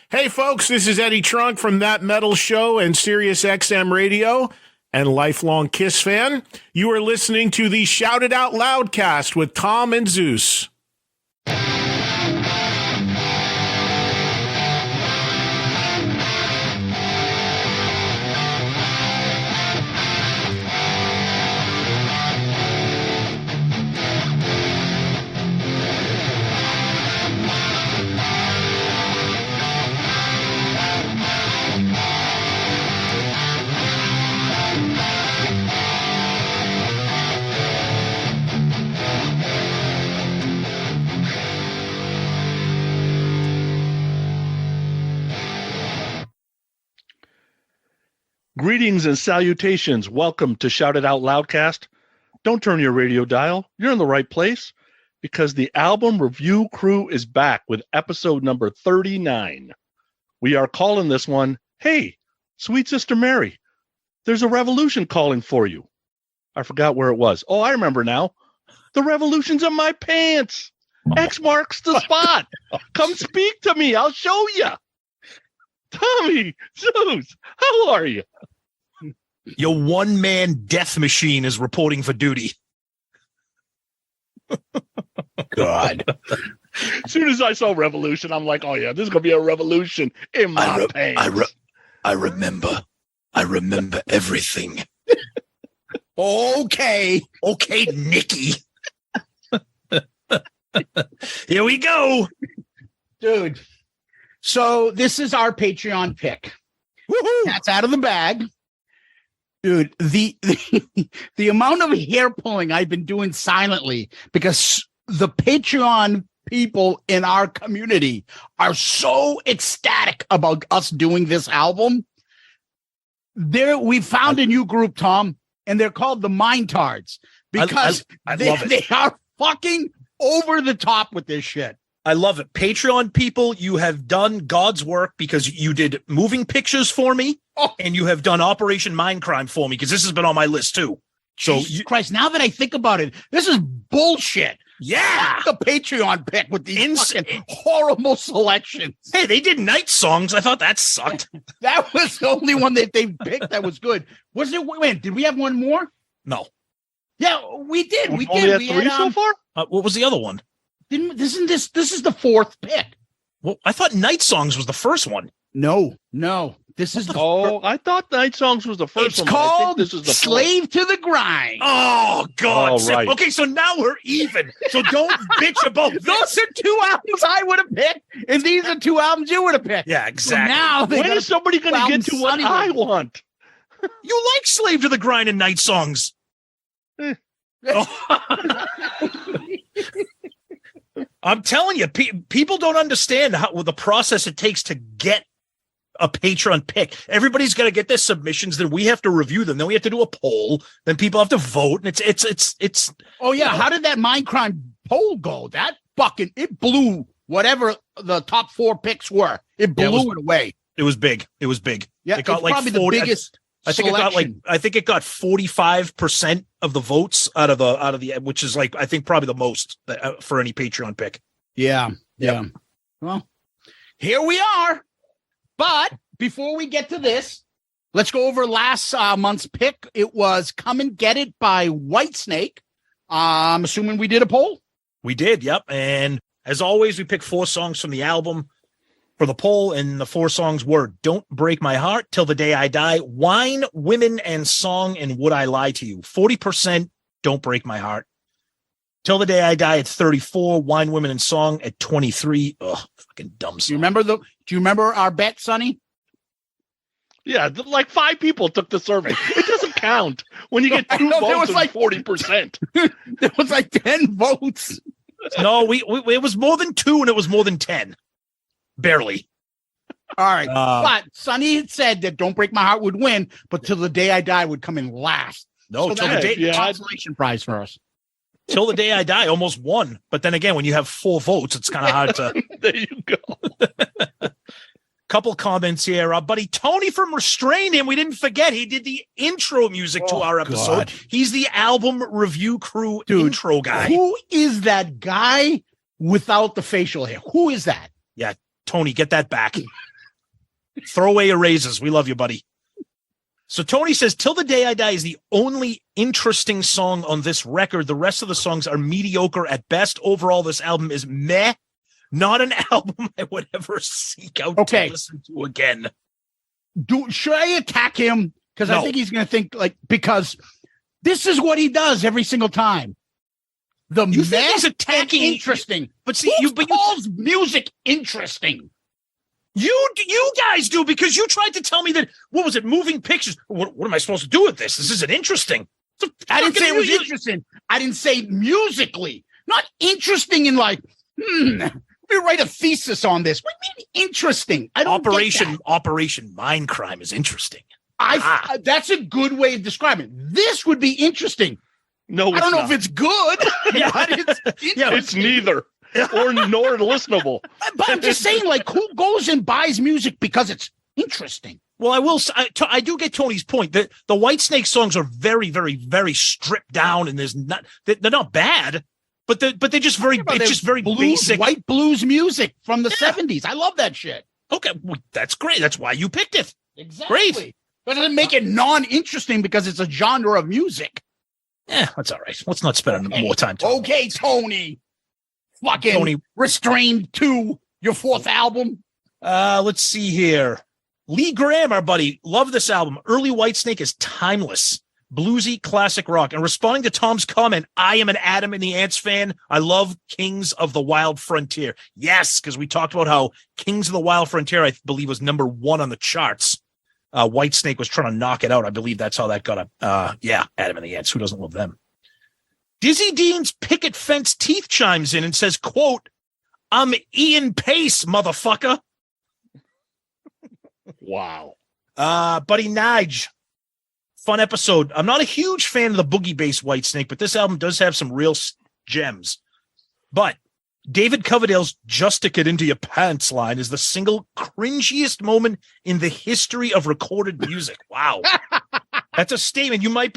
Hey, folks, this is Eddie Trunk from That Metal Show and Sirius XM Radio and lifelong Kiss fan. You are listening to the Shout It Out Loudcast with Tom and Zeus. Greetings and salutations. Welcome to Shout It Out Loudcast. Don't turn your radio dial. You're in the right place because the album review crew is back with episode number 39. We are calling this one, Hey, Sweet Sister Mary, there's a revolution calling for you. I forgot where it was. Oh, I remember now. The revolution's in my pants. X marks the spot. Come speak to me. I'll show you. Tommy, Zeus, how are you? Your one-man death machine is reporting for duty. God. As soon as I saw revolution, I'm like, oh, yeah, this is going to be a revolution in my pants. I remember everything. Okay, Nikki. Here we go. dude. So this is our Patreon pick. Woohoo! That's out of the bag. Dude, the amount of hair pulling I've been doing silently because the Patreon people in our community are so ecstatic about us doing this album. We found a new group, Tom, and they're called the Mindtards because they are fucking over the top with this shit. I love it. Patreon people, you have done God's work because you did moving pictures for me, and you have done Operation Mindcrime for me because this has been on my list too. So, Christ, now that I think about it, this is bullshit. Yeah, the Patreon pick with these fucking horrible selections. Hey, they did night songs. I thought that sucked. That was the only one that they picked that was good. Was it? Wait, did we have one more? No. Yeah, we did. We only did. had three so far. What was the other one? Isn't this is the fourth pick? Well, I thought Night Songs was the first one. No. This is I thought Night Songs was the first one. It's called this is the Slave to the Grind. Oh, God. Oh, right. Okay, so now we're even. So don't bitch about this. Those are two albums I would have picked, and these are two albums you would have picked. Yeah, exactly. So now when is somebody going to get to what I want? You like Slave to the Grind and Night Songs. I'm telling you, people don't understand the process it takes to get a Patreon pick. Everybody's got to get their submissions, then we have to review them, then we have to do a poll, then people have to vote, and it's. Oh yeah, how did that Mindcrime poll go? That it blew whatever the top four picks were. It blew it away. It was big. Yeah, it got it's like probably 40, the biggest. I think it got 45% of the votes out of the which is like I think probably the most for any Patreon pick. Yeah. Well, here we are. But before we get to this, let's go over last month's pick. It was "Come and Get It" by Whitesnake. I'm assuming we did a poll. We did, yep. And as always, we picked 4 songs from the album for the poll, and the 4 songs were "Don't Break My Heart," "Till the Day I Die," "Wine, Women, and Song," and "Would I Lie to You." 40% "Don't Break My Heart." "Till the Day I Die" at 34, "Wine, Women, and Song" at 23. Ugh, fucking dumb song. Do you remember our bet, Sonny? Yeah, like 5 people took the survey. It doesn't count when you get 2 votes of 40%. There was like 10 votes. No, it was more than 2, and it was more than 10. Barely. All right. But Sonny had said that "Don't Break My Heart" would win, but "Till the Day I Die" would come in last. No, so Till the Day consolation prize for us. "Till the Day I Die" almost won. But then again, when you have 4 votes, it's kind of hard to. There you go. Couple comments here. Our buddy Tony from Restrain Him. We didn't forget. He did the intro music to our episode. God. He's the album review crew intro guy. Who is that guy without the facial hair? Who is that? Yeah, Tony, get that back. Throw away erasers. We love you, buddy. So Tony says, Till the Day I Die is the only interesting song on this record. The rest of the songs are mediocre at best. Overall, this album is meh. Not an album I would ever seek out to listen to again. Should I attack him? Because I think he's going to think because this is what he does every single time. You think he's attacking interesting, but see, you calls music interesting. You guys do, because you tried to tell me that, what was it, moving pictures? What am I supposed to do with this? This isn't interesting. I didn't say it was interesting. I didn't say musically. Not interesting in let me write a thesis on this. What do you mean interesting? I don't Operation Mindcrime is interesting. That's a good way of describing it. This would be interesting. No, I don't know if it's good. It's neither. Nor listenable. But I'm just saying, who goes and buys music because it's interesting? Well, I do get Tony's point that the Whitesnake songs are very, very, very stripped down, and they're not bad, but they're just very basic white blues music from the 70s. I love that shit. Okay, well, that's great. That's why you picked it. Exactly. Great. But it doesn't make it non-interesting because it's a genre of music. Yeah, that's all right. Let's not spend more time talking. Okay, Tony. Fucking Restrained 2, your fourth album. Let's see here. Lee Graham, our buddy, love this album. Early Whitesnake is timeless, bluesy, classic rock. And responding to Tom's comment, I am an Adam and the Ants fan. I love Kings of the Wild Frontier. Yes, because we talked about how Kings of the Wild Frontier, I believe, was number 1 on the charts. Whitesnake was trying to knock it out. I believe that's how that got up. Adam and the Ants. Who doesn't love them? Dizzy Dean's picket fence teeth chimes in and says, quote, I'm Ian Pace, motherfucker. Wow. Buddy Nige, fun episode. I'm not a huge fan of the boogie bass Whitesnake, but this album does have some real gems. But David Coverdale's Just Stick It Into Your Pants line is the single cringiest moment in the history of recorded music. Wow. That's a statement. You might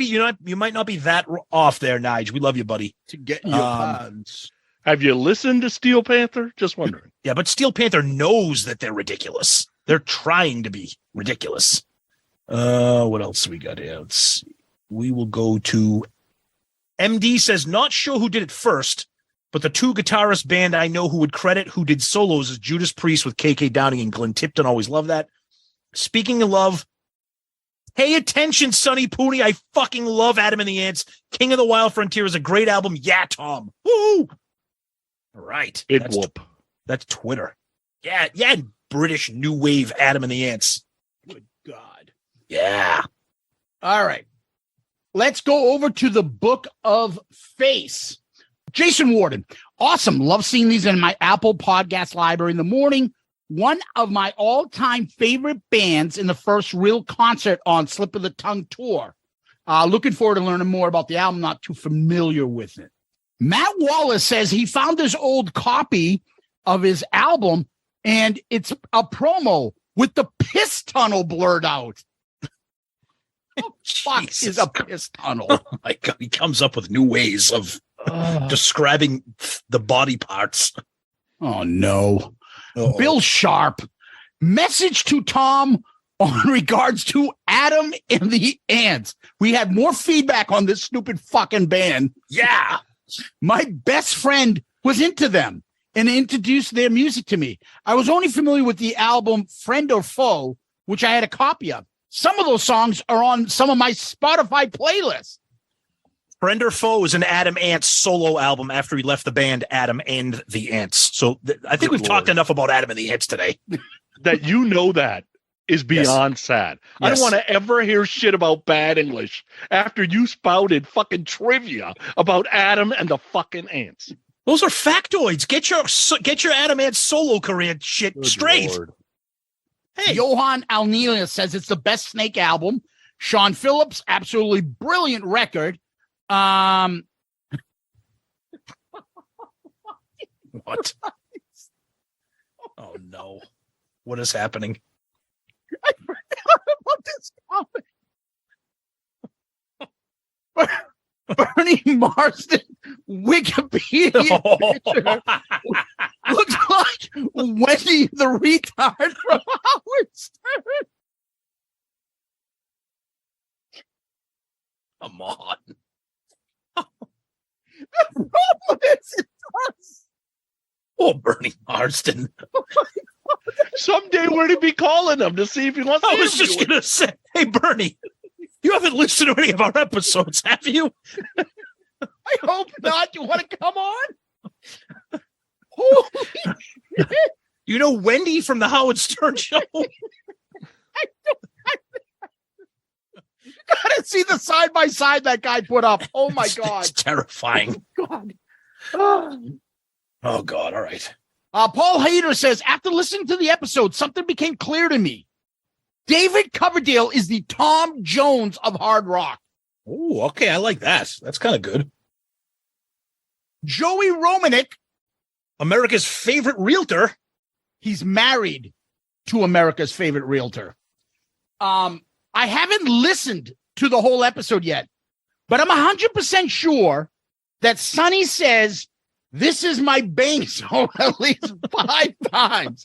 not be that off there, Nige. We love you, buddy. To get in your pants. Have you listened to Steel Panther? Just wondering. Yeah, but Steel Panther knows that they're ridiculous. They're trying to be ridiculous. What else we got here? Let's see. We will go to MD says, not sure who did it first, but the 2 guitarist band I know who would credit who did solos is Judas Priest with KK Downing and Glenn Tipton. Always love that. Speaking of love, pay attention, Sonny Pooney. I fucking love Adam and the Ants. King of the Wild Frontier is a great album. Yeah, Tom. Woo! All right. That's Twitter. Yeah, British new wave Adam and the Ants. Good God. Yeah. All right. Let's go over to the Book of Face. Jason Warden. Awesome. Love seeing these in my Apple podcast library in the morning. One of my all-time favorite bands in the first real concert on Slip of the Tongue tour. Looking forward to learning more about the album. Not too familiar with it. Matt Wallace says he found this old copy of his album, and it's a promo with the piss tunnel blurred out. What the fuck is a piss tunnel? Oh my God, he comes up with new ways of describing the body parts. Oh, no. Oh. Bill Sharp. Message to Tom on regards to Adam and the Ants. We had more feedback on this stupid fucking band. Yeah. My best friend was into them and introduced their music to me. I was only familiar with the album Friend or Foe, which I had a copy of. Some of those songs are on some of my Spotify playlists. Friend or Foe is an Adam Ants solo album after he left the band Adam and the Ants. So I think we've talked enough about Adam and the Ants today. That you know that is beyond sad. Yes. I don't want to ever hear shit about bad English after you spouted fucking trivia about Adam and the fucking Ants. Those are factoids. Get your Adam Ants solo career shit Good straight. Lord. Hey, Johan Alnelia says it's the best Snake album. Sean Phillips, absolutely brilliant record. What? Oh no! What is happening? I forgot about this topic. Bernie Marsden Wikipedia picture looks like Wendy the retard from Howard Stern. Come on. The problem is it does. Oh, Bernie Marsden. Someday we're to be calling him to see if he wants to I was interview just us. going to say, hey, Bernie, you haven't listened to any of our episodes, have you? I hope not. You want to come on? Holy shit. You know Wendy from the Howard Stern Show? You gotta see the side by side that guy put up. Oh my God. It's terrifying. God. Oh, God. All right. Paul Hader says, after listening to the episode, something became clear to me. David Coverdale is the Tom Jones of hard rock. Oh, okay. I like that. That's kind of good. Joey Romanek, America's favorite realtor. he's married to America's favorite realtor. I haven't listened to the whole episode yet, but I'm 100% sure that Sonny says, this is my bang zone at least 5 times.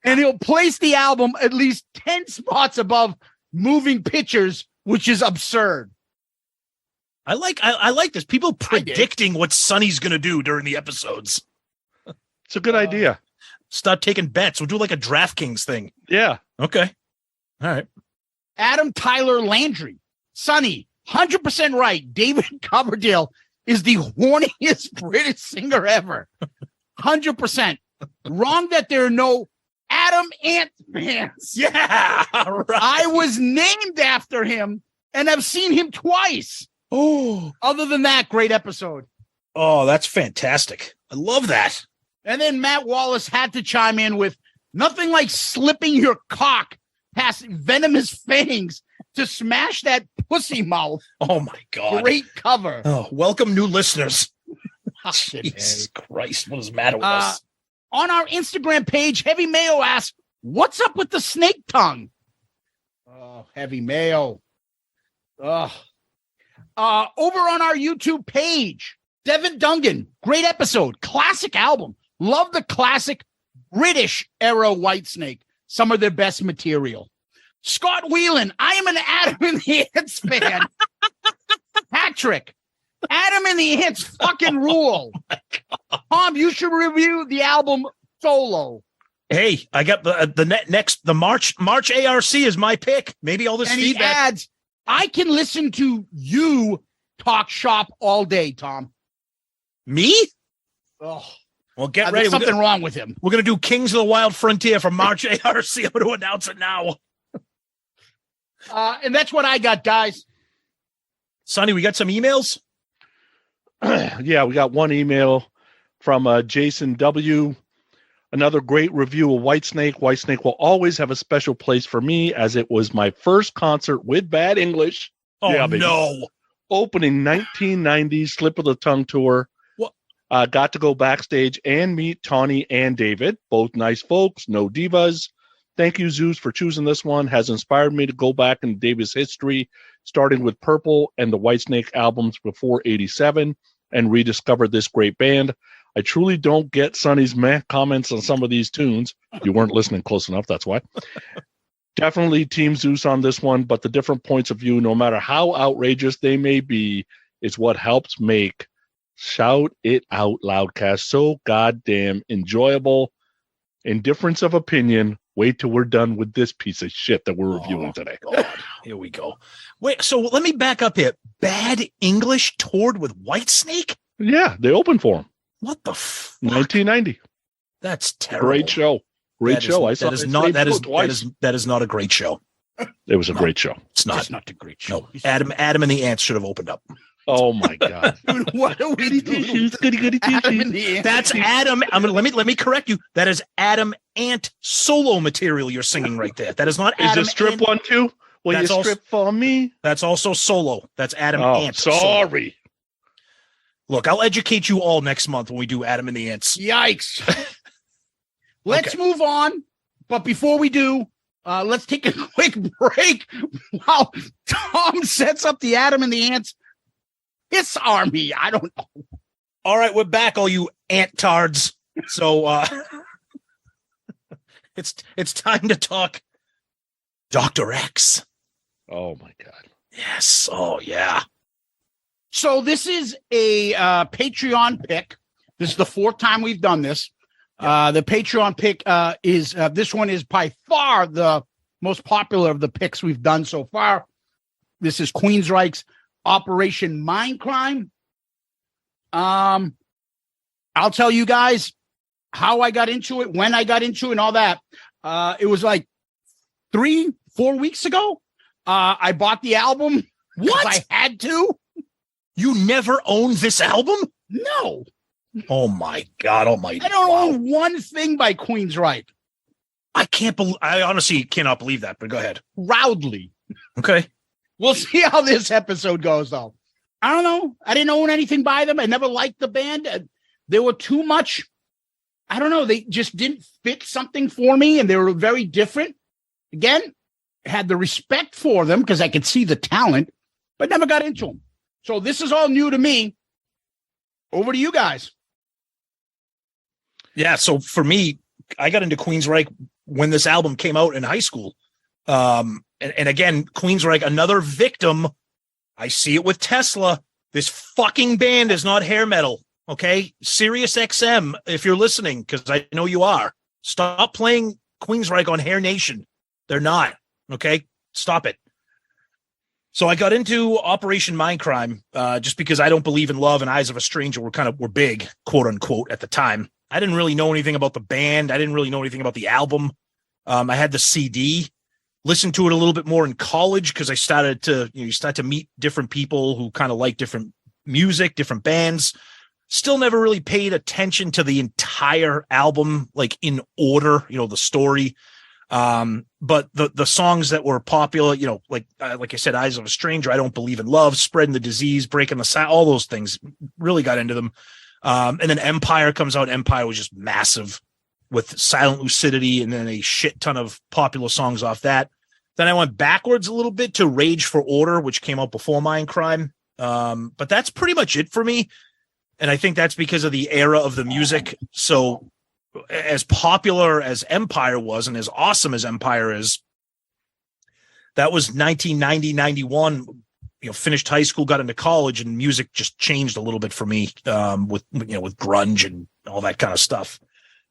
And he'll place the album at least 10 spots above Moving Pictures, which is absurd. I like this. People predicting what Sonny's going to do during the episodes. It's a good idea. Start taking bets. We'll do like a DraftKings thing. Yeah. Okay. All right. Adam Tyler Landry. Sonny, 100% right. David Coverdale is the horniest British singer ever. 100%. Wrong that there are no Adam Ant fans. Yeah. Right. I was named after him and I've seen him twice. Oh, other than that, great episode. Oh, that's fantastic. I love that. And then Matt Wallace had to chime in with nothing like slipping your cock past venomous fangs to smash that pussy mouth. Oh, my God. Great cover. Oh, welcome, new listeners. Jesus Christ. What is the matter with us? On our Instagram page, Heavy Mayo asks, what's up with the snake tongue? Oh, Heavy Mayo. Over on our YouTube page, Devin Dungan, great episode, classic album. Love the classic British era Whitesnake. Some of their best material. Scott Whelan, I am an Adam and the Ants fan. Patrick, Adam and the Ants fucking rule. Tom, you should review the album solo. Hey, I got the March ARC is my pick. Maybe all this And feedback. he adds, I can listen to you talk shop all day, Tom. Me? Oh, Well, get there's ready. something wrong with him. We're going to do Kings of the Wild Frontier for March ARC. I'm going to announce it now. And that's what I got, guys. Sonny, we got some emails? Yeah, we got one email from Jason W. Another great review of Whitesnake. Whitesnake will always have a special place for me as it was my first concert with bad English. Oh, Yeah, baby. no. Opening 1990 Slip of the Tongue tour. What? Got to go backstage and meet Tawny and David. Both nice folks, no divas. Thank you, Zeus, for choosing this one. Has inspired me to go back in David's history, starting with Purple and the Whitesnake albums before 87, and rediscovered this great band. I truly don't get Sonny's meh comments on some of these tunes. You weren't listening close enough, that's why. Definitely Team Zeus on this one, but the different points of view, no matter how outrageous they may be, is what helps make Shout It Out Loudcast so goddamn enjoyable. In difference of opinion, wait till we're done with this piece of shit that we're reviewing today. God. Here we go. Wait, so let me back up here. Bad English toured with Whitesnake? Yeah, they opened for him. What the fuck? 1990. That's terrible. Great show. Great show. That is not a great show. It was a great show. It's not. That's not the great show. No. Adam and the Ants should have opened up. Oh my god. Dude, what are we doing? Adam and the Ants. That's Adam. Let me correct you. That is Adam Ant solo material you're singing right there. That is not Is Adam. the strip Ant. one too? Will you That's also- strip for me? That's also solo. That's Adam Oh, Ant. solo. sorry. Look, I'll educate you all next month when we do Adam and the Ants. Yikes. Let's Okay. move on. But before we do, let's take a quick break while Tom sets up the Adam and the Ants Piss Army. I don't know. All right, we're back, all you ant tards. So It's time to talk Dr. X. Oh my God. Yes. Oh yeah. So this is a Patreon pick. This is the fourth time we've done this. The Patreon pick is this one is by far the most popular of the picks we've done so far. This is Queensryche's Operation Mindcrime. I'll tell you guys how I got into it, when I got into it, and all that. It was like 3-4 weeks ago. I bought the album. What? I had to. You never owned this album? No. Oh my God Almighty! I don't own one thing by Queensryche. I honestly cannot believe that. But go ahead. Proudly. Okay. We'll see how this episode goes, though. I don't know. I didn't own anything by them. I never liked the band. They were too much. I don't know. They just didn't fit something for me, and they were very different. Again, had the respect for them because I could see the talent, but never got into them. So this is all new to me. Over to you guys. Yeah. So for me, I got into Queensryche when this album came out in high school. And again, Queensryche, another victim. I see it with Tesla. This fucking band is not hair metal. Okay. Sirius XM, if you're listening, because I know you are, stop playing Queensryche on Hair Nation. They're not. Okay. Stop it. So I got into Operation Mindcrime just because I don't believe in love and Eyes of a Stranger were big, quote unquote, at the time. I didn't really know anything about the band. I didn't really know anything about the album. I had the CD, listened to it a little bit more in college because I started to, you start to meet different people who kind of like different music, different bands. Still never really paid attention to the entire album, like in order, the story. But the songs that were popular, like I said, Eyes of a Stranger, I Don't Believe in Love, Spreading the Disease, Breaking the Silence, all those things, really got into them. And then Empire comes out. Empire was just massive with Silent Lucidity and then a shit ton of popular songs off that. Then I went backwards a little bit to Rage for Order, which came out before Mindcrime. But that's pretty much it for me. And I think that's because of the era of the music. So as popular as Empire was and as awesome as Empire is, that was 1990, 91, finished high school, got into college, and music just changed a little bit for me with grunge and all that kind of stuff.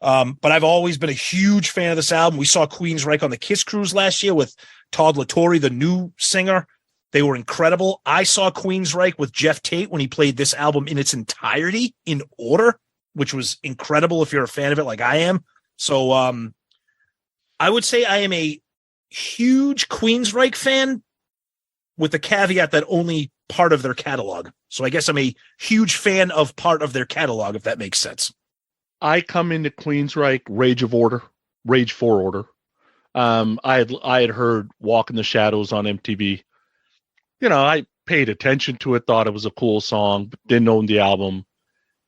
But I've always been a huge fan of this album. We saw Queensryche on the Kiss Cruise last year with Todd LaTorre, the new singer. They were incredible. I saw Queensryche with Geoff Tate when he played this album in its entirety in order, which was incredible if you're a fan of it like I am. So I would say I am a huge Queensryche fan with the caveat that only part of their catalog. So I guess I'm a huge fan of part of their catalog, if that makes sense. I come into Queensryche Rage for Order. I had heard Walk in the Shadows on MTV. I paid attention to it, thought it was a cool song, but didn't own the album.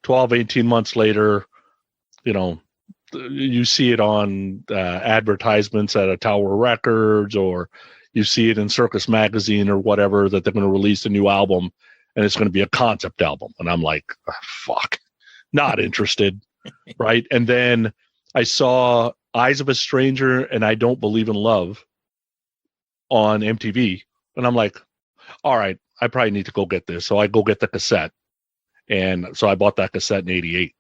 12, 18 months later, you see it on advertisements at a Tower Records, or you see it in Circus Magazine or whatever, that they're going to release a new album and it's going to be a concept album. And I'm like, oh, fuck, not interested. Right. And then I saw Eyes of a Stranger and I Don't Believe in Love on MTV. And I'm like, all right, I probably need to go get this. So I go get the cassette. And so I bought that cassette in 88.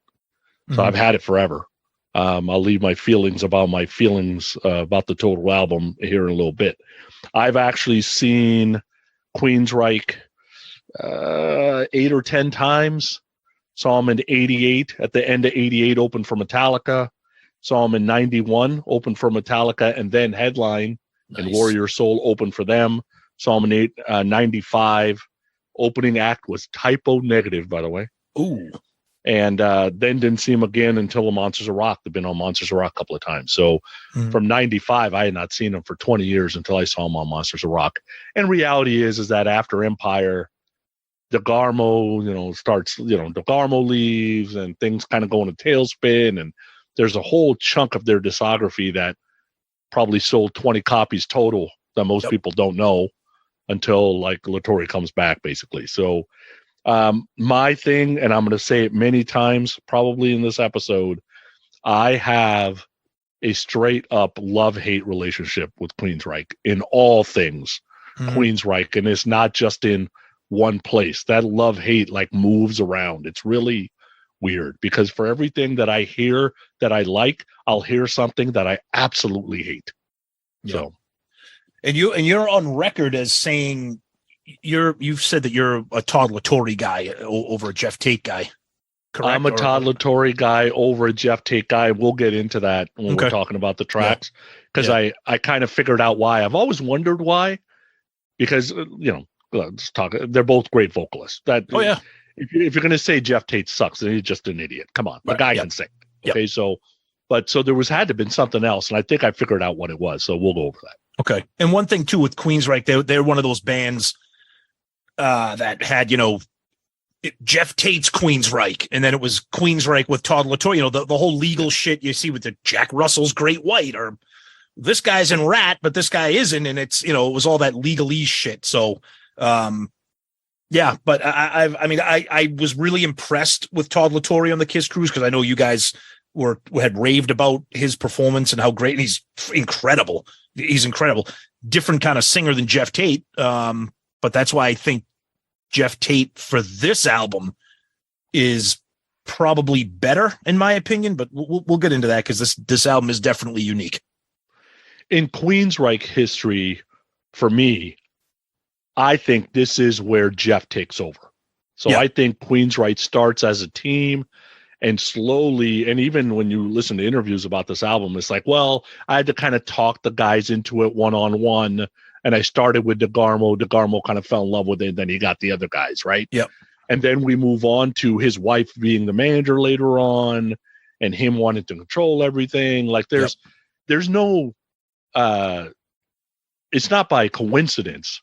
So I've had it forever. I'll leave my feelings about the total album here in a little bit. I've actually seen Queensryche 8 or 10 times. Saw him in 88, at the end of 88, open for Metallica. Saw him in 91, open for Metallica, and then headline. Nice. And Warrior Soul open for them. Saw him in 95. Opening act was Typo Negative, by the way. Ooh. And then didn't see him again until Monsters of Rock. They've been on Monsters of Rock a couple of times. So from 95, I had not seen him for 20 years until I saw him on Monsters of Rock. And reality is that after Empire, DeGarmo, starts, DeGarmo leaves and things kind of go in a tailspin. And there's a whole chunk of their discography that probably sold 20 copies total that most people don't know until like LaTorre comes back, basically. So my thing, and I'm going to say it many times probably in this episode, I have a straight up love-hate relationship with Queensryche in all things Queensryche, and it's not just in one place. That love-hate like moves around. It's really weird because for everything that I hear that I like, I'll hear something that I absolutely hate. Yeah. So, and you're on record as saying you've said that you're a Todd Latore guy over a Geoff Tate guy. Correct? I'm a Todd Latore guy over a Geoff Tate guy. We'll get into that when we're talking about the tracks because I kind of figured out why. I've always wondered why, because let's talk. They're both great vocalists. If you're going to say Geoff Tate sucks, then he's just an idiot. Come on, the guy can sing. Okay, so there had to have been something else, and I think I figured out what it was. So we'll go over that. Okay, and one thing too with Queensryche, they're one of those bands that had Geoff Tate's Queensryche, and then it was Queensryche with Todd Latore. The whole legal shit you see with the Jack Russell's Great White, or this guy's in Rat, but this guy isn't, and it's it was all that legalese shit. So, but I was really impressed with Todd Latore on the Kiss Cruise because I know you guys had raved about his performance and how great, and he's incredible. He's incredible. Different kind of singer than Geoff Tate, but that's why I think Geoff Tate for this album is probably better in my opinion, but we'll get into that because this album is definitely unique. In Queensryche history, for me, I think this is where Geoff takes over. So I think Queensryche starts as a team and slowly, and even when you listen to interviews about this album, it's like, well, I had to kind of talk the guys into it one-on-one. And I started with DeGarmo. DeGarmo kind of fell in love with it. And then he got the other guys, right? Yep. And then we move on to his wife being the manager later on and him wanting to control everything. Like there's no, it's not by coincidence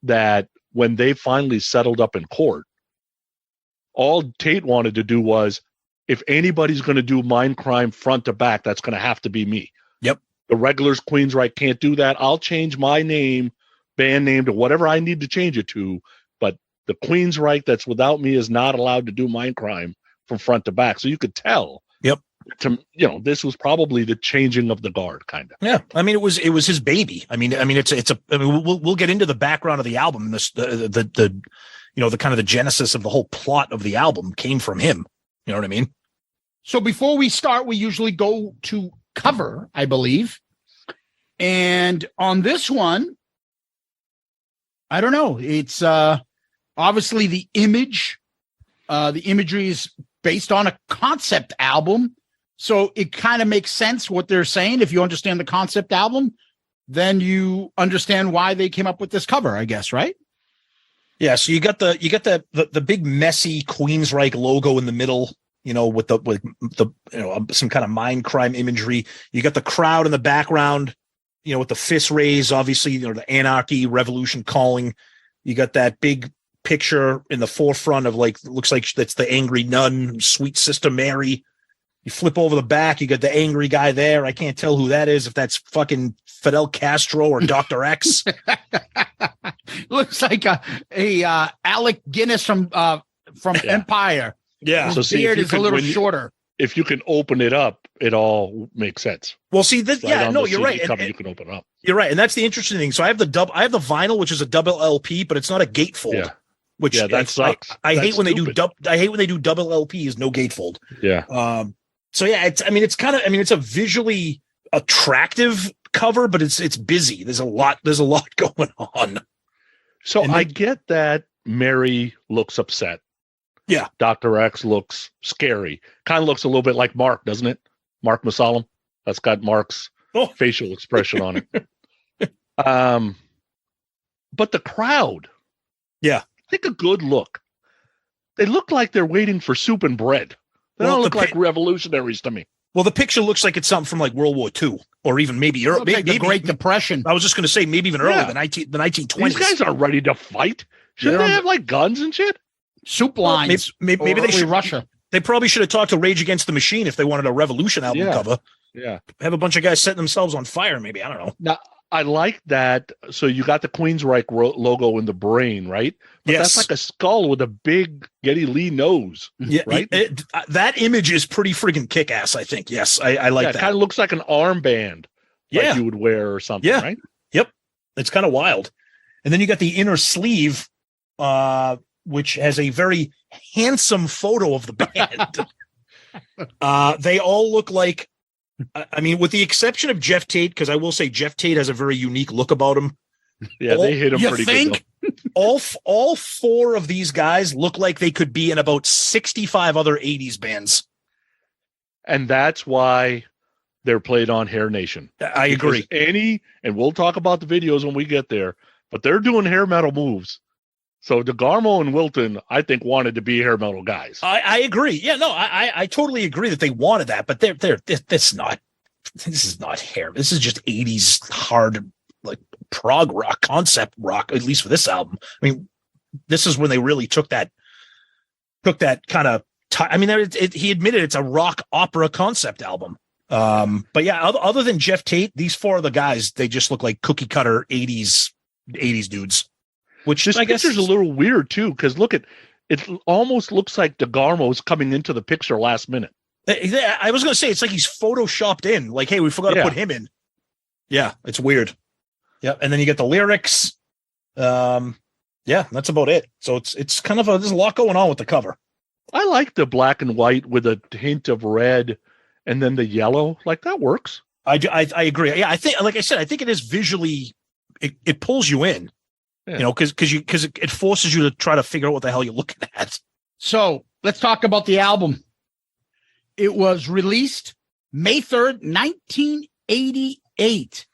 that when they finally settled up in court, all Tate wanted to do was, if anybody's going to do Mindcrime front to back, that's going to have to be me. Yep. The regulars Queensryche can't do that. I'll change my name, band name to whatever I need to change it to. But the Queensryche that's without me is not allowed to do Mindcrime from front to back. So you could tell. Yep. This was probably the changing of the guard, kind of. Yeah. I mean, it was his baby. We'll get into the background of the album. The kind of the genesis of the whole plot of the album came from him. You know what I mean? So before we start, we usually go to cover, I believe. And on this one, I don't know. It's obviously the image. The imagery is based on a concept album. So it kind of makes sense what they're saying. If you understand the concept album, then you understand why they came up with this cover, I guess, right? Yeah, so you got the big messy Queensryche logo in the middle, with the some kind of Mindcrime imagery. You got the crowd in the background, with the fist raised, obviously, the anarchy, revolution calling. You got that big picture in the forefront of looks like that's the angry nun, sweet Sister Mary. You flip over the back, you got the angry guy there. I can't tell who that is, if that's fucking Fidel Castro or Dr. X. Looks like a Alec Guinness from Empire. Yeah. His beard is a little shorter. If you can open it up, it all makes sense. Well, see this. You're right. Cover, you can open it up. You're right, and that's the interesting thing. So I have the vinyl, which is a double LP, but it's not a gatefold. Yeah. Which that sucks. I hate when they do double LPs, no gatefold. Yeah. So yeah, it's a visually attractive cover, but it's busy. There's a lot going on. So I get that Mary looks upset. Yeah. Dr. X looks scary. Kind of looks a little bit like Mark, doesn't it? Mark Masalam. That's got Mark's facial expression on it. But the crowd. Yeah. Take a good look. They look like they're waiting for soup and bread. They don't look like revolutionaries to me. Well, the picture looks like it's something from like World War II, or even maybe the Great Depression. I was just going to say maybe even earlier, the 1920s. These guys are ready to fight. Shouldn't they have like guns and shit? Soup lines. Maybe they should. Russia. They probably should have talked to Rage Against the Machine if they wanted a Revolution album cover. Yeah. Have a bunch of guys setting themselves on fire. Maybe, I don't know. Now, I like that. So you got the Queensryche logo in the brain, right? But Yes. that's like a skull with a big Geddy Lee nose. Yeah, right. That image is pretty freaking kick-ass, I think. Yes, I like that. It kind of looks like an armband, Yeah. like you would wear or something, Yeah. right? Yep. It's kind of wild. And then you got the inner sleeve, which has a very handsome photo of the band. They all look like, I mean, with the exception of Geoff Tate, because I will say Geoff Tate has a very unique look about him. Yeah, they hit him pretty good. All four of these guys look like they could be in about 65 other 80s bands. And that's why they're played on Hair Nation. I agree. And we'll talk about the videos when we get there, but they're doing hair metal moves. So DeGarmo and Wilton, I think, wanted to be hair metal guys. I agree. Yeah, no, I totally agree that they wanted that, but this is not hair. This is just 80s hard, like prog rock, concept rock, at least for this album. I mean, this is when they really took that kind of he admitted it's a rock opera concept album. But yeah, other than Geoff Tate, these four of the guys, they just look like cookie cutter 80s dudes. Which this I guess picture's a little weird too, because look at it, almost looks like DeGarmo's coming into the picture last minute. I was going to say it's like he's photoshopped in. Like, hey, we forgot to put him in. Yeah, it's weird. Yeah, and then you get the lyrics. Yeah, that's about it. So it's kind of there's a lot going on with the cover. I like the black and white with a hint of red, and then the yellow. Like that works. I agree. Yeah, I think, like I said, I think it is visually. It pulls you in. Yeah. You know, because it forces you to try to figure out what the hell you're looking at. So let's talk about the album. It was released May 3rd, 1988.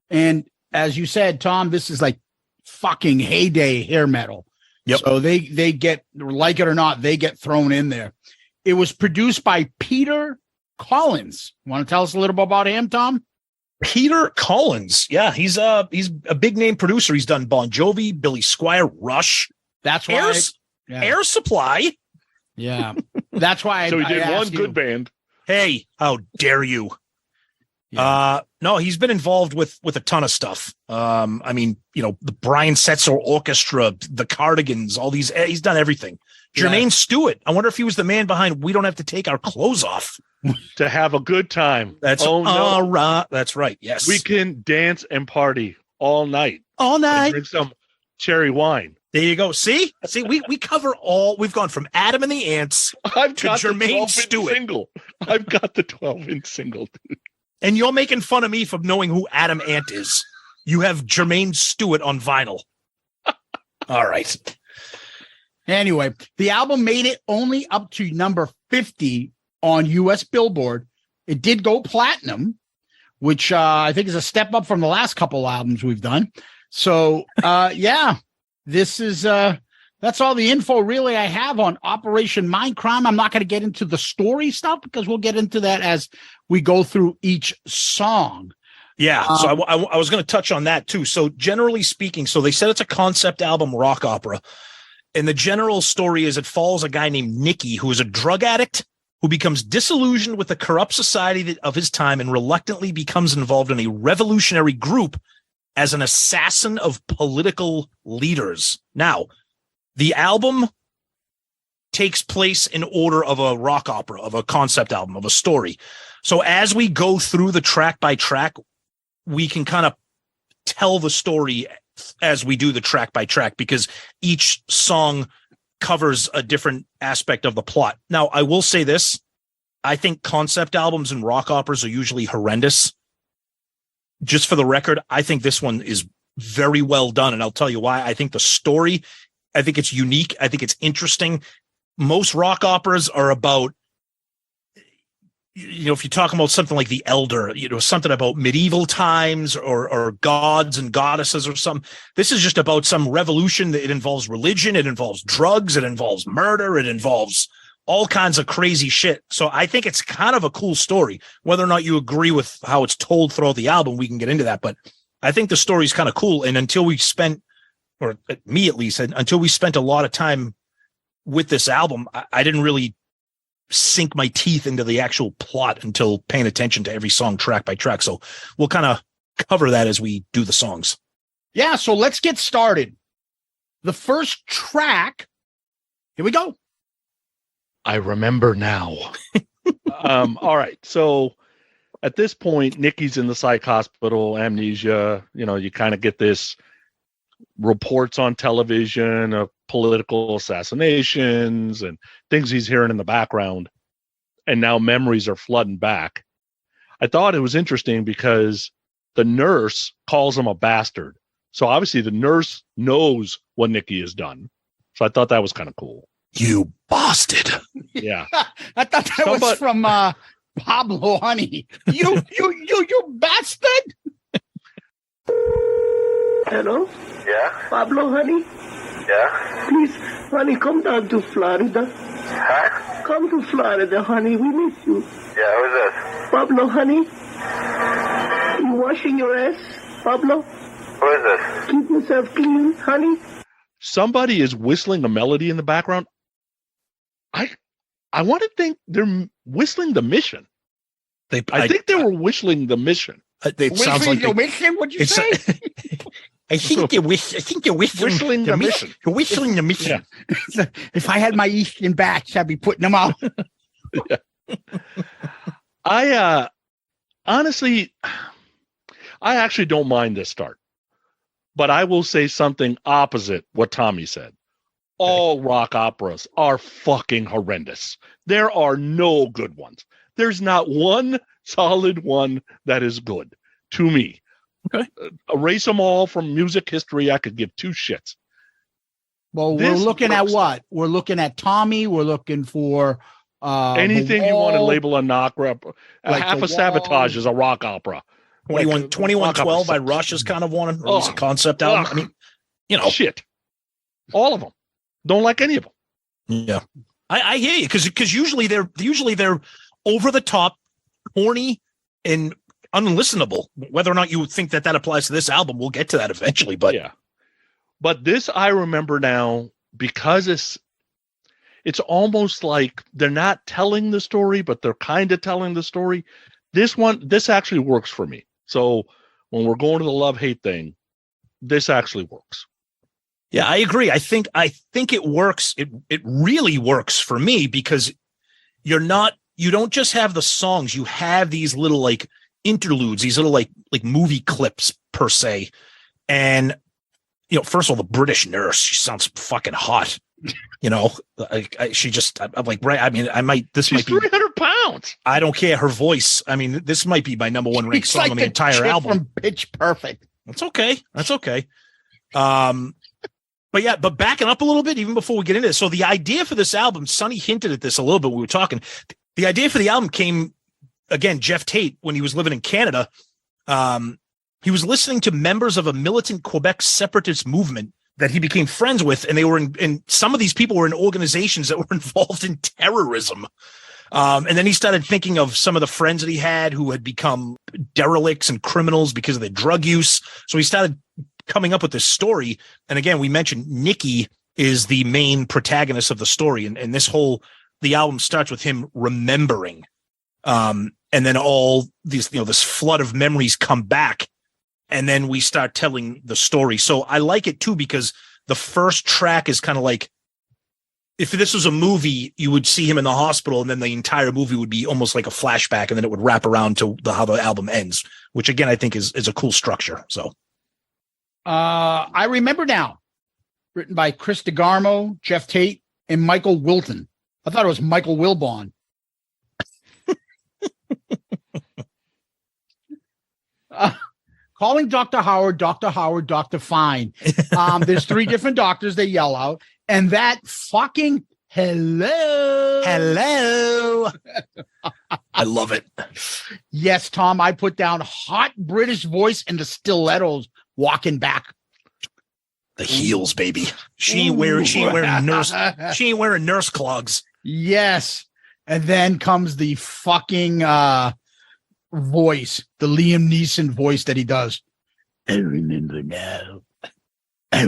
And as you said, Tom, this is like fucking heyday hair metal. Yep. So they get, like it or not, they get thrown in there. It was produced by Peter Collins. Want to tell us a little bit about him, Tom? Peter Collins. Yeah, he's a big name producer. He's done Bon Jovi, Billy Squier, Rush. That's why Air Supply. Yeah. That's why so he did I one good band. Hey, how dare you? Yeah. No, he's been involved with a ton of stuff. I mean, you know, the Brian Setzer Orchestra, the Cardigans, all these, he's done everything. Jermaine Stewart. I wonder if he was the man behind We Don't Have to Take Our Clothes Off. To have a good time. That's that's right. Yes. We can dance and party all night. All night. And drink some cherry wine. There you go. See, we cover all. We've gone from Adam and the Ants I've to got Jermaine the 12-inch Stewart. single. I've got the 12-inch single, dude. And you're making fun of me for knowing who Adam Ant is. You have Jermaine Stewart on vinyl. All right. Anyway, the album made it only up to number 50 on US Billboard. It did go platinum, which I think is a step up from the last couple albums we've done. So, this is that's all the info really I have on Operation Mindcrime. I'm not going to get into the story stuff because we'll get into that as we go through each song. Yeah, so I was going to touch on that too. So generally speaking, so they said it's a concept album rock opera. And the general story is it follows a guy named Nikki, who is a drug addict who becomes disillusioned with the corrupt society of his time and reluctantly becomes involved in a revolutionary group as an assassin of political leaders. Now, the album takes place in order of a rock opera, of a concept album, of a story. So as we go through the track by track, we can kind of tell the story as we do the track by track because each song covers a different aspect of the plot. Now, I will say this. I think concept albums and rock operas are usually horrendous. Just for the record, I think this one is very well done, and I'll tell you why. I think the story, I think it's unique. I think it's interesting. Most rock operas are about, you know, if you're talking about something like The Elder, you know, something about medieval times or gods and goddesses or something. This is just about some revolution. It involves religion. It involves drugs. It involves murder. It involves all kinds of crazy shit. So I think it's kind of a cool story. Whether or not you agree with how it's told throughout the album, we can get into that. But I think the story is kind of cool. And until we spent, or me at least, until we spent a lot of time with this album, I didn't really sink my teeth into the actual plot until paying attention to every song track by track. So we'll kind of cover that as we do the songs. Yeah, so let's get started. The first track, here we go. I remember now. All right. So at this point, Nikki's in the psych hospital, amnesia. You know, you kind of get this reports on television of political assassinations and things he's hearing in the background. And now memories are flooding back. I thought it was interesting because the nurse calls him a bastard. So obviously the nurse knows what Nikki has done. So I thought that was kind of cool. You bastard. Yeah. I thought that was from Pablo, honey. You bastard. Hello? Yeah? Pablo, honey? Yeah? Please, honey, come down to Florida. Huh? Come to Florida, honey. We miss you. Yeah, who's this? Pablo, honey? You washing your ass, Pablo? Who is this? Keep yourself clean, honey. Somebody is whistling a melody in the background. I want to think they're whistling the Mission. I think they were whistling the Mission. It sounds like What'd you say? I think you're whistling the Mission. You're whistling the Mission. Yeah. If I had my Eastern bats, I'd be putting them out. Yeah. I honestly, I actually don't mind this start, but I will say something opposite what Tommy said. All rock operas are fucking horrendous. There are no good ones. There's not one solid one that is good to me. Okay. Erase them all from music history. I could give two shits. Well, we're looking at what? We're looking at Tommy. We're looking for anything you want to label an opera. Like Half of Sabotage is a rock opera. 2112 by Rush is kind of one, or at least a concept album. I mean, you know, shit. All of them. Don't like any of them. Yeah, I hear you because usually they're over the top, horny, and unlistenable. Whether or not you think that applies to this album, we'll get to that eventually. But yeah, but this I remember now because it's almost like they're not telling the story, but they're kind of telling the story. This actually works for me. So when we're going to the love-hate thing, this actually works. Yeah, I agree. I think it works. It really works for me because you don't just have the songs, you have these little like interludes, these little like movie clips per se. And you know, first of all, the British nurse, she sounds fucking hot. You know, I'm like, right. I mean, She's might be 300 pounds. I don't care. Her voice. I mean, this might be my number one ranked song like on the entire album. From Pitch Perfect. That's okay. But backing up a little bit, even before we get into this. So the idea for this album, Sonny hinted at this a little bit when we were talking. The idea for the album came, again, Geoff Tate, when he was living in Canada. He was listening to members of a militant Quebec separatist movement that he became friends with, and they were in some of these people were in organizations that were involved in terrorism. And then he started thinking of some of the friends that he had who had become derelicts and criminals because of their drug use. So he started coming up with this story. And again, we mentioned Nikki is the main protagonist of the story. And the album starts with him remembering. And then all these, this flood of memories come back. And then we start telling the story. So I like it too, because the first track is kind of like, if this was a movie, you would see him in the hospital, and then the entire movie would be almost like a flashback, and then it would wrap around to how the album ends, which again, I think is a cool structure. So I Remember Now, written by Chris DeGarmo, Geoff Tate, and Michael Wilton. I thought it was Michael Wilbon. Calling Dr. Howard, Dr. Fine. There's three different doctors they yell out, and that fucking hello. I love it. Yes, Tom, I put down hot British voice and the stilettos walking back. The heels, baby. She ain't wearing nurse clogs. Yes. And then comes the fucking voice, the Liam Neeson voice that he does. I remember now. I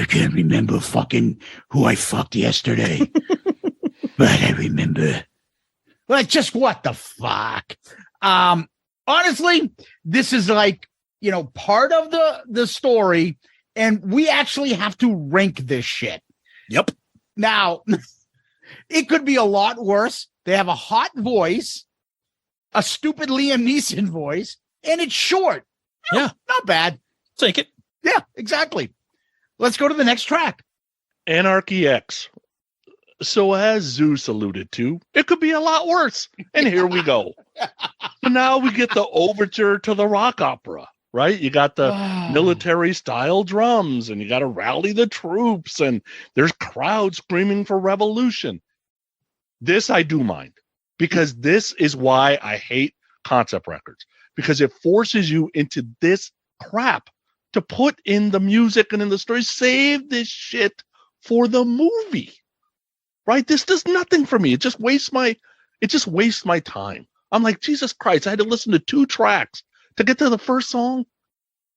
can't remember fucking who I fucked yesterday. But I remember. Well, just what the fuck? honestly, this is like, part of the story, and we actually have to rank this shit. Yep. Now, it could be a lot worse. They have a hot voice, a stupid Liam Neeson voice, and it's short. Yeah. Not bad. Take it. Yeah, exactly. Let's go to the next track. Anarchy X. So as Zeus alluded to, it could be a lot worse. And here we go. So now we get the overture to the rock opera, right? You got the military style drums, and you got to rally the troops, and there's crowds screaming for revolution. This I do mind, because this is why I hate concept records, because it forces you into this crap to put in the music and in the story. Save this shit for the movie, right? This does nothing for me. It just wastes my time. I'm like, Jesus Christ, I had to listen to 2 tracks to get to the first song.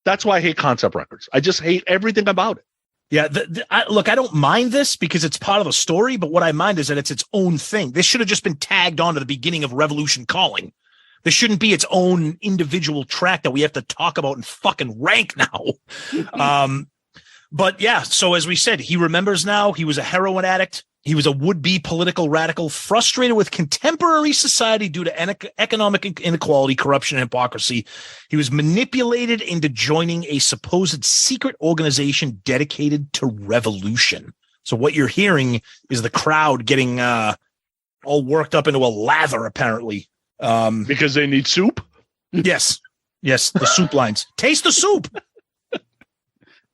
That's why I hate concept records. I just hate everything about it. Yeah, look, I don't mind this because it's part of the story, but what I mind is that it's its own thing. This should have just been tagged on to the beginning of Revolution Calling. This shouldn't be its own individual track that we have to talk about and fucking rank now. But yeah, so as we said, he remembers now he was a heroin addict. He was a would-be political radical, frustrated with contemporary society due to economic inequality, corruption, and hypocrisy. He was manipulated into joining a supposed secret organization dedicated to revolution. So what you're hearing is the crowd getting all worked up into a lather, apparently. Because they need soup? Yes, the soup lines. Taste the soup.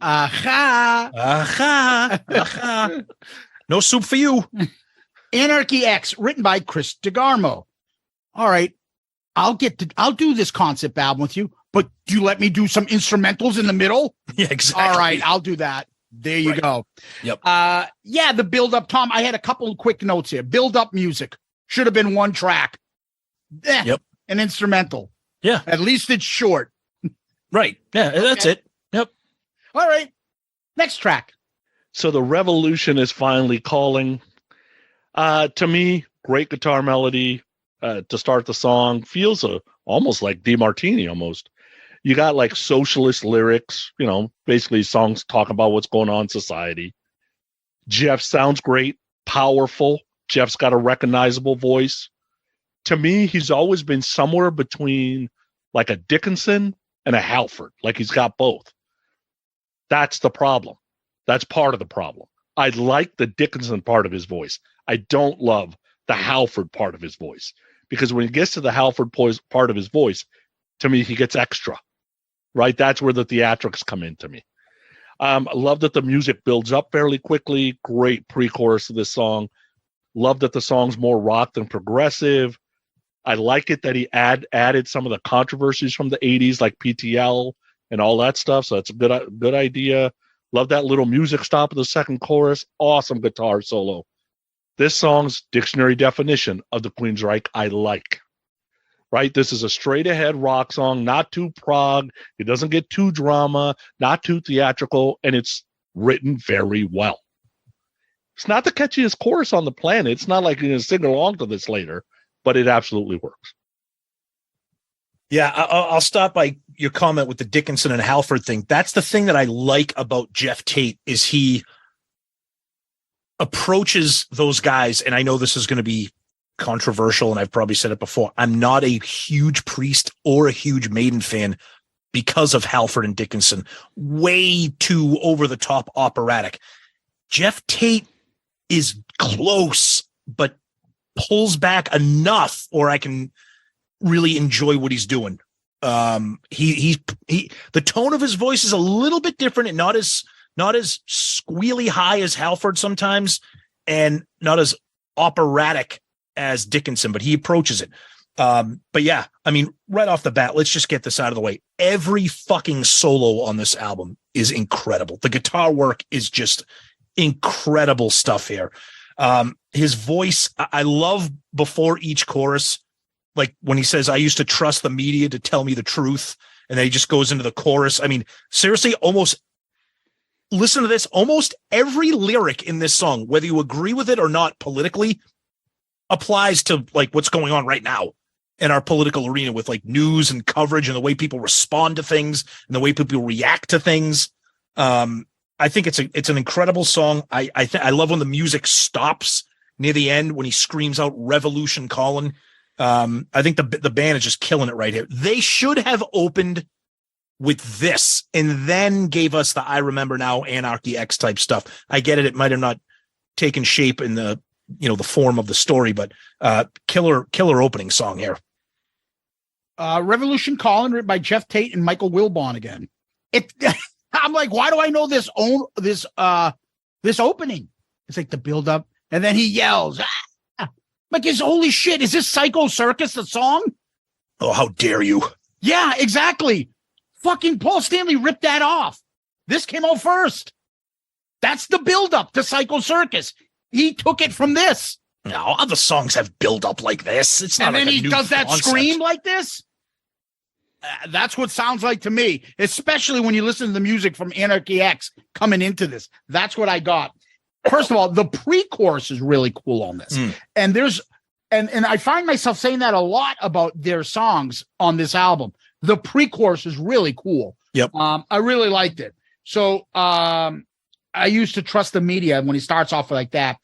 Aha. Aha. Aha. No soup for you. Anarchy X, written by Chris DeGarmo. All right, I'll do this concept album with you, but do you let me do some instrumentals in the middle? Yeah, exactly. All right, I'll do that. There you go. Yep. Yeah, the build up, Tom. I had a couple of quick notes here. Build up music should have been 1 track. Yep. An instrumental. Yeah. At least it's short. Right. Yeah, that's it. Yep. All right. Next track. So the revolution is finally calling. To me, great guitar melody to start the song. Feels almost like DeMartini almost. You got like socialist lyrics, basically songs talking about what's going on in society. Geoff sounds great, powerful. Geoff's got a recognizable voice. To me, he's always been somewhere between like a Dickinson and a Halford. Like he's got both. That's the problem. That's part of the problem. I like the Dickinson part of his voice. I don't love the Halford part of his voice, because when he gets to the Halford part of his voice, to me, he gets extra, right? That's where the theatrics come in to me. I love that the music builds up fairly quickly. Great pre-chorus of this song. Love that the song's more rock than progressive. I like it that he added some of the controversies from the 80s, like PTL and all that stuff. So that's a good idea. Love that little music stop of the second chorus. Awesome guitar solo. This song's dictionary definition of the Queensryche I like. Right? This is a straight ahead rock song, not too prog. It doesn't get too drama, not too theatrical, and it's written very well. It's not the catchiest chorus on the planet. It's not like you're going to sing along to this later, but it absolutely works. Yeah, I'll stop by your comment with the Dickinson and Halford thing. That's the thing that I like about Geoff Tate is he approaches those guys, and I know this is going to be controversial, and I've probably said it before. I'm not a huge Priest or a huge Maiden fan because of Halford and Dickinson. Way too over-the-top operatic. Geoff Tate is close, but pulls back enough, or I can really enjoy what he's doing. The tone of his voice is a little bit different and not as squealy high as Halford sometimes, and not as operatic as Dickinson, but he approaches it. But yeah, I mean, right off the bat, let's just get this out of the way. Every fucking solo on this album is incredible. The guitar work is just incredible stuff here. His voice, I love before each chorus, like when he says, I used to trust the media to tell me the truth. And then he just goes into the chorus. I mean, seriously, listen to this. Almost every lyric in this song, whether you agree with it or not politically, applies to like what's going on right now. in our political arena with like news and coverage and the way people respond to things and the way people react to things. I think it's an incredible song. I love when the music stops near the end when he screams out "Revolution Calling." I think the band is just killing it right here. They should have opened with this and then gave us the "I Remember Now" Anarchy X type stuff. I get it. It might have not taken shape in the form of the story, but killer opening song here. Revolution Calling, written by Geoff Tate and Michael Wilbon again. I'm like, why do I know this opening? It's like the build up, and then he yells. Like, holy shit, is this Psycho Circus, the song? Oh, how dare you? Yeah, exactly. Fucking Paul Stanley ripped that off. This came out first. That's the build-up to Psycho Circus. He took it from this. No, other songs have build-up like this. It's not. And then like he does that concept. scream like this. That's what it sounds like to me, especially when you listen to the music from Anarchy X coming into this. That's what I got. First of all, the pre-chorus is really cool on this. And there's and I find myself saying that a lot about their songs on this album. The pre-chorus is really cool. Yep. I really liked it. So I used to trust the media when he starts off like that.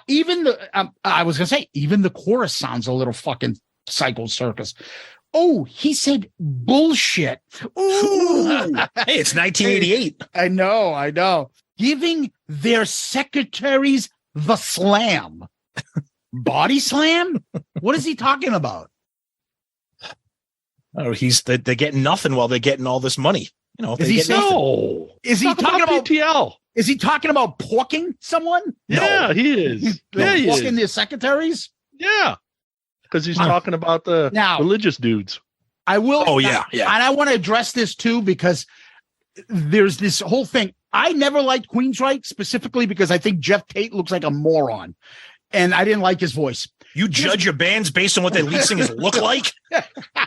Even the chorus sounds a little fucking Psycho Circus. Oh, he said bullshit. Ooh. Hey, it's 1988. I know. Giving their secretaries the slam. Body slam? What is he talking about? Oh, they're getting nothing while they're getting all this money. Is he talking about PTL? Is he talking about porking someone? Yeah, he is. Yeah, he porking is. their secretaries? Yeah, because he's talking about the religious dudes. I will. Oh, yeah. And I want to address this too, because there's this whole thing. I never liked Queensryche specifically because I think Geoff Tate looks like a moron, and I didn't like his voice. You judge your bands based on what their lead singers look like?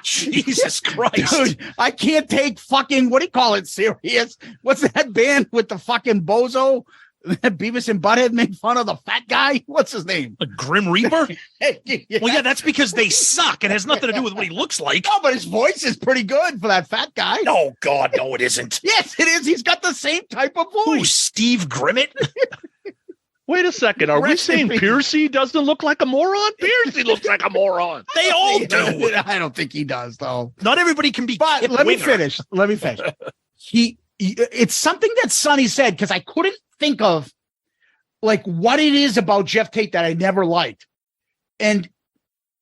Jesus Christ. Dude, I can't take fucking, what do you call it, serious? What's that band with the fucking bozo? Beavis and Butthead make fun of the fat guy? What's his name? A Grim Reaper? Yeah. Well, yeah, that's because they suck. It has nothing to do with what he looks like. No, but his voice is pretty good for that fat guy. Oh, God, no, it isn't. Yes, it is. He's got the same type of voice. Who, Steve Grimmett? Wait a second. Are we saying Piercy doesn't look like a moron? Piercy looks like a moron. They all do. I don't think he does, though. Not everybody can be. But let me finish. It's something that Sonny said, because I couldn't think of like what it is about Geoff Tate that I never liked. And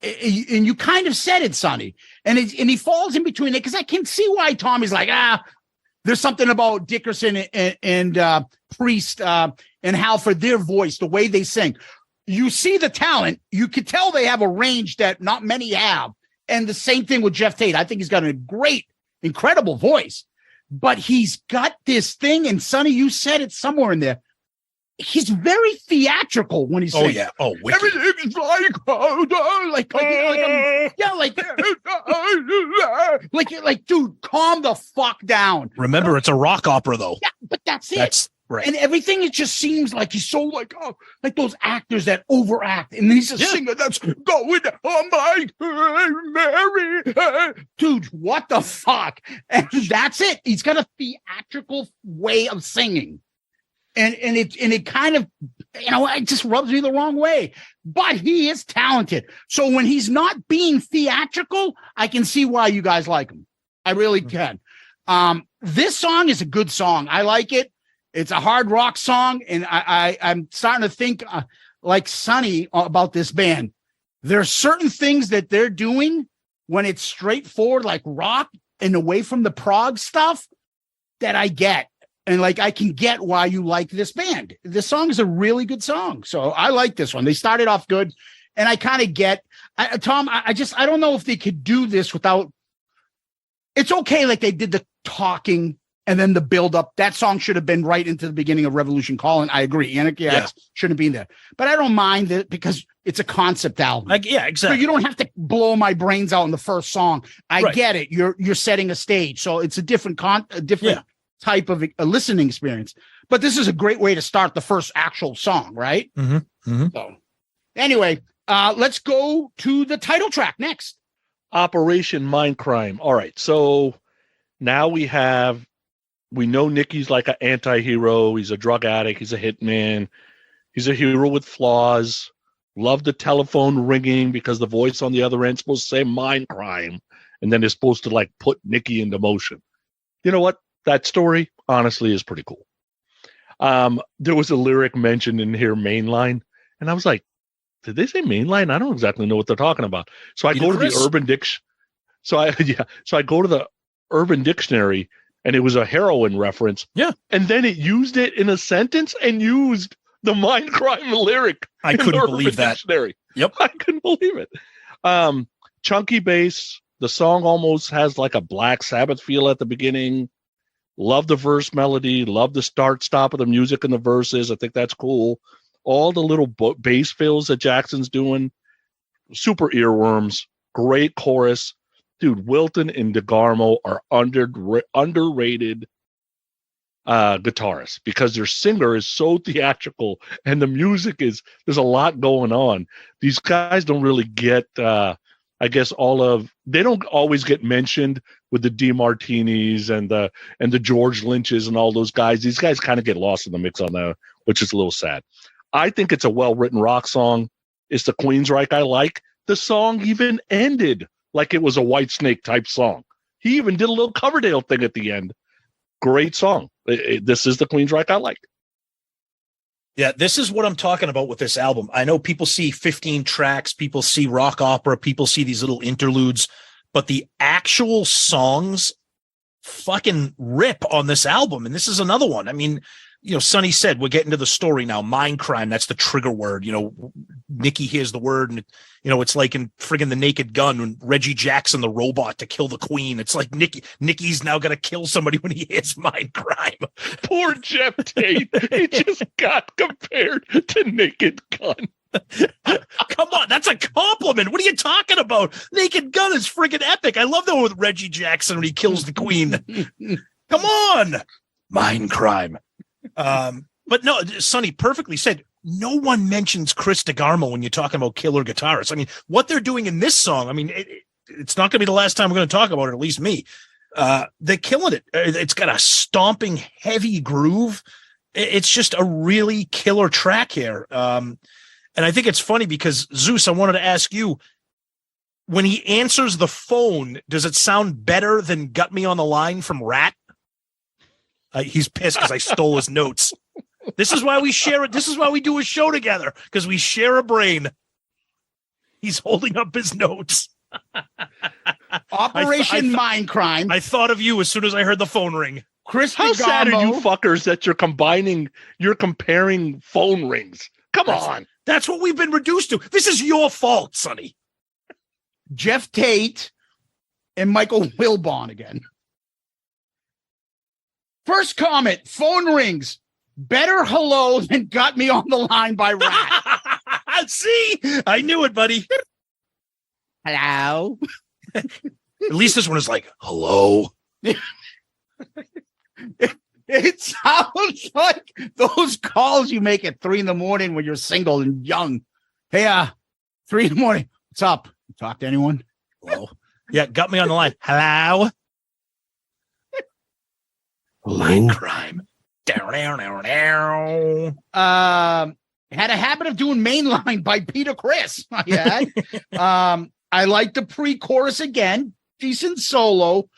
you kind of said it, Sonny. And he falls in between it, because I can see why Tommy's like, there's something about Dickerson and Priest and Halford, their voice, the way they sing. You see the talent. You could tell they have a range that not many have. And the same thing with Geoff Tate. I think he's got a great, incredible voice. But he's got this thing, and Sonny, you said it somewhere in there. He's very theatrical when he's singing. Yeah. Oh, wicked. Everything is like, dude, calm the fuck down. Remember, it's a rock opera, though. Yeah, but that's it. That's right. And everything, it just seems like he's so like those actors that overact, and he's a singer that's going on Mary. Dude, what the fuck? And that's it. He's got a theatrical way of singing. And it kind of, it just rubs me the wrong way. But he is talented. So when he's not being theatrical, I can see why you guys like him. I really can. This song is a good song. I like it. It's a hard rock song, and I'm starting to think like Sonny about this band. There are certain things that they're doing when it's straightforward, like rock and away from the prog stuff, that I get. And like, I can get why you like this band. This song is a really good song. So I like this one. They started off good, and I kind of get, Tom, I don't know if they could do this without, it's okay. Like they did the talking and then the build up. That song should have been right into the beginning of Revolution Calling. I agree. Anarchy X shouldn't be in there, but I don't mind it because it's a concept album. Yeah, exactly. So you don't have to blow my brains out in the first song. I get it. You're setting a stage. So it's a different type of a listening experience, but this is a great way to start the first actual song, right? Mm-hmm. Mm-hmm. So anyway, let's go to the title track next. Operation Mindcrime. All right, so now we know Nikki's like an anti-hero. He's a drug addict. He's a hitman. He's a hero with flaws. Love the telephone ringing because the voice on the other end is supposed to say Mindcrime, and then it's supposed to like put Nikki into motion. You know what? That story, honestly, is pretty cool. There was a lyric mentioned in here, mainline, and I was like, did they say mainline? I don't exactly know what they're talking about. So I go to the Urban Dictionary. So I go to the Urban Dictionary, and it was a heroin reference. Yeah. And then it used it in a sentence and used the Mindcrime lyric. I couldn't believe that. Dictionary. Yep. I couldn't believe it. Chunky bass. The song almost has like a Black Sabbath feel at the beginning. Love the verse melody. Love the start-stop of the music in the verses. I think that's cool. All the little bass fills that Jackson's doing. Super earworms. Great chorus. Dude, Wilton and DeGarmo are underrated guitarists because their singer is so theatrical and the music there's a lot going on. These guys don't really get, I guess, they don't always get mentioned with the DeMartinis and the George Lynches and all those guys. These guys kind of get lost in the mix on that, which is a little sad. I think it's a well-written rock song. It's the Queensryche I like. The song even ended like it was a Whitesnake type song. He even did a little Coverdale thing at the end. Great song. This is the Queensryche I like. Yeah, this is what I'm talking about with this album. I know people see 15 tracks, people see rock opera, people see these little interludes, but the actual songs fucking rip on this album. And this is another one. I mean, you know, Sonny said, we're getting to the story now. Mindcrime, that's the trigger word. You know, Nikki hears the word, and, you know, it's like in friggin' The Naked Gun when Reggie Jackson, the robot, to kill the queen. It's like Nikki's now going to kill somebody when he hears Mindcrime. Poor Geoff Tate. He just got compared to Naked Gun. Come on, that's a compliment. What are you talking about? Naked Gun is friggin' epic. I love that one with Reggie Jackson when he kills the queen. Come on. Mindcrime. But no, Sonny perfectly said, no one mentions Chris DeGarmo when you're talking about killer guitarists. I mean, what they're doing in this song, I mean, it's not going to be the last time we're going to talk about it, at least me. They're killing it. It's got a stomping, heavy groove. It's just a really killer track here. And I think it's funny because, Zeus, I wanted to ask you, when he answers the phone, does it sound better than Got Me on the Line from Rat? He's pissed because I stole his notes. This is why we share it. This is why we do a show together, because we share a brain. He's holding up his notes. Operation Mindcrime. I thought of you as soon as I heard the phone ring. Chris How DeGarmo. sad are you fuckers that you're comparing phone rings? Come on. That's what we've been reduced to. This is your fault, Sonny. Geoff Tate and Michael Wilbon again. First comment, phone rings. Better hello than Got Me on the Line by Rat. See? I knew it, buddy. Hello. At least this one is like, hello. It sounds like those calls you make at 3 a.m. when you're single and young. Hey, 3 a.m. What's up? Talk to anyone? Hello. Yeah, Got Me on the Line. Hello. Mindcrime. Had a habit of doing Mainline by Peter Criss. Yeah. I like the pre-chorus again. Decent solo.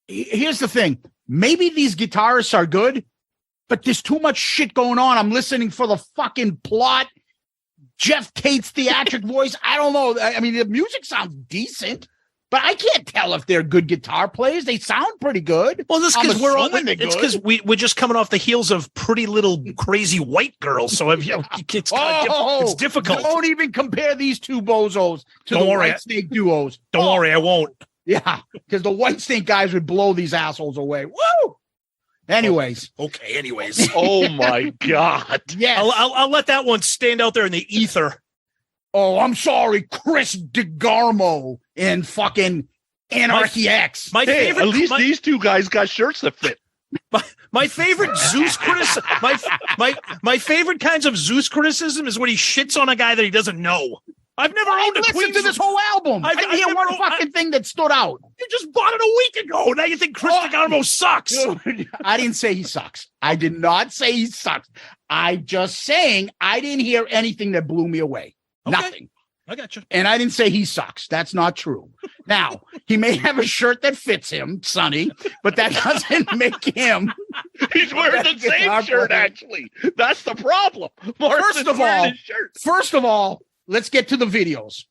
Here's the thing. Maybe these guitarists are good, but there's too much shit going on. I'm listening for the fucking plot. Geoff Tate's theatric voice. I don't know. I mean, the music sounds decent, but I can't tell if they're good guitar players. They sound pretty good. Well, this because it's because we're just coming off the heels of Pretty Little Crazy White Girls, so it's difficult. Don't even compare these two bozos to the Whitesnake duos. Don't worry, I won't. Yeah, because the Whitesnake guys would blow these assholes away. Woo! Anyways. Okay, anyways. Oh, my God. Yes. I'll let that one stand out there in the ether. Oh, I'm sorry, Chris DeGarmo in fucking Anarchy X. At least these two guys got shirts that fit. My favorite Zeus criticism, my favorite kinds of Zeus criticism is when he shits on a guy that he doesn't know. I've never I owned a listened Queens. to this whole album. I didn't hear one fucking thing that stood out. You just bought it a week ago. Now you think Chris DeGarmo sucks. Dude, I didn't say he sucks. I did not say he sucks. I just saying I didn't hear anything that blew me away. Okay. Nothing. I got you. And I didn't say he sucks. That's not true. Now, he may have a shirt that fits him, Sonny, but that doesn't make him. He's wearing the same shirt, actually. That's the problem. First of all, let's get to the videos.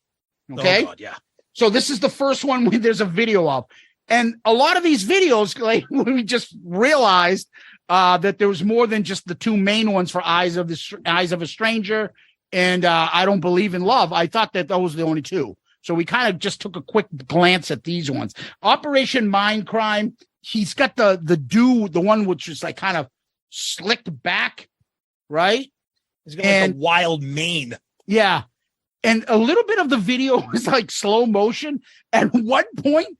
Okay? Oh, God, yeah. So this is the first one where there's a video of. And a lot of these videos, like we just realized that there was more than just the two main ones for Eyes of a Stranger and I Don't Believe in Love. I thought that those were the only two. So we kind of just took a quick glance at these ones. Operation Mindcrime, he's got the one which is like kind of slicked back, right? He's got like a wild mane. Yeah. And a little bit of the video was like slow motion. At one point,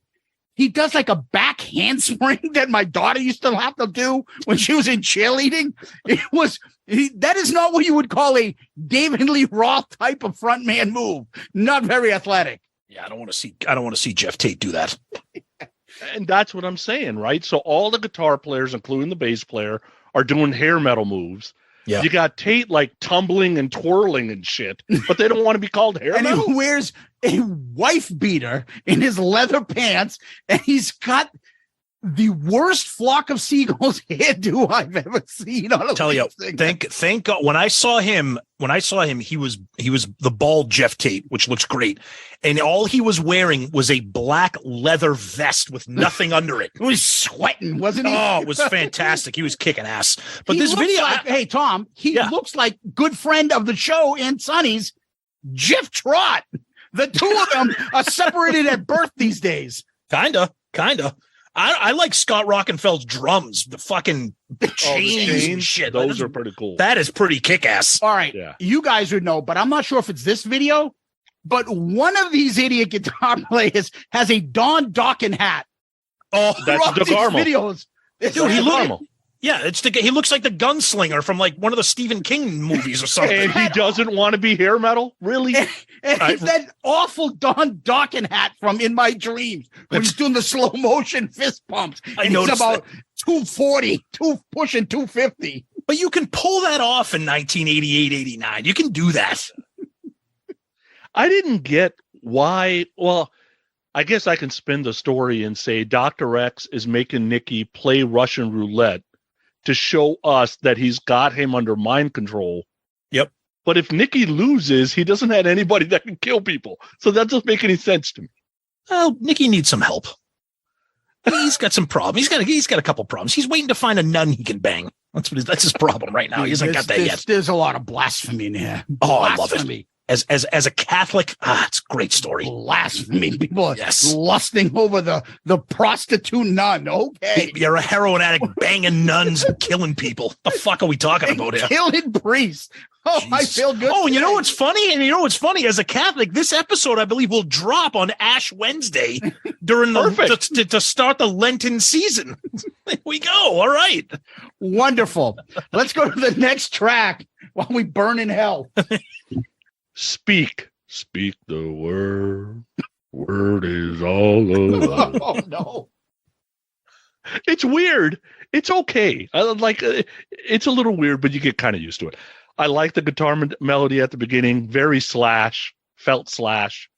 he does like a back handspring that my daughter used to have to do when she was in cheerleading. That is not what you would call a David Lee Roth type of frontman move. Not very athletic. Yeah, I don't want to see Geoff Tate do that. And that's what I'm saying, right? So all the guitar players, including the bass player, are doing hair metal moves. Yeah. You got Tate like tumbling and twirling and shit, but they don't want to be called hair And metal. he wears a wife beater in his leather pants, and he's got the worst flock of seagulls hairdo I've ever seen. On a Tell you, thank God. When I saw him, he was the bald Geoff Tate, which looks great, and all he was wearing was a black leather vest with nothing under it. He was sweating, wasn't he? Oh, it was fantastic. He was kicking ass. But He this looks video, like, hey Tom, he looks like good friend of the show and Sonny's Jeff Trott. The two of them are separated at birth these days. Kinda. I like Scott Rockenfeld's drums, the fucking chains and shit. Those are pretty cool. That is pretty kick-ass. All right. Yeah. You guys would know, but I'm not sure if it's this video, but one of these idiot guitar players has a Don Dokken hat. Oh, that's DeGarmo. Videos. Dude, he looks like the gunslinger from like one of the Stephen King movies or something. And he doesn't want to be hair metal? Really? And it's that awful Don Dokken hat from In My Dreams when he's doing the slow motion fist pumps. I He's noticed about 240, pushing 250. But you can pull that off in 1988, 89. You can do that. I didn't get why. Well, I guess I can spin the story and say Dr. X is making Nikki play Russian roulette to show us that he's got him under mind control. Yep. But if Nikki loses, he doesn't have anybody that can kill people. So that doesn't make any sense to me. Well, Nikki needs some help. He's got some problems. He's got a couple problems. He's waiting to find a nun he can bang. That's his problem right now. He hasn't got that yet. There's a lot of blasphemy in here. Oh, I love Blasphemy. it. As a Catholic, it's a great story. Blasphemy. People are Yes. lusting over the prostitute nun. Okay. You're a heroin addict banging nuns and killing people. The fuck are we talking about here? Killing priests. Oh, I Jesus. feel good. Oh, and you know today. what's funny? And you know what's funny? As a Catholic, this episode, I believe, will drop on Ash Wednesday during to start the Lenten season. There we go. All right. Wonderful. Let's go to the next track while we burn in hell. Speak the word. Word is all over. Oh, no. It's weird. It's okay. It's a little weird, but you get kind of used to it. I like the guitar melody at the beginning. Very Slash, felt Slash.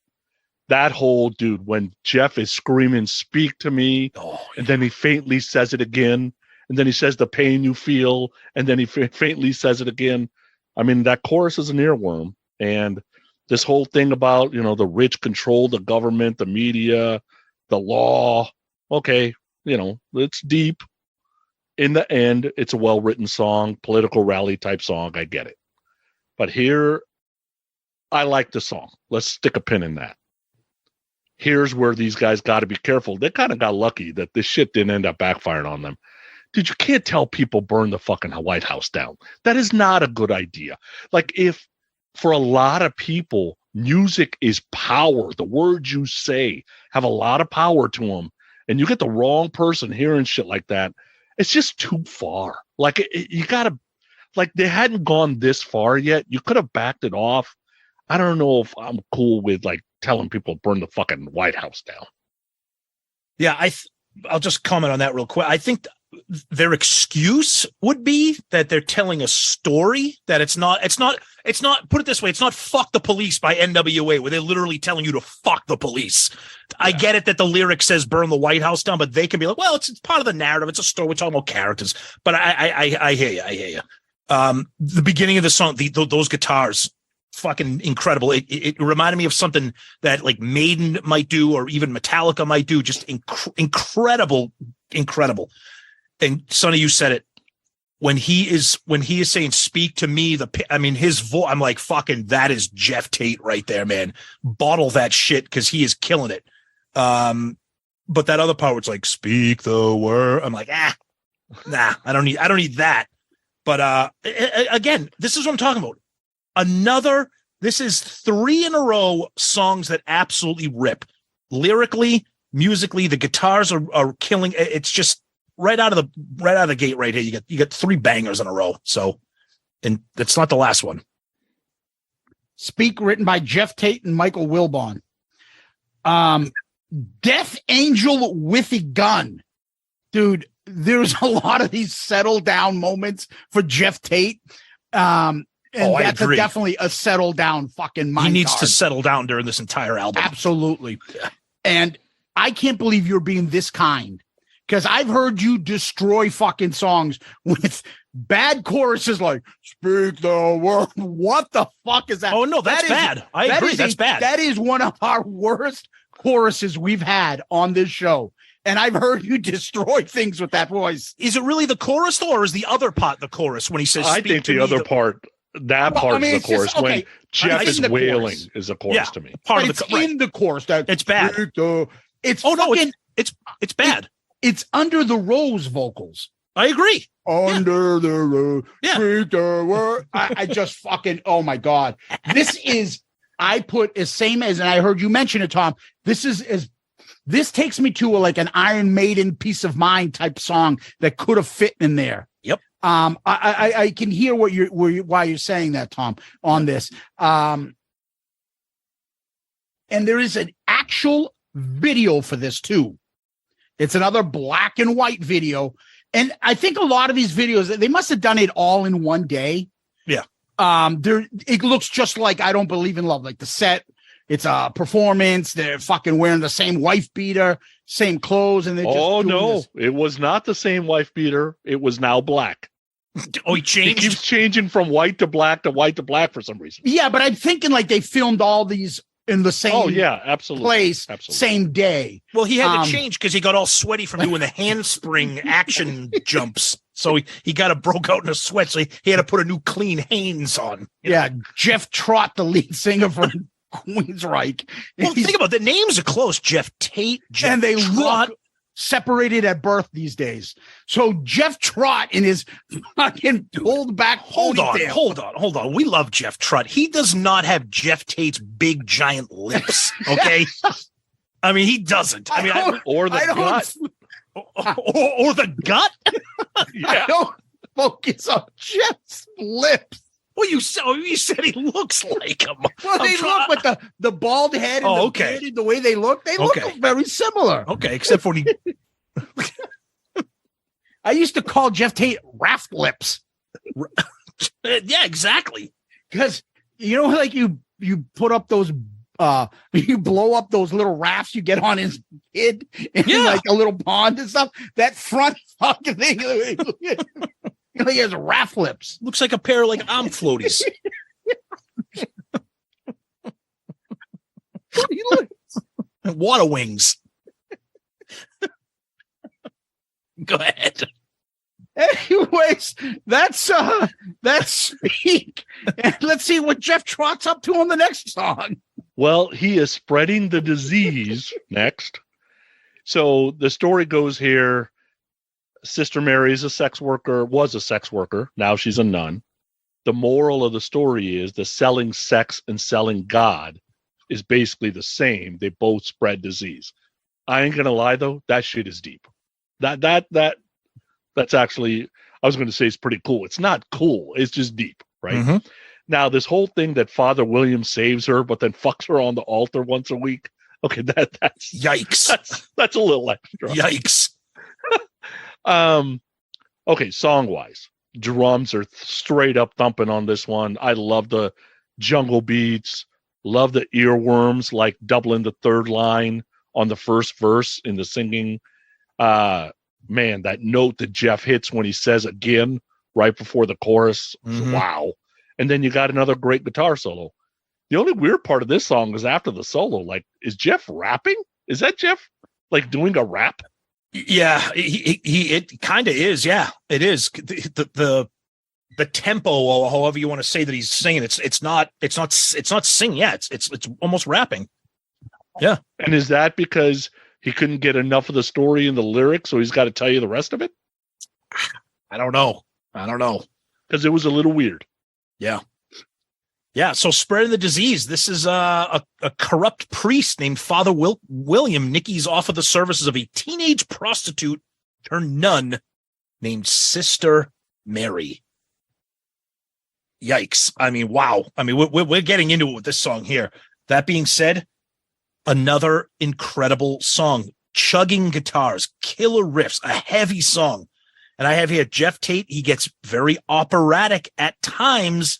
That whole dude, when Geoff is screaming, "Speak to me," and then he faintly says it again, and then he says the pain you feel, and then he faintly says it again. I mean, that chorus is an earworm. And this whole thing about, the rich control the government, the media, the law. Okay, it's deep. In the end, it's a well-written song, political rally type song. I get it. But here, I like the song. Let's stick a pin in that. Here's where these guys got to be careful. They kind of got lucky that this shit didn't end up backfiring on them. Dude, you can't tell people burn the fucking White House down. That is not a good idea. Like, if for a lot of people, music is power. The words you say have a lot of power to them. And you get the wrong person hearing shit like that, it's just too far. Like, you got to, like, they hadn't gone this far yet. You could have backed it off. I don't know if I'm cool with like telling people to burn the fucking White House down. Yeah, I'll just comment on that real quick. I think their excuse would be that they're telling a story, that it's not, put it this way, it's not fuck the police by NWA, where they're literally telling you to fuck the police. Yeah. I get it that the lyric says burn the White House down, but they can be like, well, it's part of the narrative. It's a story. We're talking about characters. But I hear you. The beginning of the song, those guitars, fucking incredible. It reminded me of something that like Maiden might do, or even Metallica might do. Just incredible. And Sonny, you said it. When he is saying "speak to me," his voice. I'm like, fucking, that is Geoff Tate right there, man. Bottle that shit, because he is killing it. But that other part, where it's like, "Speak the word," I'm like, nah, I don't need that. But again, this is what I'm talking about. This is 3 in a row songs that absolutely rip. Lyrically, musically, the guitars are killing. It's just right out of the gate right here. You get 3 bangers in a row. So, and that's not the last one. Speak, written by Geoff Tate and Michael Wilbon. Death Angel with a Gun. Dude, there's a lot of these settle down moments for Geoff Tate. And that's definitely a settle down fucking mind. He needs to settle down during this entire album. Absolutely. Yeah. And I can't believe you're being this kind, because I've heard you destroy fucking songs with bad choruses like "Speak the word." What the fuck is that? Oh no, that's bad. I agree. That's bad. That is one of our worst choruses we've had on this show. And I've heard you destroy things with that voice. Is it really the chorus, though, or is the other part the chorus when he says, I think the other part, that part is the chorus. Just, when Geoff is wailing is a chorus to me. Part of it's in the chorus. It's bad. It's bad. It's under the rose vocals. I agree. Under the rose. Yeah. The word. I just fucking, oh my God. This is, I put as same as, and I heard you mention it, Tom. This takes me to like an Iron Maiden Peace of Mind type song that could have fit in there. Yep. I can hear why you're saying that, Tom, on this. And there is an actual video for this too. It's another black and white video. And I think a lot of these videos, they must have done it all in one day. Yeah. It looks just like I Don't Believe in Love, like the set. It's a performance. They're fucking wearing the same wife beater, same clothes, and they're just it was not the same wife beater. It was now black. Oh, he changed. He keeps changing from white to black to white to black for some reason. Yeah, but I'm thinking like they filmed all these in the same absolutely. place, same day. Well, he had to change because he got all sweaty from doing the handspring action jumps. So he got broke out in a sweat. So he had to put a new clean Hanes on. Yeah, Jeff Trott, the lead singer from Queensryche. Well, think about it. The names are close. Geoff Tate, Jeff and they Trott. Look separated at birth these days. So Jeff Trott in his fucking pulled back. Hold on. We love Jeff Trott. He does not have Geoff Tate's big giant lips. Okay. I mean, he doesn't. Or the gut. Or the gut. Yeah. I don't focus on Jeff's lips. Well, you said he looks like him. Well, they look with the bald head and the beard, the way they look very similar. Okay, except for I used to call Geoff Tate raft lips. Yeah, exactly. Because like you put up those you blow up those little rafts you get on his kid in like a little pond and stuff. That front fucking thing. He has raft lips. Looks like a pair of like arm floaties. Water wings. Go ahead. Anyways, that's Speak. And let's see what Jeff Trott's up to on the next song. Well, he is spreading the disease next. So the story goes here. Sister Mary was a sex worker. Now she's a nun. The moral of the story is the selling sex and selling God is basically the same. They both spread disease. I ain't gonna lie though, that shit is deep. That's actually, I was going to say it's pretty cool. It's not cool. It's just deep, right? Mm-hmm. Now, this whole thing that Father William saves her, but then fucks her on the altar once a week. Okay, that's Yikes. That's a little extra. Yikes. Okay, song-wise, drums are straight up thumping on this one. I love the jungle beats, love the earworms, like doubling the third line on the first verse in the singing. Man, that note that Geoff hits when he says again right before the chorus. Mhm. Wow. And then you got another great guitar solo. The only weird part of this song is after the solo. Like, is Geoff rapping? Is that Geoff like doing a rap? Yeah, it kind of is. Yeah, it is. The tempo, or however you want to say that he's singing, it's not singing. Yeah, it's almost rapping. Yeah. And is that because he couldn't get enough of the story in the lyrics, so he's got to tell you the rest of it? I don't know. Because it was a little weird. Yeah. Yeah. So spreading the disease. This is a corrupt priest named Father William. Nikki's offered the services of a teenage prostitute turned nun named Sister Mary. Yikes. I mean, wow. I mean, we're getting into it with this song here. That being said, another incredible song. Chugging guitars, killer riffs, a heavy song. And I have here Geoff Tate. He gets very operatic at times,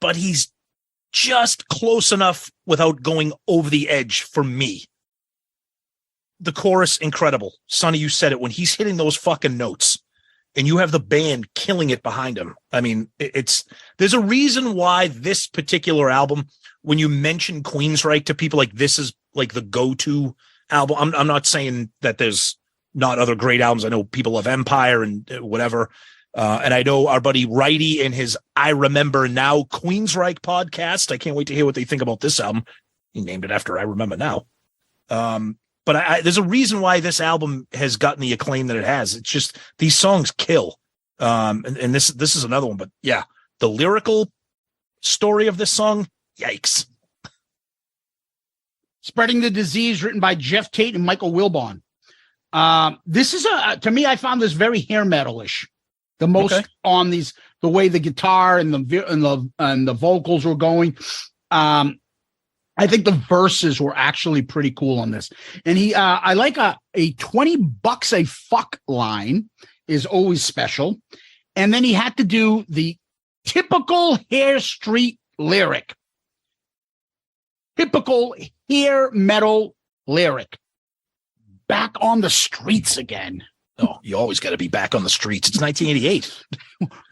but he's just close enough without going over the edge for me. The chorus, incredible. Sonny, you said it. When he's hitting those fucking notes and you have the band killing it behind him. I mean, there's a reason why this particular album, when you mention Queensryche to people, like this is like the go-to album. I'm not saying that there's not other great albums. I know people love Empire and whatever. And I know our buddy Righty in his I Remember Now Queensryche podcast. I can't wait to hear what they think about this album. He named it after I Remember Now. But there's a reason why this album has gotten the acclaim that it has. It's just these songs kill. And this is another one. But yeah, the lyrical story of this song, yikes. Spreading the Disease, written by Geoff Tate and Michael Wilbon. This is to me, I found this very hair metal-ish. The most on these, the way the guitar and the vocals were going. I think the verses were actually pretty cool on this. And I like a $20 a fuck line is always special. And then he had to do the typical hair street lyric. Typical hair metal lyric. Back on the streets again. Oh, you always got to be back on the streets. It's 1988.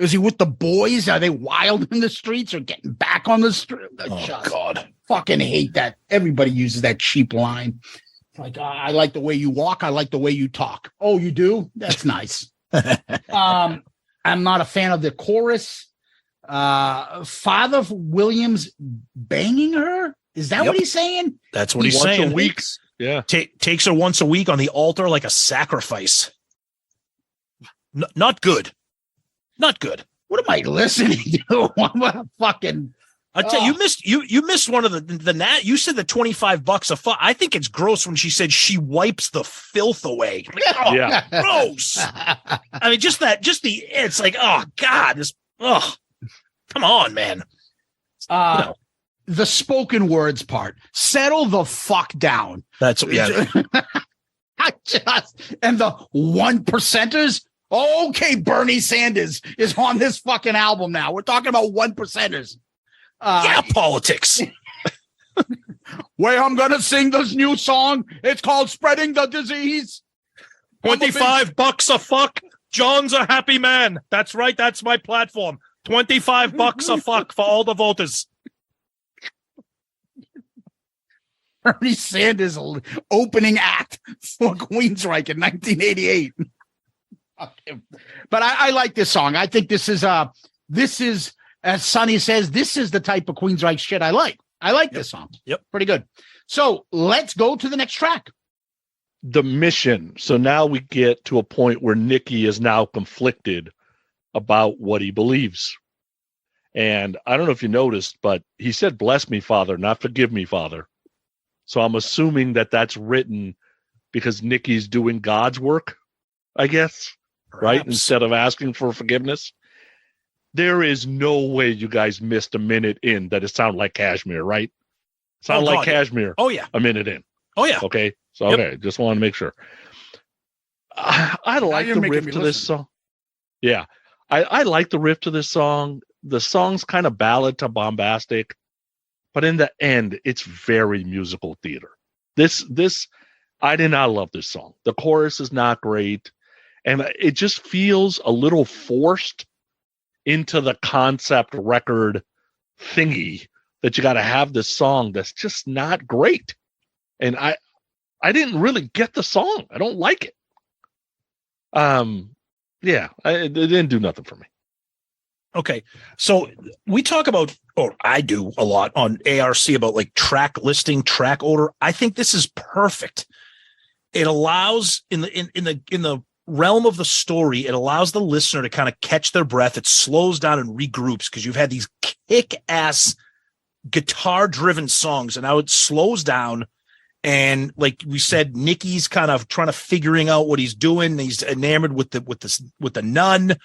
Is he with the boys? Are they wild in the streets or getting back on the street? Oh, God. Fucking hate that. Everybody uses that cheap line. Like, I like the way you walk. I like the way you talk. Oh, you do? That's nice. I'm not a fan of the chorus. Father Williams banging her? Is that what he's saying? That's what he's saying. Once a week. Yeah. Takes her once a week on the altar like a sacrifice. Not good. Not good. What am I listening to? What a fucking... I tell you, you missed one of the you said the $25 a fuck. I think it's gross when she said she wipes the filth away. Yeah. Gross. I mean, it's like, oh God, come on, man. The spoken words part. Settle the fuck down. That's yeah. And the 1%ers. Okay, Bernie Sanders is on this fucking album now. We're talking about 1%ers. Politics. Where I'm gonna sing this new song. It's called "Spreading the Disease." $25 a fuck. John's a happy man. That's right. That's my platform. $25 a fuck for all the voters. Bernie Sanders opening act for Queensryche in 1988. But I like this song. I think this is as Sonny says, this is the type of Queensryche shit I like. I like this song. Yep. Pretty good. So let's go to the next track. The Mission. So now we get to a point where Nikki is now conflicted about what he believes. And I don't know if you noticed, but he said, "Bless me, Father," not "Forgive me, Father." So I'm assuming that that's written because Nikki's doing God's work, I guess, right? Instead of asking for forgiveness. there is no way you guys missed a minute in that it sounded like Kashmir, right? Sound Oh, like God, yeah. Kashmir Oh yeah. a minute in. Oh yeah. Okay. So, Yep. okay. Just want to make sure. I like you're the making riff me to this listen. song. Yeah. I like the riff to this song. The song's kind of ballad to bombastic, but in the end, it's very musical theater. This, I did not love this song. The chorus is not great, and it just feels a little forced into the concept record thingy that you got to have this song that's just not great. And I didn't really get the song. I don't like it. Yeah, it didn't do nothing for me. Okay. So we talk about, or I do a lot on ARC about like track listing, track order. I think this is perfect. It allows in the realm of the story, it allows the listener to kind of catch their breath. It slows down and regroups because you've had these kick-ass guitar-driven songs, and now it slows down. And like we said, Nikki's kind of trying to figuring out what he's doing. He's enamored with the nun.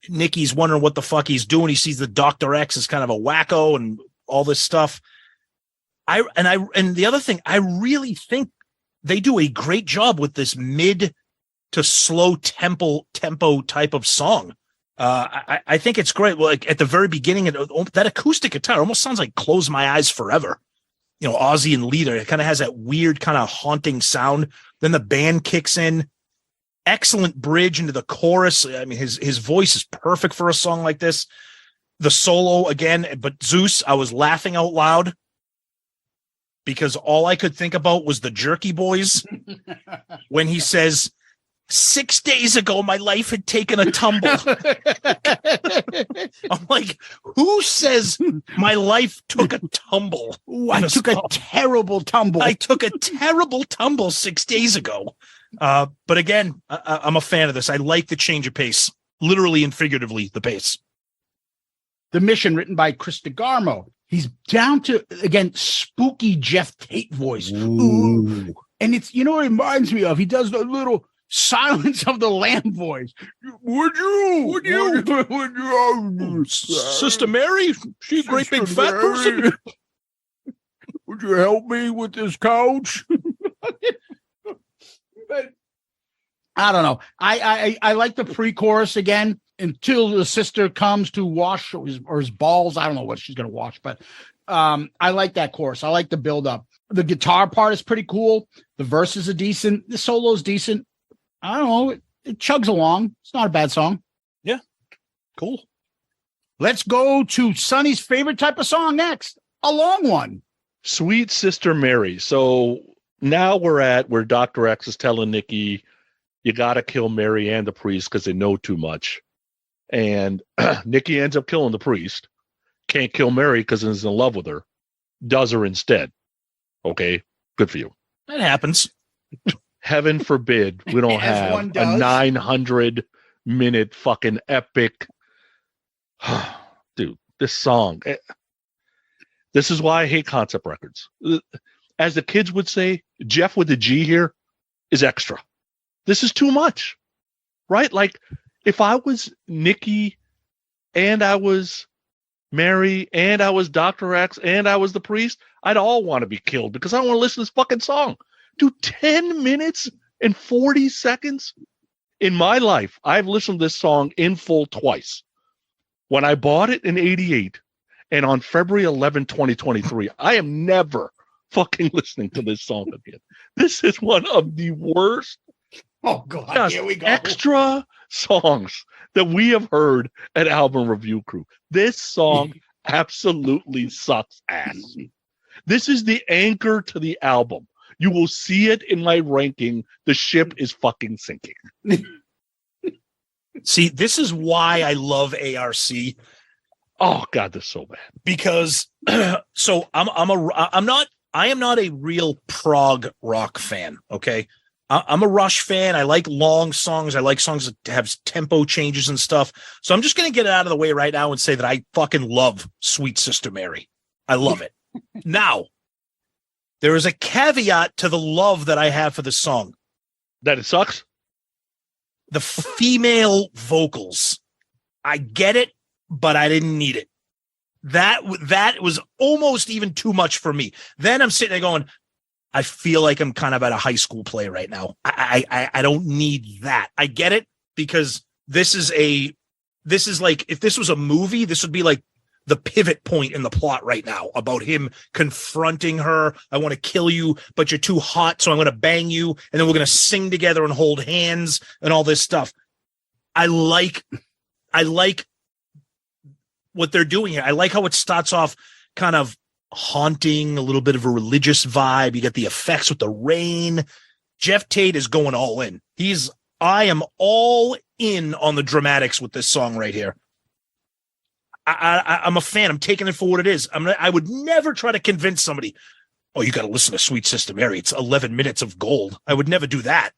Nikki's wondering what the fuck he's doing. He sees the Dr. X as kind of a wacko and all this stuff. And the other thing, I really think they do a great job with this mid to slow tempo type of song. I think it's great. Like at the very beginning, that acoustic guitar almost sounds like Close My Eyes Forever. You know, Ozzy and Leader. It kind of has that weird kind of haunting sound. Then the band kicks in. Excellent bridge into the chorus. I mean, his voice is perfect for a song like this. The solo again, but Zeus, I was laughing out loud because all I could think about was the Jerky Boys when he says, 6 days ago, my life had taken a tumble. I'm like, who says my life took a tumble? Ooh, I took a terrible tumble. I took a terrible tumble 6 days ago. But again, I'm a fan of this. I like the change of pace, literally and figuratively, the pace. The Mission, written by Chris DeGarmo. He's down to, again, spooky Geoff Tate voice. Ooh. And it's, you know what it reminds me of? He does the little Silence of the Lamb voice. Would you? Sister Mary? She a great big fat person? Would you help me with this couch? But I don't know. I like the pre-chorus again until the sister comes to wash his balls. I don't know what she's gonna wash, but I like that chorus. I like the build-up. The guitar part is pretty cool. The verses are decent. The solo's decent. I don't know. It chugs along. It's not a bad song. Yeah. Cool. Let's go to Sonny's favorite type of song next. A long one. Sweet Sister Mary. So now we're at where Dr. X is telling Nikki, you got to kill Mary and the priest because they know too much. And Nikki ends up killing the priest. Can't kill Mary because he's in love with her. Does her instead. Okay. Good for you. That happens. Heaven forbid we don't have a 900-minute fucking epic. Dude, this song. This is why I hate concept records. As the kids would say, Jeff with the G here is extra. This is too much, right? Like if I was Nikki and I was Mary and I was Dr. X and I was the priest, I'd all want to be killed because I want to listen to this fucking song. Dude, 10 minutes and 40 seconds? In my life, I've listened to this song in full twice. When I bought it in 88 and on February 11, 2023, I am never fucking listening to this song again. This is one of the worst Here we go. extra songs that we have heard at Album Review Crew. This song absolutely sucks ass. This is the anchor to the album. You will see it in my ranking. The ship is fucking sinking. See, this is why I love ARC. Oh God, this is so bad. Because so I am not a real prog rock fan. Okay. I'm a Rush fan. I like long songs. I like songs that have tempo changes and stuff. So I'm just going to get it out of the way right now and say that I fucking love Sweet Sister Mary. I love it. Now, there is a caveat to the love that I have for this song. That it sucks? The female vocals. I get it. but I didn't need it. That was almost even too much for me. Then I'm sitting there going, I feel like I'm kind of at a high school play right now. I don't need that. I get it, because this is like, if this was a movie, this would be like the pivot point in the plot right now, about him confronting her. I want to kill you, but you're too hot, so I'm going to bang you, and then we're going to sing together and hold hands and all this stuff. I like what they're doing here. I like how it starts off kind of haunting, a little bit of a religious vibe. You get the effects with the rain. Geoff Tate is going all in. I am all in on the dramatics with this song right here. I'm a fan. I'm taking it for what it is. I would never try to convince somebody, oh, you got to listen to Sweet Sister Mary. It's 11 minutes of gold. I would never do that.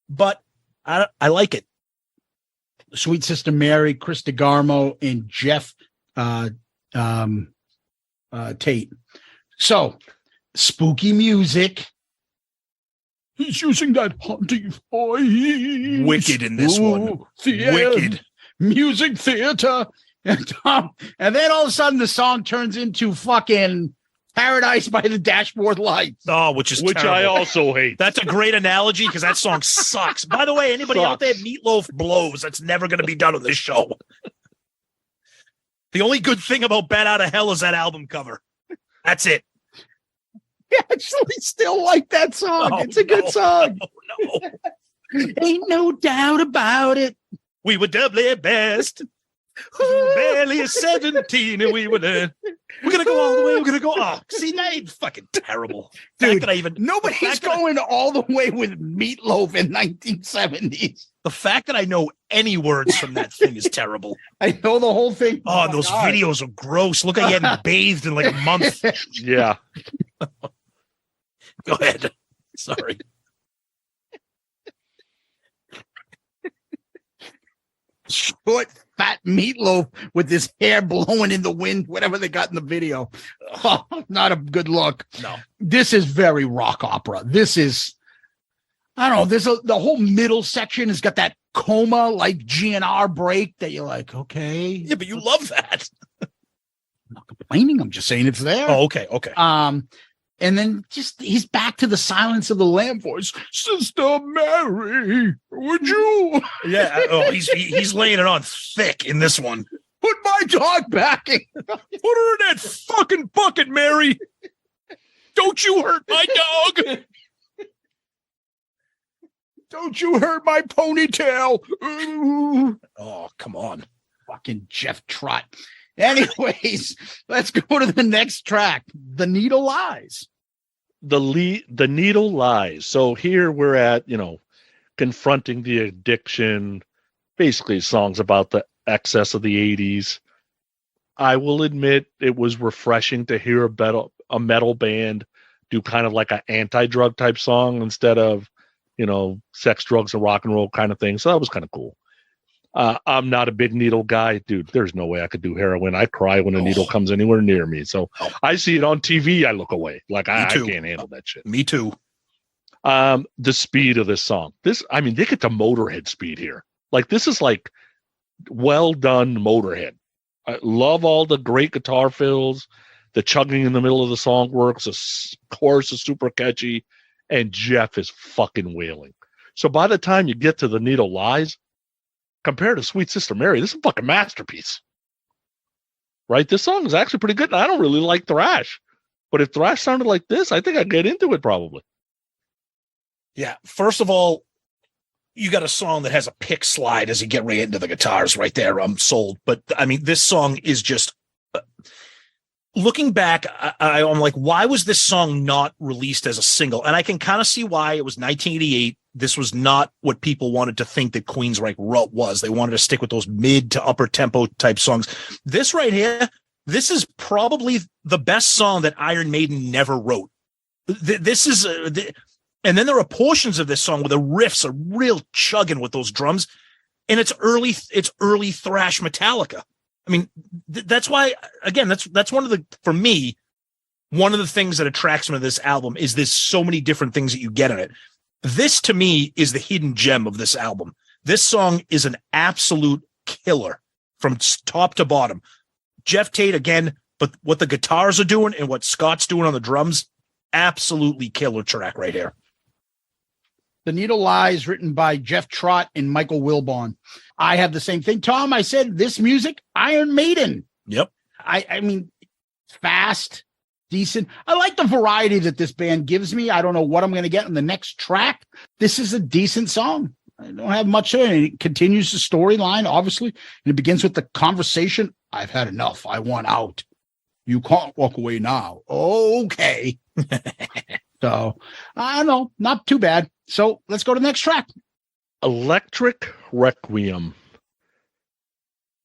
But I like it. Sweet Sister Mary, Chris DeGarmo, and Geoff Tate. So, spooky music. He's using that haunting voice. Wicked in this one. Wicked. Music theater. And then all of a sudden the song turns into fucking Paradise by the Dashboard Lights. Oh, which terrible. I also hate. That's a great analogy, because that song sucks. By the way, anybody out there, Meatloaf blows. That's never going to be done on this show. The only good thing about Bat Out of Hell is that album cover. That's it. I actually still like that song. It's a good song. No. Ain't no doubt about it. We were doubly best. We were barely 17 and we were there. We're going to go all the way. We're going to go. Oh, see, that ain't fucking terrible. Dude, nobody's going all the way with Meatloaf in 1970s. The fact that I know any words from that thing is terrible. I know the whole thing. Oh, those videos are gross. Look, I hadn't bathed in like a month. Yeah. Go ahead. Sorry. Short, fat Meatloaf with his hair blowing in the wind, whatever they got in the video. Oh, not a good look. No. This is very rock opera. This is, I don't know, the whole middle section has got that coma like GNR break that you're like, okay. Yeah, but you love that. I'm not complaining. I'm just saying it's there. Oh, okay. And then just he's back to the Silence of the Lamb voice. Sister Mary, would you? Yeah. Oh, he's laying it on thick in this one. Put my dog back. Put her in that fucking bucket, Mary. Don't you hurt my dog. Don't you hurt my ponytail. Ooh. Oh, come on. Fucking Jeff Trott. Anyways, let's go to the next track. The Needle Lies. The needle lies. So here we're at, confronting the addiction, basically songs about the excess of the 80s. I will admit it was refreshing to hear a metal band do kind of like an anti-drug type song instead of, sex, drugs, and rock and roll kind of thing. So that was kind of cool. I'm not a big needle guy, dude. There's no way I could do heroin. I cry when a needle comes anywhere near me. So I see it on TV. I look away. Like I can't handle that shit. Me too. The speed of this song. They get the Motorhead speed here. Like this is like well done Motorhead. I love all the great guitar fills. The chugging in the middle of the song works. The chorus is super catchy, and Geoff is fucking wailing. So by the time you get to The Needle Lies, compared to Sweet Sister Mary, this is a fucking masterpiece. Right? This song is actually pretty good. And I don't really like thrash. But if thrash sounded like this, I think I'd get into it probably. Yeah. First of all, you got a song that has a pick slide as you get right into the guitars right there. I'm sold. But this song is just looking back. I'm like, why was this song not released as a single? And I can kind of see why. It was 1988. This was not what people wanted to think that Queensryche was. They wanted to stick with those mid to upper tempo type songs. This right here, this is probably the best song that Iron Maiden never wrote. This is, and then there are portions of this song where the riffs are real chugging with those drums, and it's early thrash Metallica. That's why, again, that's one of the, for me, one of the things that attracts me to this album is there's so many different things that you get in it. This, to me, is the hidden gem of this album. This song is an absolute killer from top to bottom. Geoff Tate again, but what the guitars are doing and what Scott's doing on the drums, absolutely killer track right here. The Needle Lies, written by Jeff Trott and Michael Wilbon. I have the same thing. Tom, I said this music, Iron Maiden. Yep. I mean, fast, decent. I like the variety that this band gives me. I don't know what I'm going to get in the next track. This is a decent song. I don't have much to it. It continues the storyline, obviously, and it begins with the conversation. I've had enough. I want out. You can't walk away now. Okay. So, I don't know. Not too bad. So, let's go to the next track. Electric Requiem.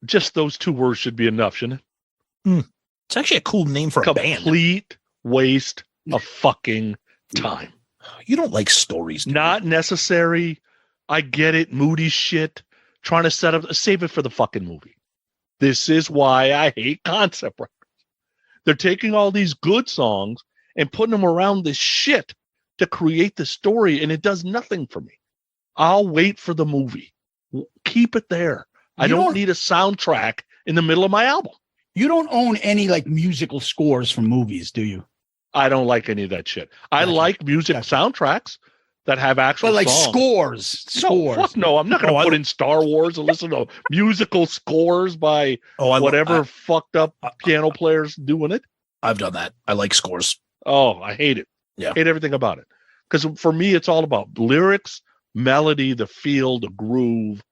Just those two words should be enough, shouldn't it? It's actually a cool name for a band. Complete waste of fucking time. You don't like stories. Not necessary. I get it. Moody shit. Trying to save it for the fucking movie. This is why I hate concept records. They're taking all these good songs and putting them around this shit to create the story, and it does nothing for me. I'll wait for the movie. Keep it there. I don't need a soundtrack in the middle of my album. You don't own any like musical scores from movies, do you? I don't like any of that shit. I like music soundtracks that have actual but like songs. Scores. No, fuck no. I'm not going to put in Star Wars and listen to musical scores by whatever fucked up piano players doing it. I've done that. I like scores. Oh, I hate it. Yeah. Hate everything about it. Because for me, it's all about lyrics, melody, the feel, the groove.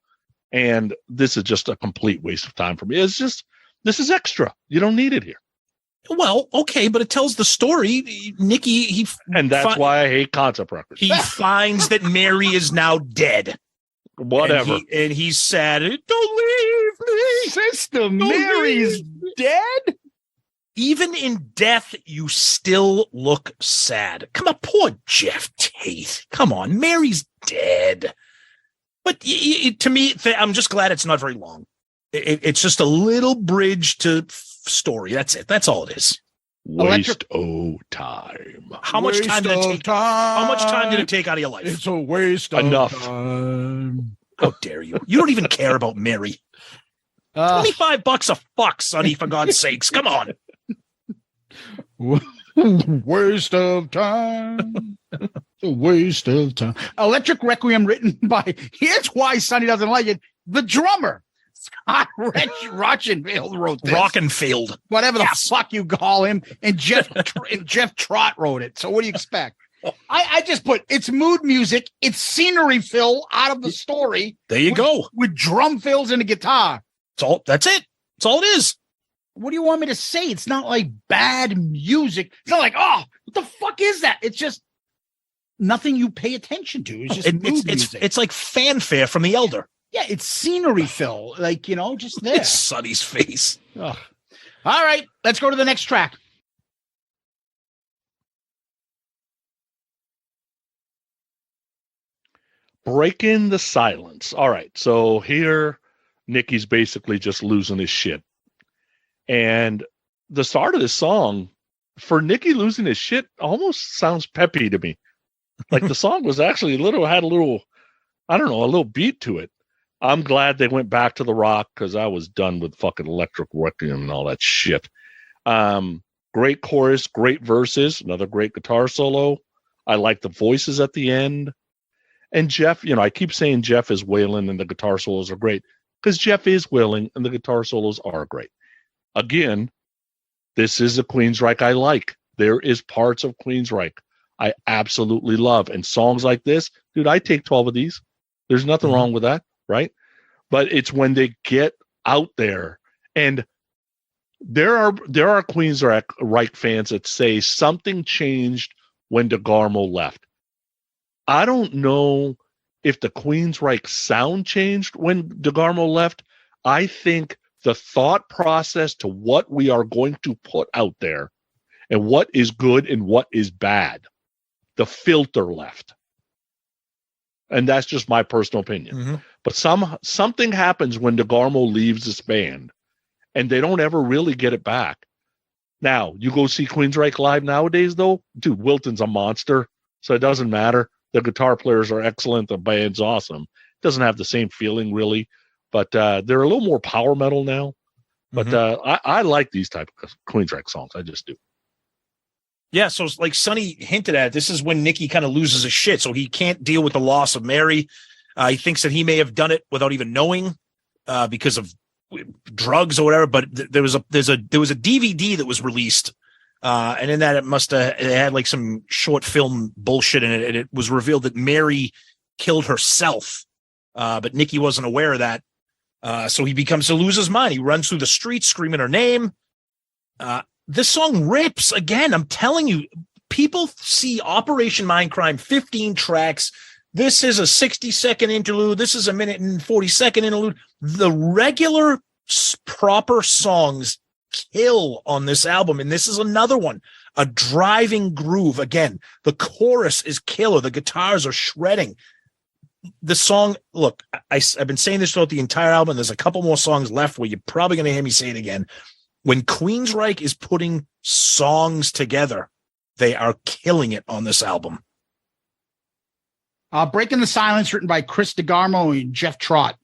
And this is just a complete waste of time for me. It's just, this is extra. You don't need it here. Well, okay, but it tells the story. Nikki, and that's why I hate concept records. He finds that Mary is now dead. Whatever. And he's sad. Don't leave me. Sister Mary's dead? Even in death, you still look sad. Come on, poor Geoff Tate. Come on, Mary's dead. But to me, I'm just glad it's not very long. It's just a little bridge to story. That's it. That's all it is. Waste of time. How much time did it take? How much time did it take out of your life? It's a waste of time. How dare you? You don't even care about Mary. $25 a fuck, Sonny, for God's sakes. Come on. Waste of time. It's a waste of time. Electric Requiem, written by, here's why Sonny doesn't like it, the drummer. Scott Rockenfield wrote this. Rockenfield. Whatever the fuck you call him. And Jeff Trott wrote it. So what do you expect? I just put, it's mood music. It's scenery fill out of the story. There you go. With drum fills and a guitar. That's it. That's all it is. What do you want me to say? It's not like bad music. It's not like, oh, what the fuck is that? It's just nothing you pay attention to. It's just mood music. It's like fanfare from the Elder. Yeah, it's scenery fill. Like, just there. It's Sonny's face. Ugh. All right, let's go to the next track. Breaking the silence. All right, so here Nikki's basically just losing his shit. And the start of this song, for Nikki losing his shit, almost sounds peppy to me. Like the song was actually had a little beat to it. I'm glad they went back to the rock because I was done with fucking Electric Requiem and all that shit. Great chorus, great verses, another great guitar solo. I like the voices at the end. And Geoff, I keep saying Geoff is wailing and the guitar solos are great because Geoff is wailing and the guitar solos are great. Again, this is a Queensryche I like. There is parts of Queensryche I absolutely love. And songs like this, dude, I take 12 of these. There's nothing wrong with that, right? But it's when they get out there. And there are Queensryche fans that say something changed when DeGarmo left. I don't know if the Queensryche sound changed when DeGarmo left. I think the thought process to what we are going to put out there and what is good and what is bad, the filter left. And that's just my personal opinion. Mm-hmm. But something happens when DeGarmo leaves this band and they don't ever really get it back. Now, you go see Queensryche live nowadays, though, dude, Wilton's a monster, so it doesn't matter. The guitar players are excellent. The band's awesome. It doesn't have the same feeling, really. but they're a little more power metal now. But I like these type of Queensryche songs. I just do. Yeah, so like Sonny hinted at, this is when Nikki kind of loses his shit, so he can't deal with the loss of Mary. He thinks that he may have done it without even knowing because of drugs or whatever. But there was a DVD that was released, and in that it had like some short film bullshit in it, and it was revealed that Mary killed herself, but Nikki wasn't aware of that. So he becomes to lose his mind. He runs through the streets screaming her name. This song rips again. I'm telling you, people see Operation Mindcrime, 15 tracks. This is a 60-second interlude. This is a minute and 40-second interlude. The regular proper songs kill on this album. And this is another one, a driving groove. Again, the chorus is killer. The guitars are shredding. The song, look, I've been saying this throughout the entire album. There's a couple more songs left where you're probably going to hear me say it again. When Queensryche is putting songs together, they are killing it on this album. Breaking the Silence, written by Chris DeGarmo and Geoff Tate.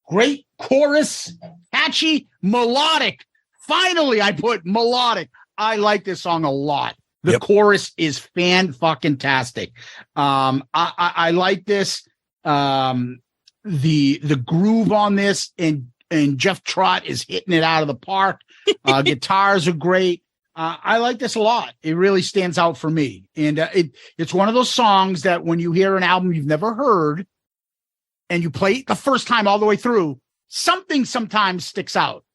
Great chorus, catchy, melodic. Finally, I put melodic. I like this song a lot. The chorus is fan-fucking-tastic. I like this. The groove on this, and Geoff Tate is hitting it out of the park. Guitars are great. I like this a lot. It really stands out for me. And it's one of those songs that when you hear an album you've never heard and you play it the first time all the way through, something sometimes sticks out.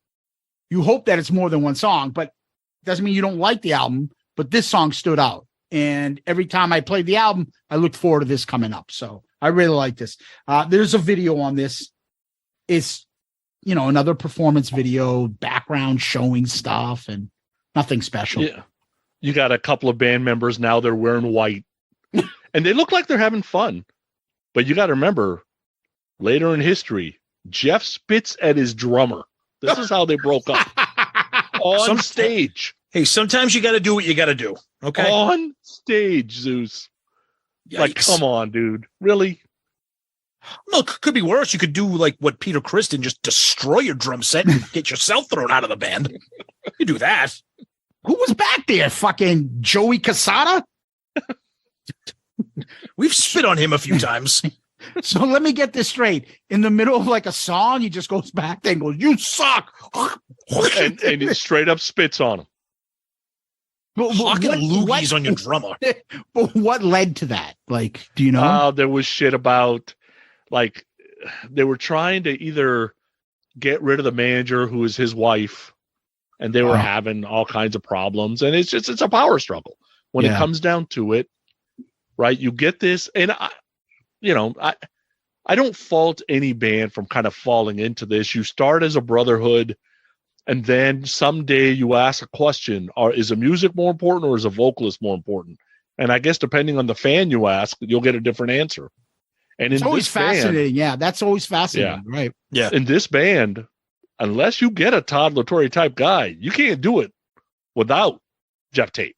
You hope that it's more than one song, but it doesn't mean you don't like the album. But this song stood out. And every time I played the album, I looked forward to this coming up. So I really like this. There's a video on this. It's, another performance video, background showing stuff, and nothing special. Yeah. You got a couple of band members now, they're wearing white. And they look like they're having fun. But you got to remember, later in history, Geoff spits at his drummer. This is how they broke up. On stage. Hey, sometimes you got to do what you got to do. Okay. On stage, Zeus. Yikes. Like, come on, dude. Really? Look, could be worse. You could do like what Peter Criss did, just destroy your drum set and get yourself thrown out of the band. You do that. Who was back there? Fucking Joey Casada? We've spit on him a few times. So let me get this straight. In the middle of like a song, he just goes back there and goes, "You suck." and he straight up spits on him. Fucking loogies on your drummer. But what led to that? Like, do you know? There was shit about, like, they were trying to either get rid of the manager who was his wife, and they were having all kinds of problems. And it's a power struggle when it comes down to it, right? You get this, and I don't fault any band from kind of falling into this. You start as a brotherhood, and then someday you ask a question, is the music more important or is a vocalist more important? And I guess depending on the fan you ask, you'll get a different answer. And it's always fascinating. That's always fascinating. Yeah. Right. Yeah. In this band, unless you get a Todd LaTorre type guy, you can't do it without Geoff Tate.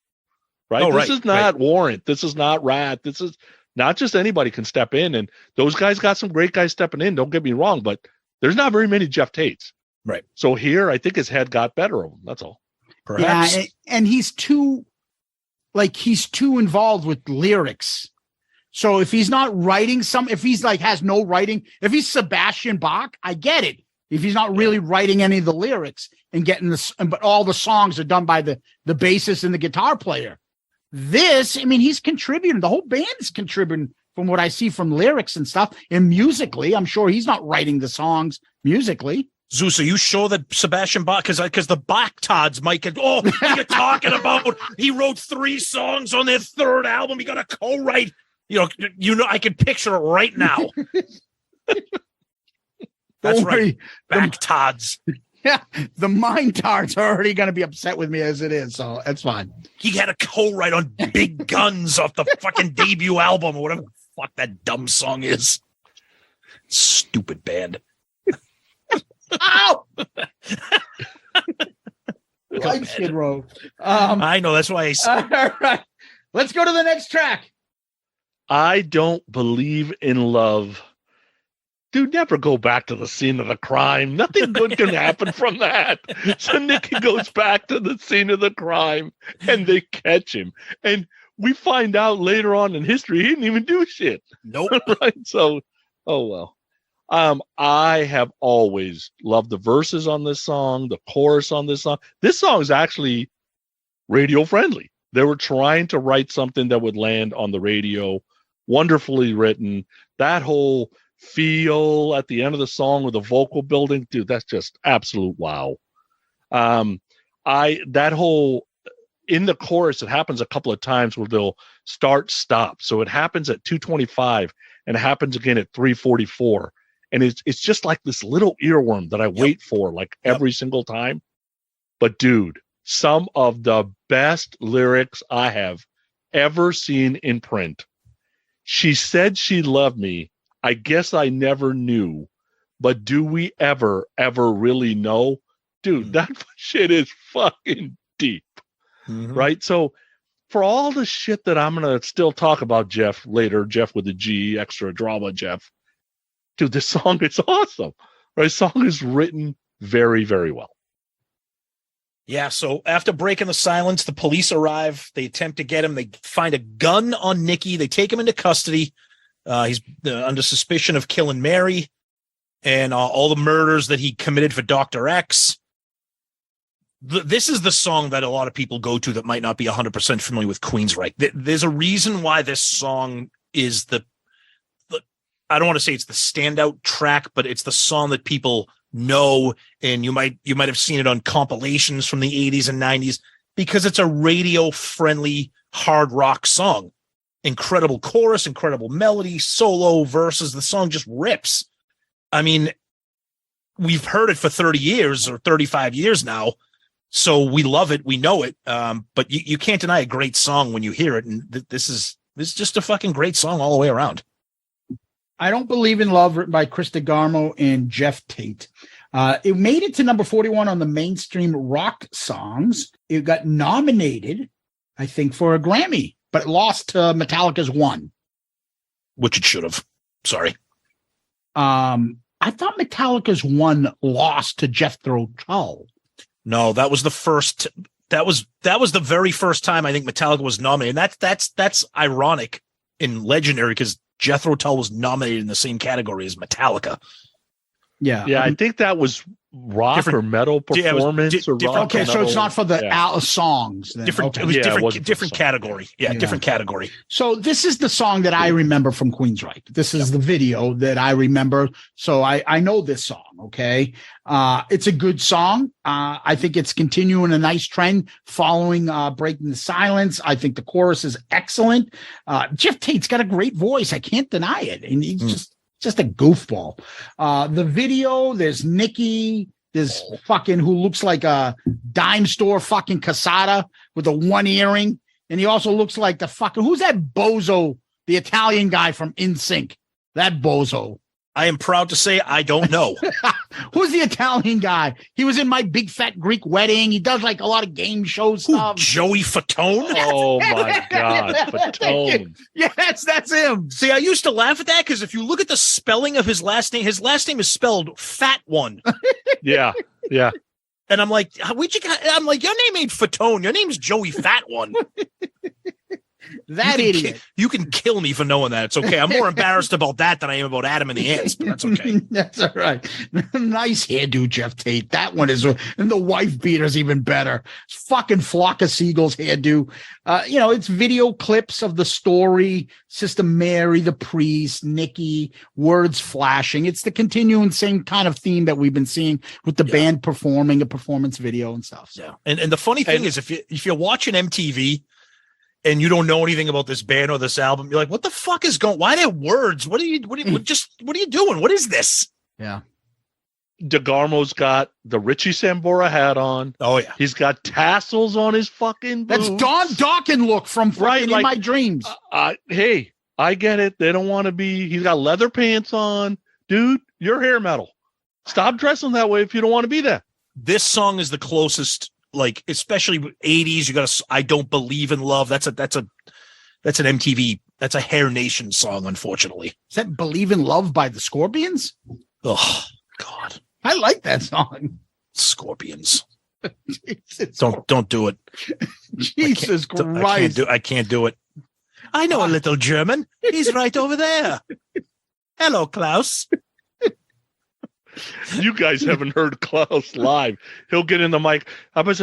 Right? Oh, this is not Warrant. This is not Rat. This is not just anybody can step in. And those guys got some great guys stepping in. Don't get me wrong, but there's not very many Geoff Tates. Right. So here, I think his head got better of him. That's all. Perhaps. Yeah, and he's too involved with lyrics. So if he's not writing if he's like has no writing, if he's Sebastian Bach, I get it. If he's not really writing any of the lyrics and getting but all the songs are done by the bassist and the guitar player. This, I mean, he's contributing. The whole band is contributing from what I see from lyrics and stuff. And musically, I'm sure he's not writing the songs musically. Zeus, are you sure that Sebastian Bach, because the Bach Todds might get, what are you talking about? He wrote 3 songs on their 3rd album. He got a co-write. I can picture it right now. That's right. Bach Todds. Yeah, the Mind Tards are already going to be upset with me as it is, so that's fine. He had a co-write on Big Guns off the fucking debut album or whatever the fuck that dumb song is. Stupid band. Ow! Like Skid Row. I know, that's why I said. All right. Let's go to the next track. I Don't Believe in Love dude, never go back to the scene of the crime. Nothing good can happen from that. So Nikki goes back to the scene of the crime and they catch him. And we find out later on in history, he didn't even do shit. Nope. Right? So, oh well. I have always loved the verses on this song, the chorus on this song. This song is actually radio friendly. They were trying to write something that would land on the radio. Wonderfully written. That whole feel at the end of the song with the vocal building, dude, that's just absolute wow. That whole in the chorus, it happens a couple of times where they'll start stop. So it happens at 2:25 and it happens again at 3:44. And it's just like this little earworm that I wait for like every single time. But dude, some of the best lyrics I have ever seen in print. She said she loved me. I guess I never knew. But do we ever really know? Dude, that shit is fucking deep. Right? So for all the shit that I'm going to still talk about Geoff later, Geoff with a G, extra drama Geoff, dude, this song is awesome. Right? This song is written very, very well. Yeah, so after breaking the silence, the police arrive. They attempt to get him. They find a gun on Nikki. They take him into custody. He's under suspicion of killing Mary and all the murders that he committed for Dr. X. This is the song that a lot of people go to that might not be 100% familiar with Queensryche. There's a reason why this song is I don't want to say it's the standout track, but it's the song that people know, and you might have seen it on compilations from the 80s and 90s because it's a radio-friendly hard rock song. Incredible chorus, incredible melody, solo verses. The song just rips. I mean, we've heard it for 30 years or 35 years now, so we love it. We know it, but you can't deny a great song when you hear it, and this is just a fucking great song all the way around. I Don't Believe in Love, written by Chris DeGarmo and Geoff Tate. It made it to number 41 on the mainstream rock songs. It got nominated, I think, for a Grammy, but it lost to Metallica's One. Which it should have. Sorry. I thought Metallica's One lost to Jethro Tull. No, that was the first. That was the very first time I think Metallica was nominated. And that's ironic and legendary because Jethro Tull was nominated in the same category as Metallica. Yeah. I think that was rock or metal performance or rock. Okay, so it's not for the songs. Then. Different. Okay. It was different category. Yeah, different category. So this is the song that I remember from Queensryche. This is the video that I remember. So I know this song. Okay, it's a good song. I think it's continuing a nice trend following Breaking the Silence. I think the chorus is excellent. Geoff Tate's got a great voice. I can't deny it, and he's just a goofball. The video, there's Nikki, there's fucking who looks like a dime store fucking casata with a one earring. And he also looks like the fucking, who's that bozo, the Italian guy from NSYNC? That bozo. I am proud to say I don't know. Who's the Italian guy? He was in My Big Fat Greek Wedding. He does like a lot of game show stuff. Joey Fatone? Oh my God, Fatone. Yes, that's him. See, I used to laugh at that because if you look at the spelling of his last name is spelled Fat One. Yeah. And I'm like, your name ain't Fatone. Your name's Joey Fat One. That idiot. You can kill me for knowing that. It's okay. I'm more embarrassed about that than I am about Adam and the Ants, but that's okay. That's all right. Nice hairdo, Geoff Tate. That one is, and the wife beater's even better. It's fucking Flock of Seagulls hairdo. It's video clips of the story, Sister Mary, the priest, Nikki, words flashing. It's the continuing same kind of theme that we've been seeing with the band performing a performance video and stuff. So. Yeah. And the funny thing is, if you're watching MTV, and you don't know anything about this band or this album, you're like, what the fuck is going? Why are there words? What are you doing? What is this? Yeah. DeGarmo's got the Richie Sambora hat on. Oh yeah. He's got tassels on his fucking boots. That's Don Dawkins look from fucking In My Dreams. Hey, I get it. They don't want to be, he's got leather pants on. Dude, you're hair metal. Stop dressing that way if you don't want to be that. This song is the closest, like, especially 80s. You got I Don't Believe in Love. That's an MTV That's a Hair Nation song, unfortunately. Is that Believe in Love by the Scorpions? Oh, God. I like that song. Scorpions. Jesus, Don't do it. Jesus Christ. I can't do it. I know a little German. He's right over there. Hello, Klaus. You guys haven't heard Klaus live. He'll get in the mic. Like,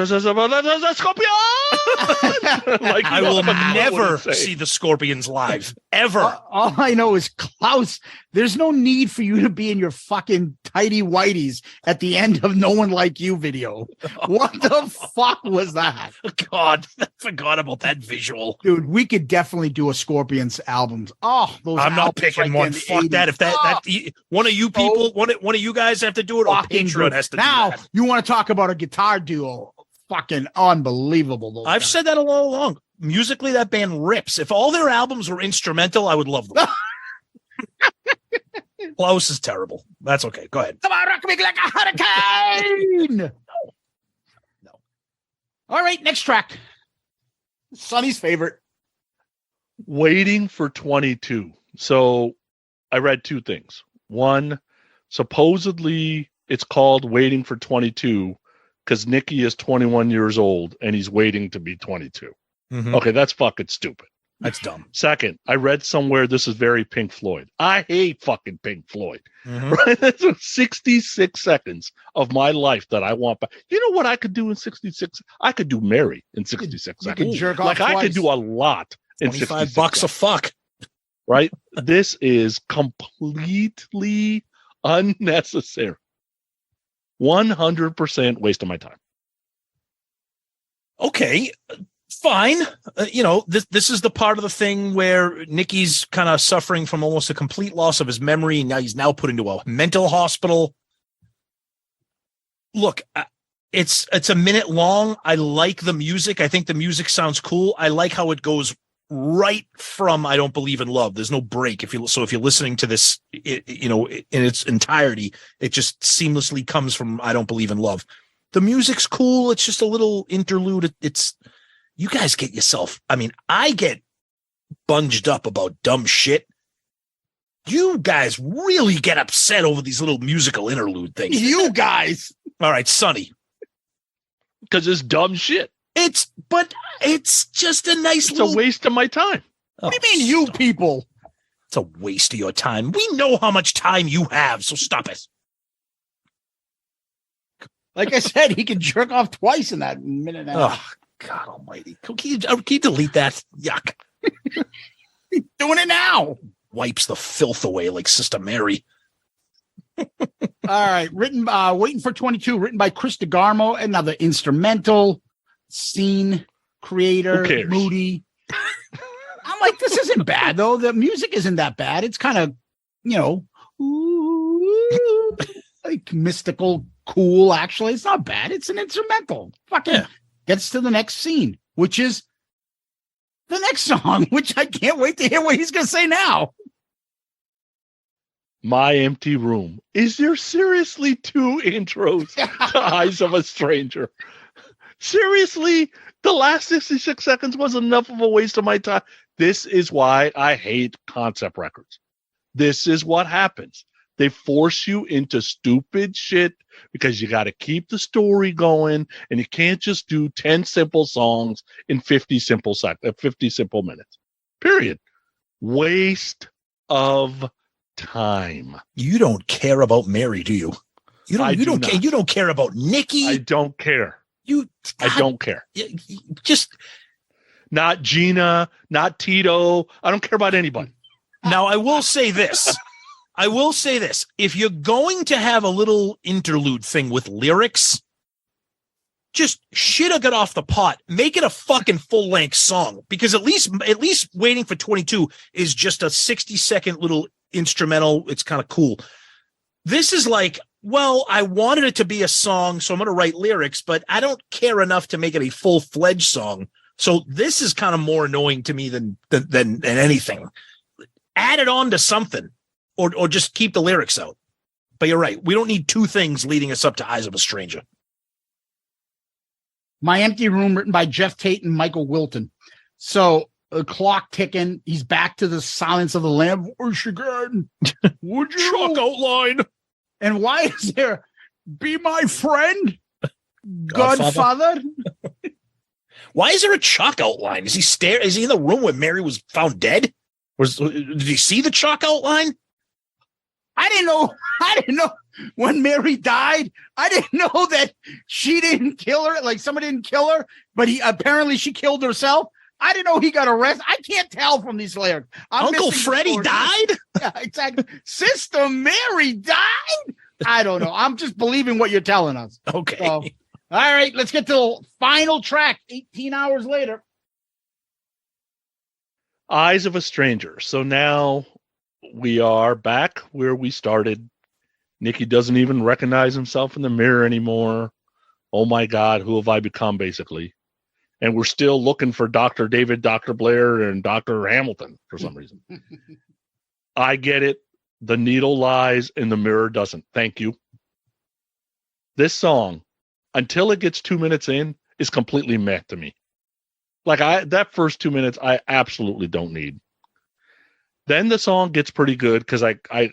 I will never see the Scorpions live, ever. All I know is Klaus, there's no need for you to be in your fucking tighty whities at the end of No One Like You video. What the fuck was that? God, I forgot about that visual. Dude, we could definitely do a Scorpions albums. Oh, those I'm not albums picking like one. in the Fuck that. 80s. If that one of you people, one of you guys have to do it, or Fucking Patreon good. has to now, do that. you want to talk about a guitar duo. Fucking unbelievable. Those I've guys. said that all along. Musically, that band rips. If all their albums were instrumental, I would love them. Klaus is terrible. That's okay. Go ahead. Come on, rock me like a hurricane. No. All right, next track. Sonny's favorite. Waiting for 22. So I read two things. One, supposedly it's called Waiting for 22 because Nikki is 21 years old and he's waiting to be 22. Mhm. Okay, that's fucking stupid. That's dumb. Second, I read somewhere this is very Pink Floyd. I hate fucking Pink Floyd. Mhm. Right? That's 66 seconds of my life that I want back. You know what I could do in 66? I could do Mary in 66 You seconds. could jerk off Like I could twice. do a lot in 25 $65 bucks a fuck. Right? This is completely unnecessary. 100% waste of my time. Okay, fine. This is the part of the thing where Nikki's kind of suffering from almost a complete loss of his memory. And now he's put into a mental hospital. Look, it's a minute long. I like the music. I think the music sounds cool. I like how it goes right from I Don't Believe in Love. There's no break. If you're listening to this, in its entirety, it just seamlessly comes from I Don't Believe in Love. The music's cool. It's just a little interlude. It's you guys get yourself. I mean, I get bunged up about dumb shit. You guys really get upset over these little musical interlude things. You guys. All right, Sonny. Because it's dumb shit. It's just a nice It's little a waste of my time. What do you mean, you people? It's a waste of your time. We know how much time you have, so stop it. Like I said, he can jerk off twice in that minute and a half. Oh, God almighty. Can you delete that? Yuck. He's doing it now. Wipes the filth away like Sister Mary. All right. Waiting for 22, written by Chris DeGarmo, another instrumental scene creator, Who cares? Moody. I'm like, this isn't bad, though. The music isn't that bad. It's kind of, like mystical, cool, actually. It's not bad. It's an instrumental. Fucking gets to the next scene, which is the next song, which I can't wait to hear what he's going to say now. My Empty Room. Is there seriously two intros to Eyes of a Stranger? Seriously? The last 66 seconds was enough of a waste of my time. This is why I hate concept records. This is what happens. They force you into stupid shit because you got to keep the story going, and you can't just do 10 simple songs in 50 simple minutes. Period. Waste of time. You don't care about Mary, do you? You don't care. You don't care about Nikki. I don't care. I don't care. Just not Gina, not Tito. I don't care about anybody. Now, I will say this. If you're going to have a little interlude thing with lyrics, just shit or get off the pot. Make it a fucking full-length song, because at least Waiting for 22 is just a 60-second little instrumental. It's kind of cool. This is like, well, I wanted it to be a song, so I'm going to write lyrics, but I don't care enough to make it a full-fledged song. So this is kind of more annoying to me than anything. Add it on to something, or just keep the lyrics out. But you're right. We don't need two things leading us up to Eyes of a Stranger. My Empty Room, written by Geoff Tate and Michael Wilton. So a clock ticking. He's back to the Silence of the Lamb voice again. Would you? Chalk outline. And why is there "Be My Friend"? Godfather? Why is there a chalk outline? Is he in the room where Mary was found dead? Did he see the chalk outline? I didn't know when Mary died. I didn't know that she didn't kill her. Like somebody didn't kill her, but apparently she killed herself. I didn't know he got arrested. I can't tell from these lyrics. Uncle Freddie died? Yeah, exactly. Sister Mary died? I don't know. I'm just believing what you're telling us. Okay. So, all right, let's get to the final track 18 hours later. Eyes of a Stranger. So now we are back where we started. Nikki doesn't even recognize himself in the mirror anymore. Oh my God, who have I become, basically? And we're still looking for Dr. David, Dr. Blair, and Dr. Hamilton for some reason. I get it. The needle lies and the mirror doesn't. Thank you. This song, until it gets 2 minutes in, is completely meh to me. Like that first 2 minutes, I absolutely don't need. Then the song gets pretty good because I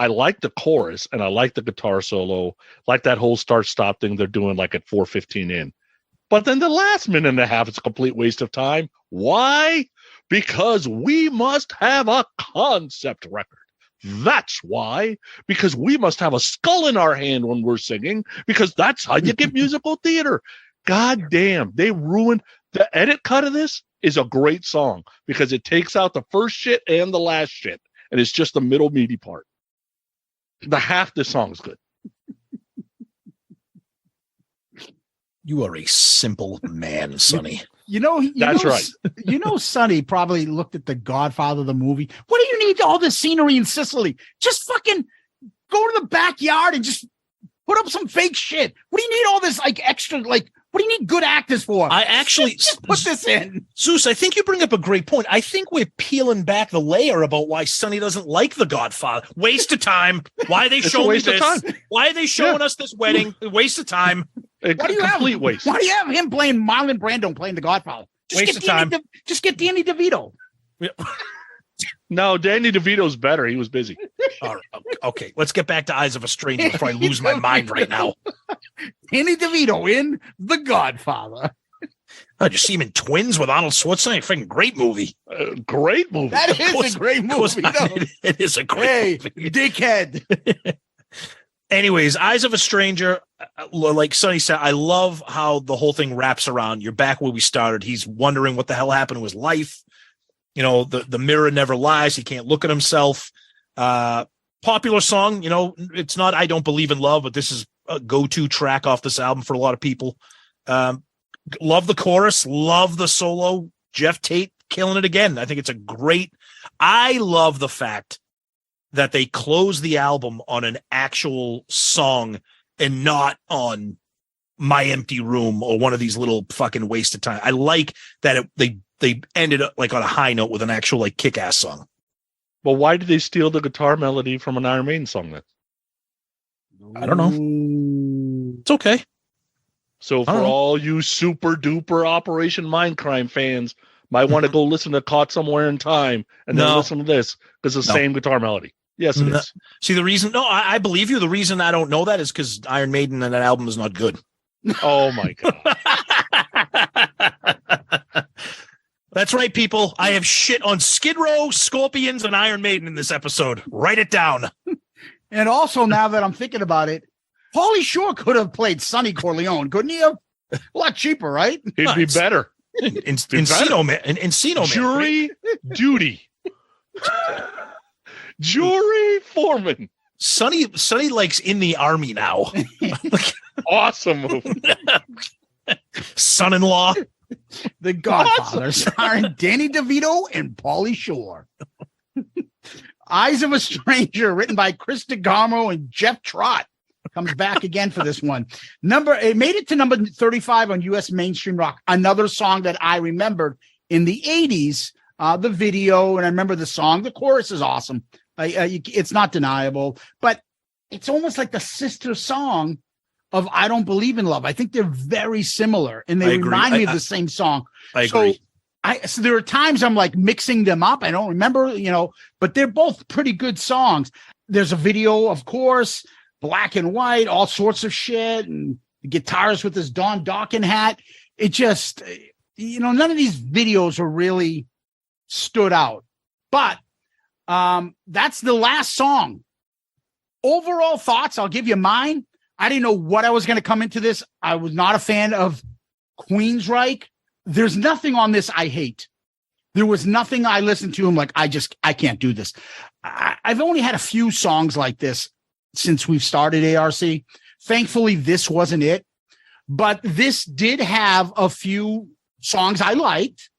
like the chorus and I like the guitar solo, like that whole start-stop thing they're doing like at 4:15 in. But then the last minute and a half is a complete waste of time. Why? Because we must have a concept record. That's why. Because we must have a skull in our hand when we're singing, because that's how you get musical theater. God damn, they ruined the edit cut of this. Is a great song because it takes out the first shit and the last shit, and it's just the middle meaty part. The half the song is good. You are a simple man, Sonny. That's right. Sonny probably looked at The Godfather, the movie. What do you need all this scenery in Sicily? Just fucking go to the backyard and just put up some fake shit. What do you need all this extra? What do you need good actors for? I actually just put this in. Zeus, I think you bring up a great point. I think we're peeling back the layer about why Sonny doesn't like The Godfather. Waste of time. Why are they showing me this? Why are they showing us this wedding? Waste of time. Why do you have waste? Why do you have him playing Marlon Brando playing The Godfather? Waste of time. Just get Danny DeVito. No, Danny DeVito's better. He was busy. All right, okay, let's get back to Eyes of a Stranger before I lose my mind right now. Danny DeVito in The Godfather. Did you see him in Twins with Arnold Schwarzenegger? Freaking great movie. Great movie. That is a great movie. It is a great movie. Dickhead. Anyways, Eyes of a Stranger, like Sonny said, I love how the whole thing wraps around. You're back where we started. He's wondering what the hell happened to his life. The mirror never lies. He can't look at himself. Popular song, it's not I Don't Believe in Love, but this is a go-to track off this album for a lot of people. Love the chorus, love the solo. Geoff Tate killing it again. I think it's I love the fact that they close the album on an actual song and not on My Empty Room or one of these little fucking waste of time. I like that they ended up on a high note with an actual kick-ass song. Well, why did they steal the guitar melody from an Iron Maiden song then? I don't know. It's okay. So for all you super duper Operation Mindcrime fans, might want to go listen to Caught Somewhere in Time and then listen to this because it's the same guitar melody. Yes, it is. See, the reason, I believe you. The reason I don't know that is because Iron Maiden and that album is not good. Oh my God. That's right, people. I have shit on Skid Row, Scorpions, and Iron Maiden in this episode. Write it down. And also, now that I'm thinking about it, Pauly Shore could have played Sonny Corleone, couldn't he have? A lot cheaper, right? He'd be better. Encino Man. Jury duty. Jury foreman. Sonny likes In the Army now. Awesome movie. Son-in-law. The Godfather, starring Danny DeVito and Pauly Shore. Eyes of a Stranger, written by Chris DeGarmo and Jeff Trott, comes back again for this one. It made it to number 35 on U.S. mainstream rock. Another song that I remembered in the 80s, the video, and I remember the song. The chorus is awesome. It's not deniable, but it's almost like the sister song of I Don't Believe in Love. I think they're very similar, and they remind me of the same song. I agree. So there are times I'm like mixing them up. I don't remember, but they're both pretty good songs. There's a video, of course, black and white, all sorts of shit, and the guitarist with his Don Dawkins hat. It just, none of these videos are really stood out. But that's the last song. Overall thoughts, I'll give you mine. I didn't know what I was going to come into this. I was not a fan of Queensryche. There's nothing on this I hate. There was nothing I listened to. I'm like, I can't do this. I've only had a few songs like this since we've started ARC. Thankfully, this wasn't it. But this did have a few songs I liked.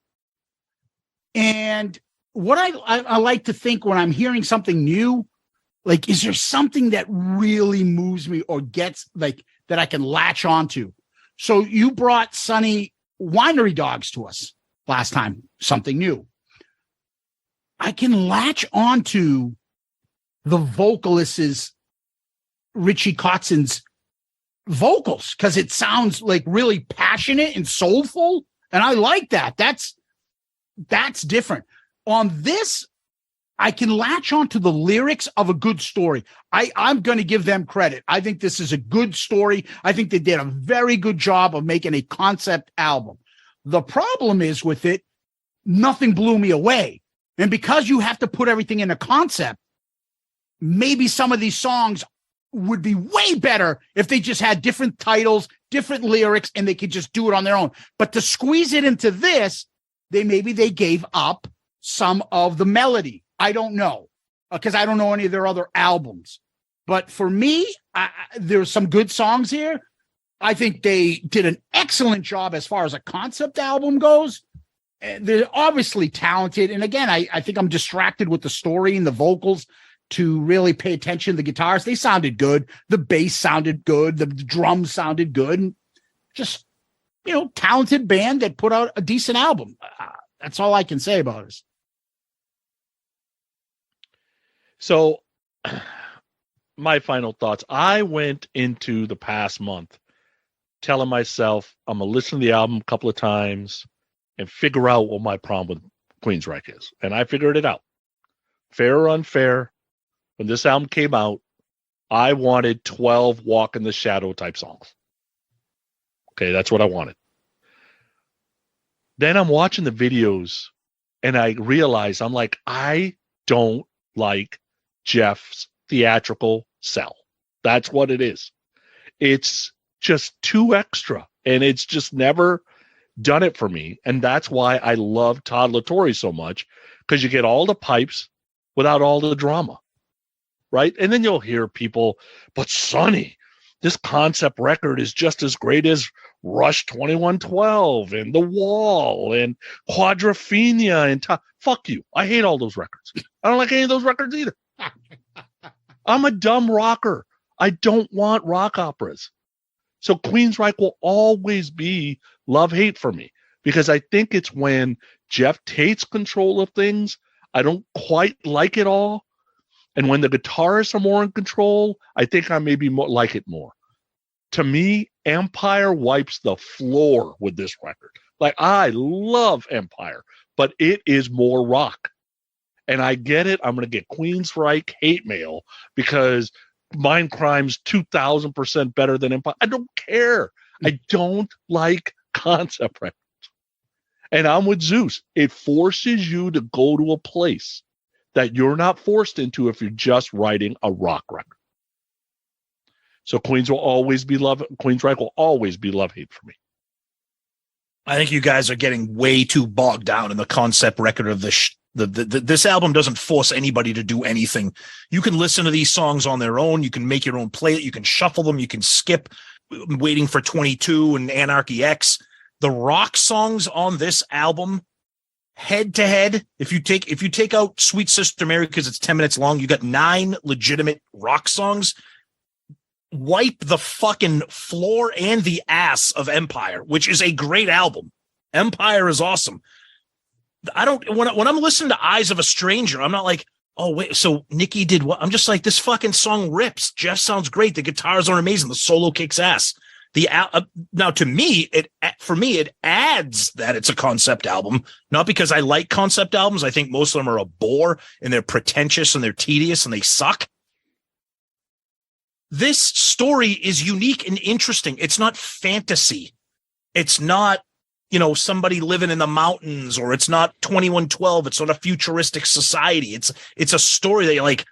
And what I like to think when I'm hearing something new, like, is there something that really moves me or gets like that I can latch onto? So you brought Sonny Winery Dogs to us last time, something new. I can latch onto the vocalist's Richie Kotzen's vocals because it sounds like really passionate and soulful. And I like that. That's different. On this, I can latch onto the lyrics of a good story. I'm going to give them credit. I think this is a good story. I think they did a very good job of making a concept album. The problem is with it, nothing blew me away. And because you have to put everything in a concept, maybe some of these songs would be way better if they just had different titles, different lyrics, and they could just do it on their own. But to squeeze it into this, they gave up some of the melody. I don't know, because I don't know any of their other albums. But for me, there's some good songs here. I think they did an excellent job as far as a concept album goes. They're obviously talented. And again, I think I'm distracted with the story and the vocals to really pay attention to the guitars. They sounded good. The bass sounded good. The drums sounded good. And just, talented band that put out a decent album. That's all I can say about it. So my final thoughts. I went into the past month telling myself I'm going to listen to the album a couple of times and figure out what my problem with Queensryche is. And I figured it out. Fair or unfair, when this album came out, I wanted 12 Walk in the Shadow type songs. Okay, that's what I wanted. Then I'm watching the videos and I realize I'm like, I don't like Geoff's theatrical sell. That's what it is. It's just too extra, and it's just never done it for me. And that's why I love Todd La Torre so much, because you get all the pipes without all the drama, right? And then you'll hear people, but Sonny, this concept record is just as great as Rush 2112 and The Wall and Quadrophenia and fuck you. I hate all those records. I don't like any of those records either. I'm a dumb rocker. I don't want rock operas. So Queensryche will always be love-hate for me, because I think it's when Geoff Tate's control of things, I don't quite like it all. And when the guitarists are more in control, I think I maybe more like it more. To me, Empire wipes the floor with this record. Like, I love Empire, but it is more rock. And I get it. I'm going to get Queensryche hate mail because Mindcrime's 2,000% better than Empire. I don't care. I don't like concept records. And I'm with Zeus. It forces you to go to a place that you're not forced into if you're just writing a rock record. So Queensryche will always be love hate for me. I think you guys are getting way too bogged down in the concept record of this album. Doesn't force anybody to do anything. You can listen to these songs on their own. You can make your own play. You can shuffle them. You can skip Waiting for 22 and Anarchy X. The rock songs on this album, head to head, if you take out Sweet Sister Mary because it's 10 minutes long, you got 9 legitimate rock songs. Wipe the fucking floor and the ass of Empire, which is a great album. Empire is awesome. When I'm listening to Eyes of a Stranger, I'm not like, oh wait, so Nikki did what? I'm just like, this fucking song rips. Geoff sounds great. The guitars are amazing. The solo kicks ass. Now to me, it adds that it's a concept album, not because I like concept albums. I think most of them are a bore and they're pretentious and they're tedious and they suck. This story is unique and interesting. It's not fantasy. It's not, somebody living in the mountains, or it's not 2112. It's not a futuristic society. It's a story that you're like,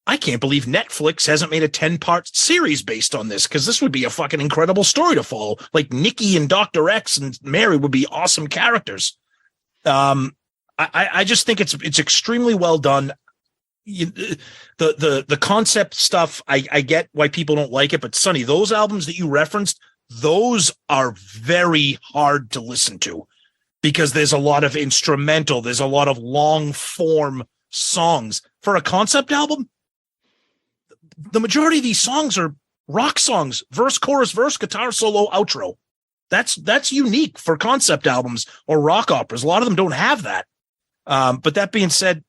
I can't believe Netflix hasn't made a 10-part series based on this, because this would be a fucking incredible story to follow. Like Nikki and Dr. X and Mary would be awesome characters. I just think it's extremely well done. The concept stuff, I get why people don't like it, but Sonny, those albums that you referenced, those are very hard to listen to because there's a lot of instrumental, there's a lot of long form songs. For a concept album, the majority of these songs are rock songs, verse, chorus, verse, guitar solo, outro. That's unique for concept albums or rock operas. A lot of them don't have that. But that being said,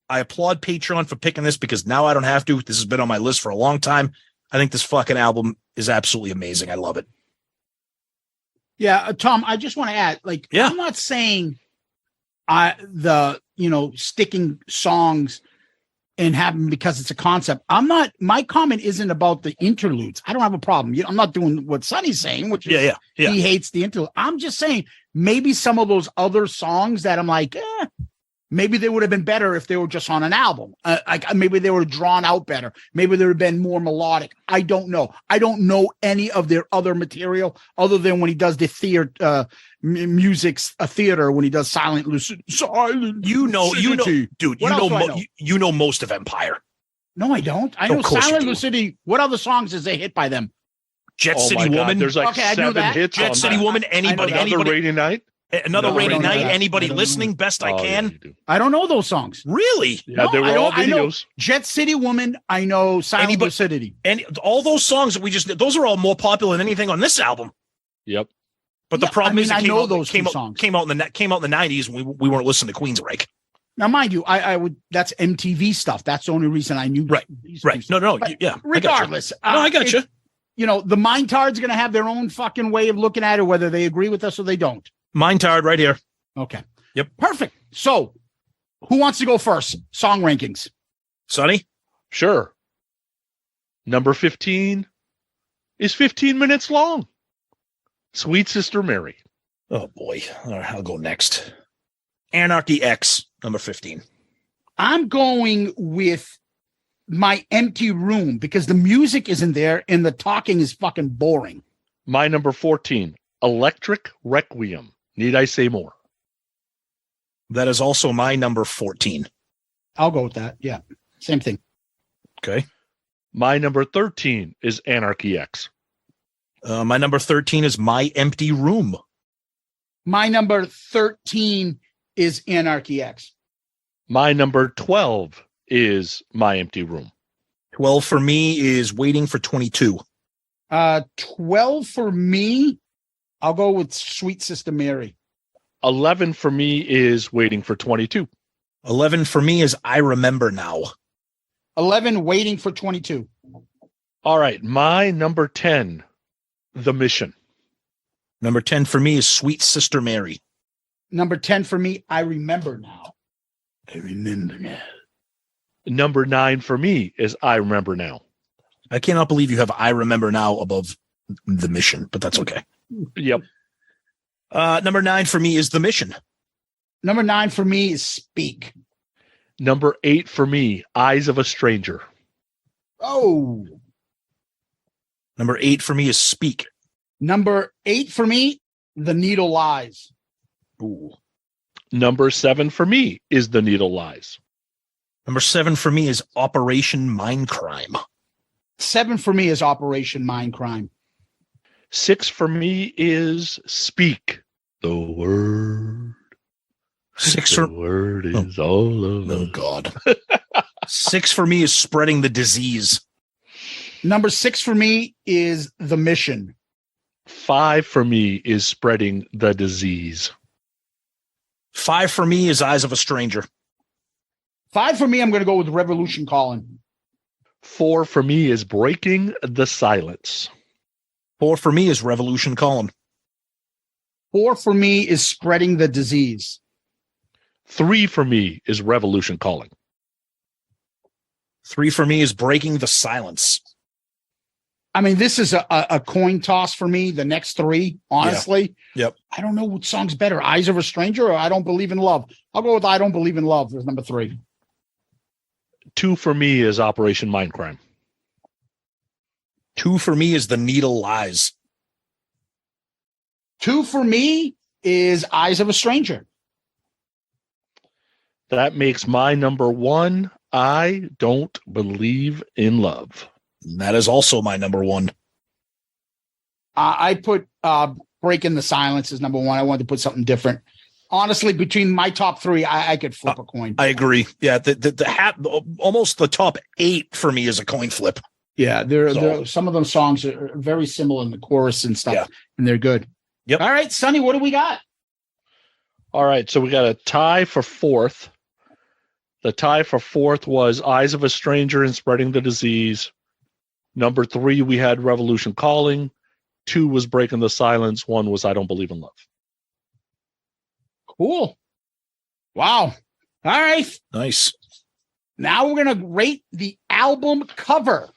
I applaud Patreon for picking this because now I don't have to. This has been on my list for a long time. I think this fucking album is absolutely amazing. I love it. Yeah, Tom, I just want to add, I'm not saying sticking songs and having because it's a concept. My comment isn't about the interludes. I don't have a problem. I'm not doing what Sonny's saying, which is he hates the interlude. I'm just saying maybe some of those other songs that I'm like, maybe they would have been better if they were just on an album. Maybe they were drawn out better. Maybe they would have been more melodic. I don't know. I don't know any of their other material other than when he does the theater theater, when he does Silent Lucidity. Dude, you know most of Empire. No, I don't. I know Silent Lucidity. What other songs is a hit by them? Jet City Woman. There's like 7 hits. Jet City Woman. Another Rainy Night. Another Rainy Night. Anybody listening? Best I Can. Yeah, I don't know those songs. Really? Yeah, they were all videos. I know Jet City Woman. I know Silent Lucidity. And all those songs that those are all more popular than anything on this album. Yep. But the problem is, I know those songs came out in the 90s when we weren't listening to Queensryche. Now, mind you, I would. That's MTV stuff. That's the only reason I knew. Right. No. Yeah. Regardless, I got you. The Mindtards going to have their own fucking way of looking at it, whether they agree with us or they don't. Mindtard right here. Okay. Yep. Perfect. So, who wants to go first? Song rankings. Sonny? Sure. Number 15 is 15 minutes long. Sweet Sister Mary. Oh, boy. All right, I'll go next. Anarchy X, number 15. I'm going with My Empty Room because the music isn't there and the talking is fucking boring. My number 14, Electric Requiem. Need I say more? That is also my number 14. I'll go with that. Yeah. Same thing. Okay. My number 13 is Anarchy X. My number 13 is My Empty Room. My number 13 is Anarchy X. My number 12 is My Empty Room. 12 for me is Waiting for 22. 12 for me, I'll go with Sweet Sister Mary. 11 for me is Waiting for 22. 11 for me is I Remember Now. 11, Waiting for 22. All right. My number 10, The Mission. Number 10 for me is Sweet Sister Mary. Number 10 for me, I Remember Now. I Remember Now. Number 9 for me is I Remember Now. I cannot believe you have I Remember Now above The Mission, but that's okay. Yep. Number 9 for me is The Mission. Number 9 for me is Speak. Number 8 for me, Eyes of a Stranger. Oh. Number 8 for me is Speak. Number 8 for me, The Needle Lies. Ooh. Number 7 for me is The Needle Lies. Number 7 for me is Operation Mindcrime. 7 for me is Operation Mindcrime. 6 for me is Speak the Word. 6 the word is all of Oh, God. 6 for me is Spreading the Disease. Number 6 for me is The Mission. 5 for me is Spreading the Disease. 5 for me is Eyes of a Stranger. 5 for me, I'm going to go with Revolution Calling. 4 for me is Breaking the Silence. 4 for me is Revolution Calling. 4 for me is Spreading the Disease. 3 for me is Revolution Calling. 3 for me is Breaking the Silence. I mean, this is a coin toss for me. The next 3, honestly. Yeah. Yep. I don't know what song's better, Eyes of a Stranger or I Don't Believe in Love. I'll go with I Don't Believe in Love as number 3. 2 for me is Operation Mindcrime. 2 for me is The Needle Lies. 2 for me is Eyes of a Stranger. That makes my number 1, I Don't Believe in Love. That is also my number 1. I put Breaking the Silence as number 1. I wanted to put something different. Honestly, between my top 3, I could flip a coin. I agree. Yeah, almost the top 8 for me is a coin flip. Yeah, some of those songs are very similar in the chorus and stuff, and they're good. Yep. All right, Sonny, what do we got? All right, so we got a tie for 4th. The tie for 4th was Eyes of a Stranger and Spreading the Disease. Number 3, we had Revolution Calling. 2 was Breaking the Silence. 1 was I Don't Believe in Love. Cool. Wow. All right. Nice. Now we're going to rate the album cover.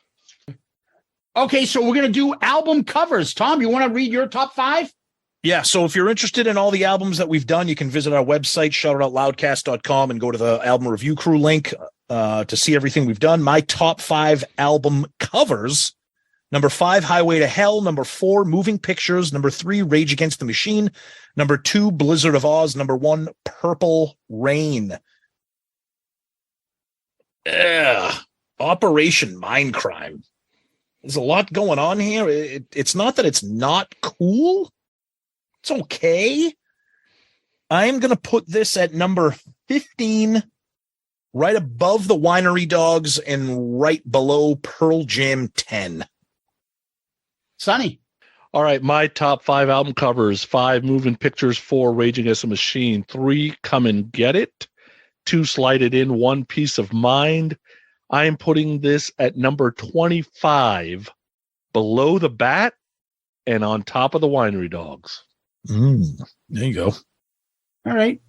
Okay, so we're going to do album covers. Tom, you want to read your top 5? Yeah, so if you're interested in all the albums that we've done, you can visit our website, shoutoutloudcast.com, and go to the album review crew link to see everything we've done. My top 5 album covers: number 5, Highway to Hell; number 4, Moving Pictures; number 3, Rage Against the Machine; number 2, Blizzard of Oz; number 1, Purple Rain. Operation Mindcrime. There's a lot going on here. It's not that it's not cool. It's okay. I'm going to put this at number 15, right above the Winery Dogs and right below Pearl Jam 10. Sonny. All right, my top 5 album covers: 5, Moving Pictures; 4, Rage Against the Machine; 3, Come and Get It; 2, Slide It In; 1, Piece of Mind. I am putting this at number 25, below the Bat and on top of the Winery Dogs. There you go. All right.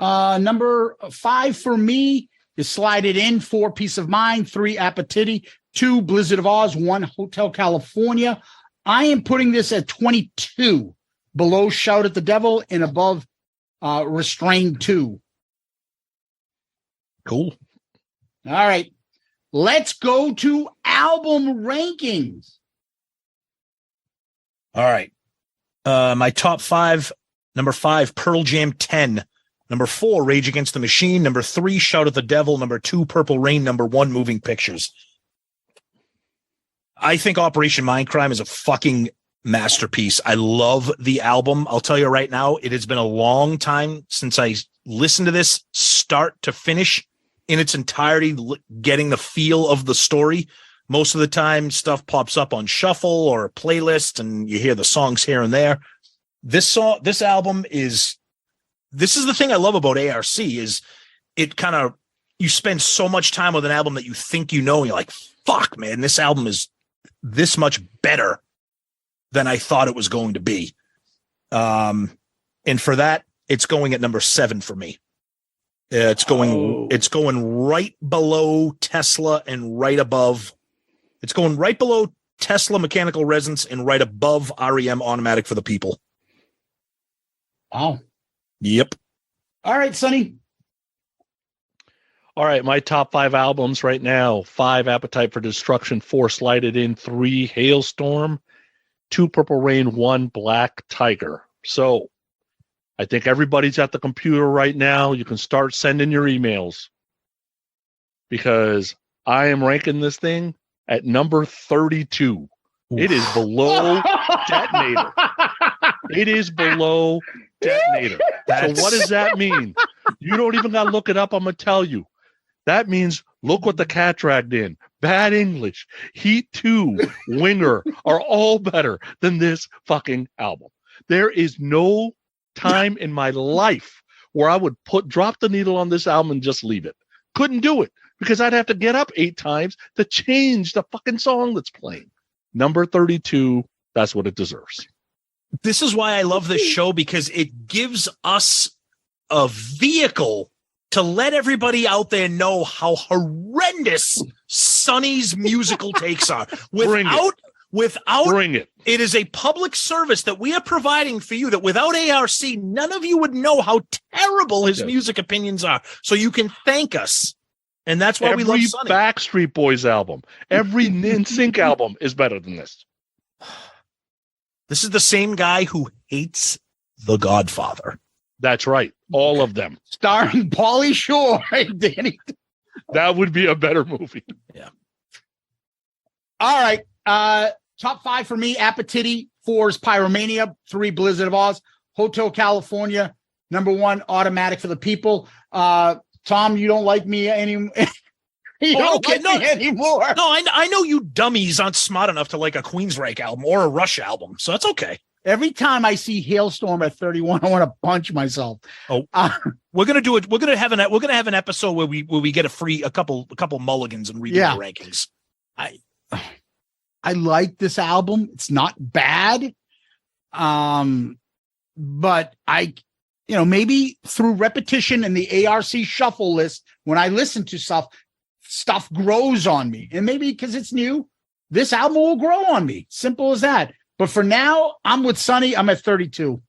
Number 5 for me is Slide It In; 4, Piece of Mind; 3, Appetiti; 2, Blizzard of Oz; 1, Hotel California. I am putting this at 22, below Shout at the Devil and above Restrained 2. Cool. All right. Let's go to album rankings. All right. My top 5: number 5, Pearl Jam 10; number 4, Rage Against the Machine; number 3, Shout at the Devil; number 2, Purple Rain; number 1, Moving Pictures. I think Operation Mindcrime is a fucking masterpiece. I love the album. I'll tell you right now, it has been a long time since I listened to this start to finish in its entirety, getting the feel of the story. Most of the time, stuff pops up on shuffle or a playlist, and you hear the songs here and there. This album is the thing I love about ARC is it kind of, you spend so much time with an album that you think you know, and you're like, fuck, man, this album is this much better than I thought it was going to be. And for that, it's going at number 7 for me. It's going right below Tesla and right above. It's going right below Tesla Mechanical Resonance and right above REM Automatic for the People. Wow. Yep. All right, Sonny. All right, my top 5 albums right now: 5, Appetite for Destruction; 4, Slide It In; 3, Hailstorm; 2, Purple Rain; 1, Black Tiger. So I think everybody's at the computer right now. You can start sending your emails, because I am ranking this thing at number 32. It is below Detonator. It is below Detonator. So what does that mean? You don't even got to look it up. I'm going to tell you. That means look what the cat dragged in. Bad English, Heat 2, Winger are all better than this fucking album. There is no time in my life where I would drop the needle on this album and just leave it. Couldn't do it, because I'd have to get up 8 times to change the fucking song that's playing. Number 32, That's what it deserves. This is why I love this show, because it gives us a vehicle to let everybody out there know how horrendous Sonny's musical takes are. Bring it. It is a public service that we are providing for you, that without ARC, none of you would know how terrible his music opinions are. So you can thank us. And that's why we love Sonny. Every Backstreet Boys album, every NSYNC album is better than this. This is the same guy who hates The Godfather. That's right. All of them. Starring Pauly Shore. Danny. That would be a better movie. Yeah. All right. Top 5 for me. Appetiti. 4 is Pyromania. 3, Blizzard of Oz. Hotel California. Number 1, Automatic for the People. Tom, you don't like me anymore. Me anymore. No, I know you dummies aren't smart enough to like a Queensryche album or a Rush album, so that's okay. Every time I see Hailstorm at 31, I want to punch myself. Oh, we're gonna do it. We're gonna have an episode where we get a couple mulligans and redo the rankings. I like this album. It's not bad. But maybe through repetition and the ARC shuffle list, when I listen to stuff grows on me. And maybe because it's new, this album will grow on me. Simple as that. But for now, I'm with Sonny. I'm at 32.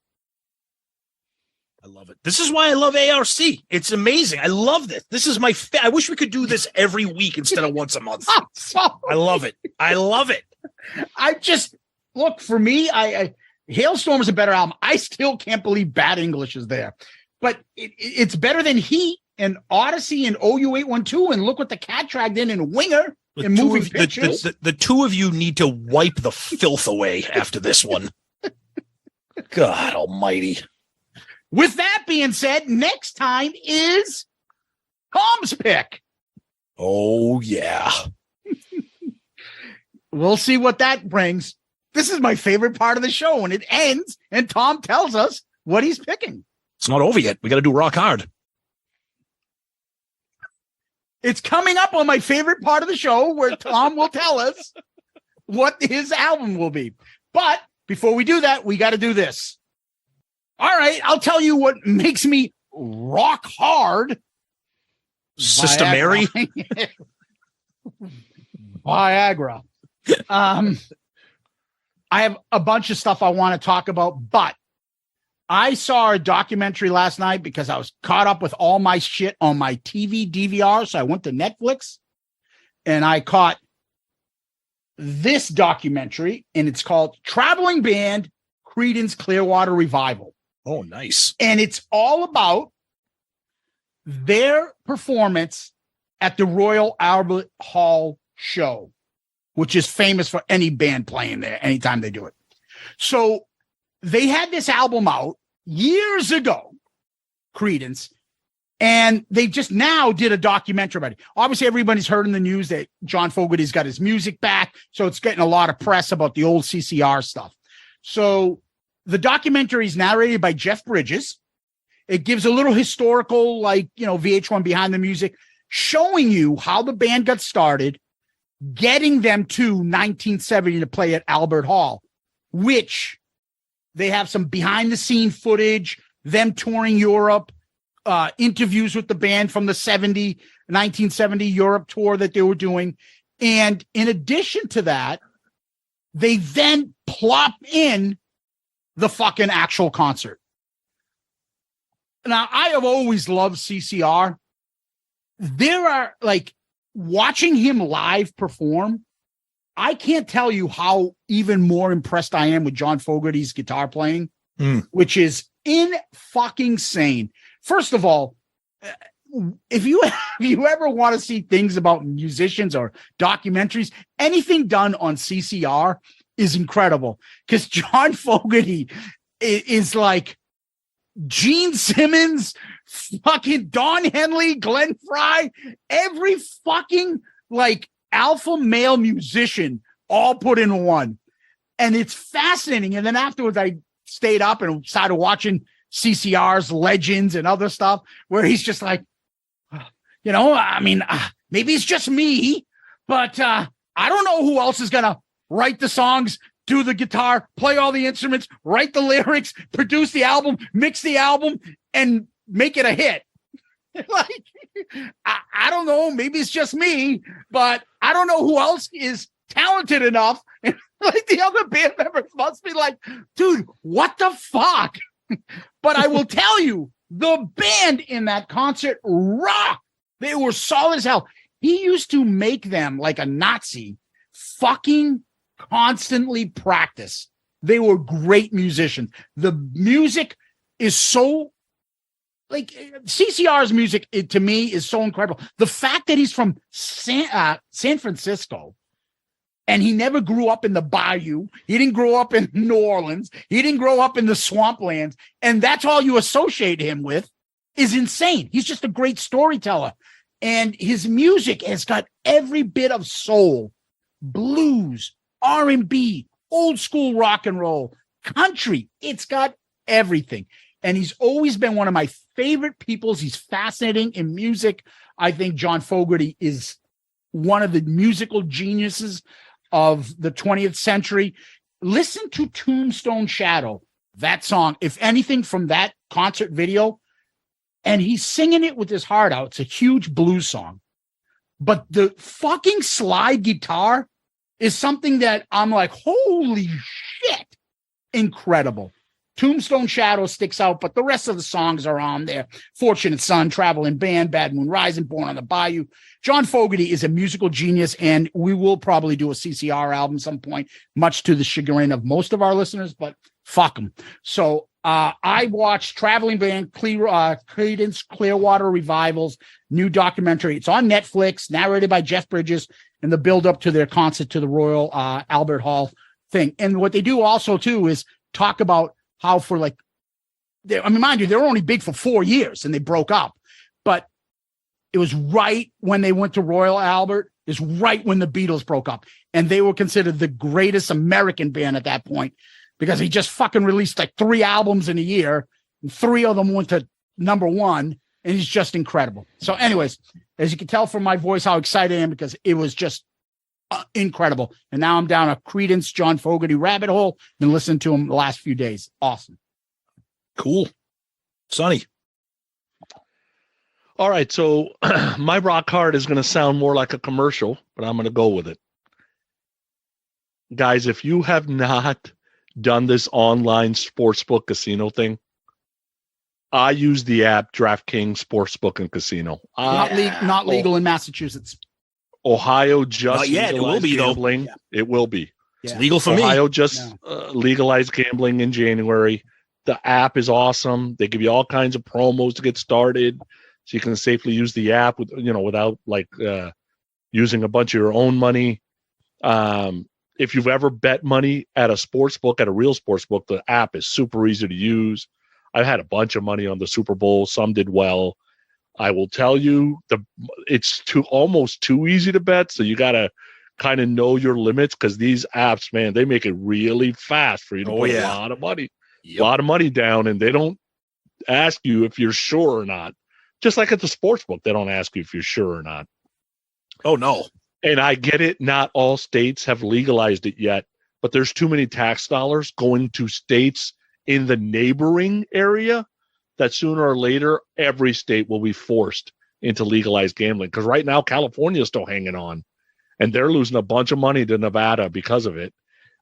I love it. This is why I love ARC. It's amazing. I love this. This is I wish we could do this every week instead of once a month. I love it. I love it. I just look, for me, Hailstorm is a better album. I still can't believe Bad English is there, but it's better than Heat and Odyssey and OU812. And look what the Cat dragged in Winger and Moving Pictures. The two of you need to wipe the filth away after this one. God almighty. With that being said, next time is Tom's pick. Oh, yeah. We'll see what that brings. This is my favorite part of the show when it ends and Tom tells us what he's picking. It's not over yet. We got to do Rock Hard. It's coming up on my favorite part of the show where Tom will tell us what his album will be. But before we do that, we got to do this. All right, I'll tell you what makes me rock hard. Sister Mary? Viagra. I have a bunch of stuff I want to talk about, but I saw a documentary last night because I was caught up with all my shit on my TV DVR. So I went to Netflix and I caught this documentary, and it's called Traveling Band Creedence Clearwater Revival. Oh, nice. And it's all about their performance at the Royal Albert Hall show, which is famous for any band playing there anytime they do it. So they had this album out years ago, Creedence, and they just now did a documentary about it. Obviously, everybody's heard in the news that John Fogerty's got his music back, so it's getting a lot of press about the old CCR stuff. So the documentary is narrated by Jeff Bridges. It gives a little historical, VH1 behind the music, showing you how the band got started, getting them to 1970 to play at Albert Hall, which they have some behind the scene footage, them touring Europe, interviews with the band from the 1970 Europe tour that they were doing. And in addition to that, they then plop in the fucking actual concert. Now, I have always loved CCR. There are watching him live perform, I can't tell you how even more impressed I am with John Fogerty's guitar playing, which is fucking sane. First of all, if you ever want to see things about musicians or documentaries, anything done on CCR is incredible, because John Fogerty is like Gene Simmons, fucking Don Henley, Glenn Frey, every fucking alpha male musician all put in one. And it's fascinating. And then afterwards, I stayed up and started watching CCR's Legends and other stuff where he's just maybe it's just me, but I don't know who else is going to write the songs do the guitar, play all the instruments, write the lyrics, produce the album, mix the album, and make it a hit. Like, I don't know. Maybe it's just me, but I don't know who else is talented enough. And like the other band members must be like, dude, what the fuck? But I will tell you, the band in that concert rocked. They were solid as hell. He used to make them like a Nazi fucking constantly practice. They were great musicians. The music is so like CCR's music, to me, is so incredible. The fact that he's from San Francisco and he never grew up in the bayou, he didn't grow up in New Orleans, he didn't grow up in the swamplands, and that's all you associate him with, is insane. He's just a great storyteller. And his music has got every bit of soul, blues, R&B, old school rock and roll, country. It's got everything. And he's always been one of my favorite peoples. He's fascinating in music. I think John Fogerty is one of the musical geniuses of the 20th century. Listen to Tombstone Shadow, that song, if anything, from that concert video. And he's singing it with his heart out. It's a huge blues song. But the fucking slide guitar is something that I'm like, holy shit, incredible. Tombstone Shadow sticks out, but the rest of the songs are on there. Fortunate Son, Traveling Band, Bad Moon Rising, Born on the Bayou. John Fogerty is a musical genius, and we will probably do a CCR album some point, much to the chagrin of most of our listeners, but fuck them. So I watched Traveling Band, Creedence Clearwater Revival's new documentary. It's on Netflix, narrated by Jeff Bridges, and the build up to their concert to the Royal Albert Hall thing. And what they do also, too, is talk about how for like, mind you, they were only big for 4 years and they broke up, but it was right when they went to Royal Albert, is right when the Beatles broke up. And they were considered the greatest American band at that point because he just fucking released like 3 albums in a year and 3 of them went to #1, and he's just incredible. So anyways, as you can tell from my voice, how excited I am because it was just incredible. And now I'm down a Creedence John Fogerty rabbit hole. Been listening to him the last few days. Awesome. Cool. Sonny. All right. So my rock card is going to sound more like a commercial, but I'm going to go with it. Guys, if you have not done this online sportsbook casino thing, I use the app DraftKings Sportsbook and Casino. Not legal in Massachusetts. Ohio just not yet. It will be gambling. Though. Yeah. It will be. It's legal for Ohio me. just legalized gambling in January. The app is awesome. They give you all kinds of promos to get started, so you can safely use the app without like using a bunch of your own money. If you've ever bet money at a sports book, at a real sports book, the app is super easy to use. I've had a bunch of money on the Super Bowl. Some did well. I will tell you, it's almost too easy to bet, so you got to kind of know your limits because these apps, man, they make it really fast for you to put a lot of money down, and they don't ask you if you're sure or not. Just like at the sports book, they don't ask you if you're sure or not. Oh, no. And I get it, not all states have legalized it yet, but there's too many tax dollars going to states in the neighboring area that sooner or later, every state will be forced into legalized gambling. Because right now, California is still hanging on, and they're losing a bunch of money to Nevada because of it.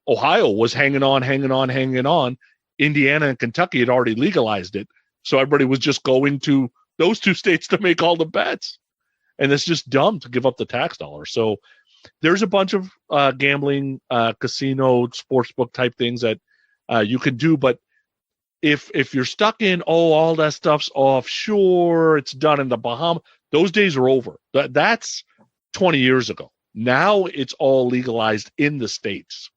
Ohio was hanging on. Indiana and Kentucky had already legalized it. So everybody was just going to those 2 states to make all the bets. And it's just dumb to give up the tax dollars. So there's a bunch of gambling, casino, sportsbook type things that you can do. But if you're stuck in, all that stuff's offshore, it's done in the Bahamas, those days are over. That's 20 years ago. Now it's all legalized in the states.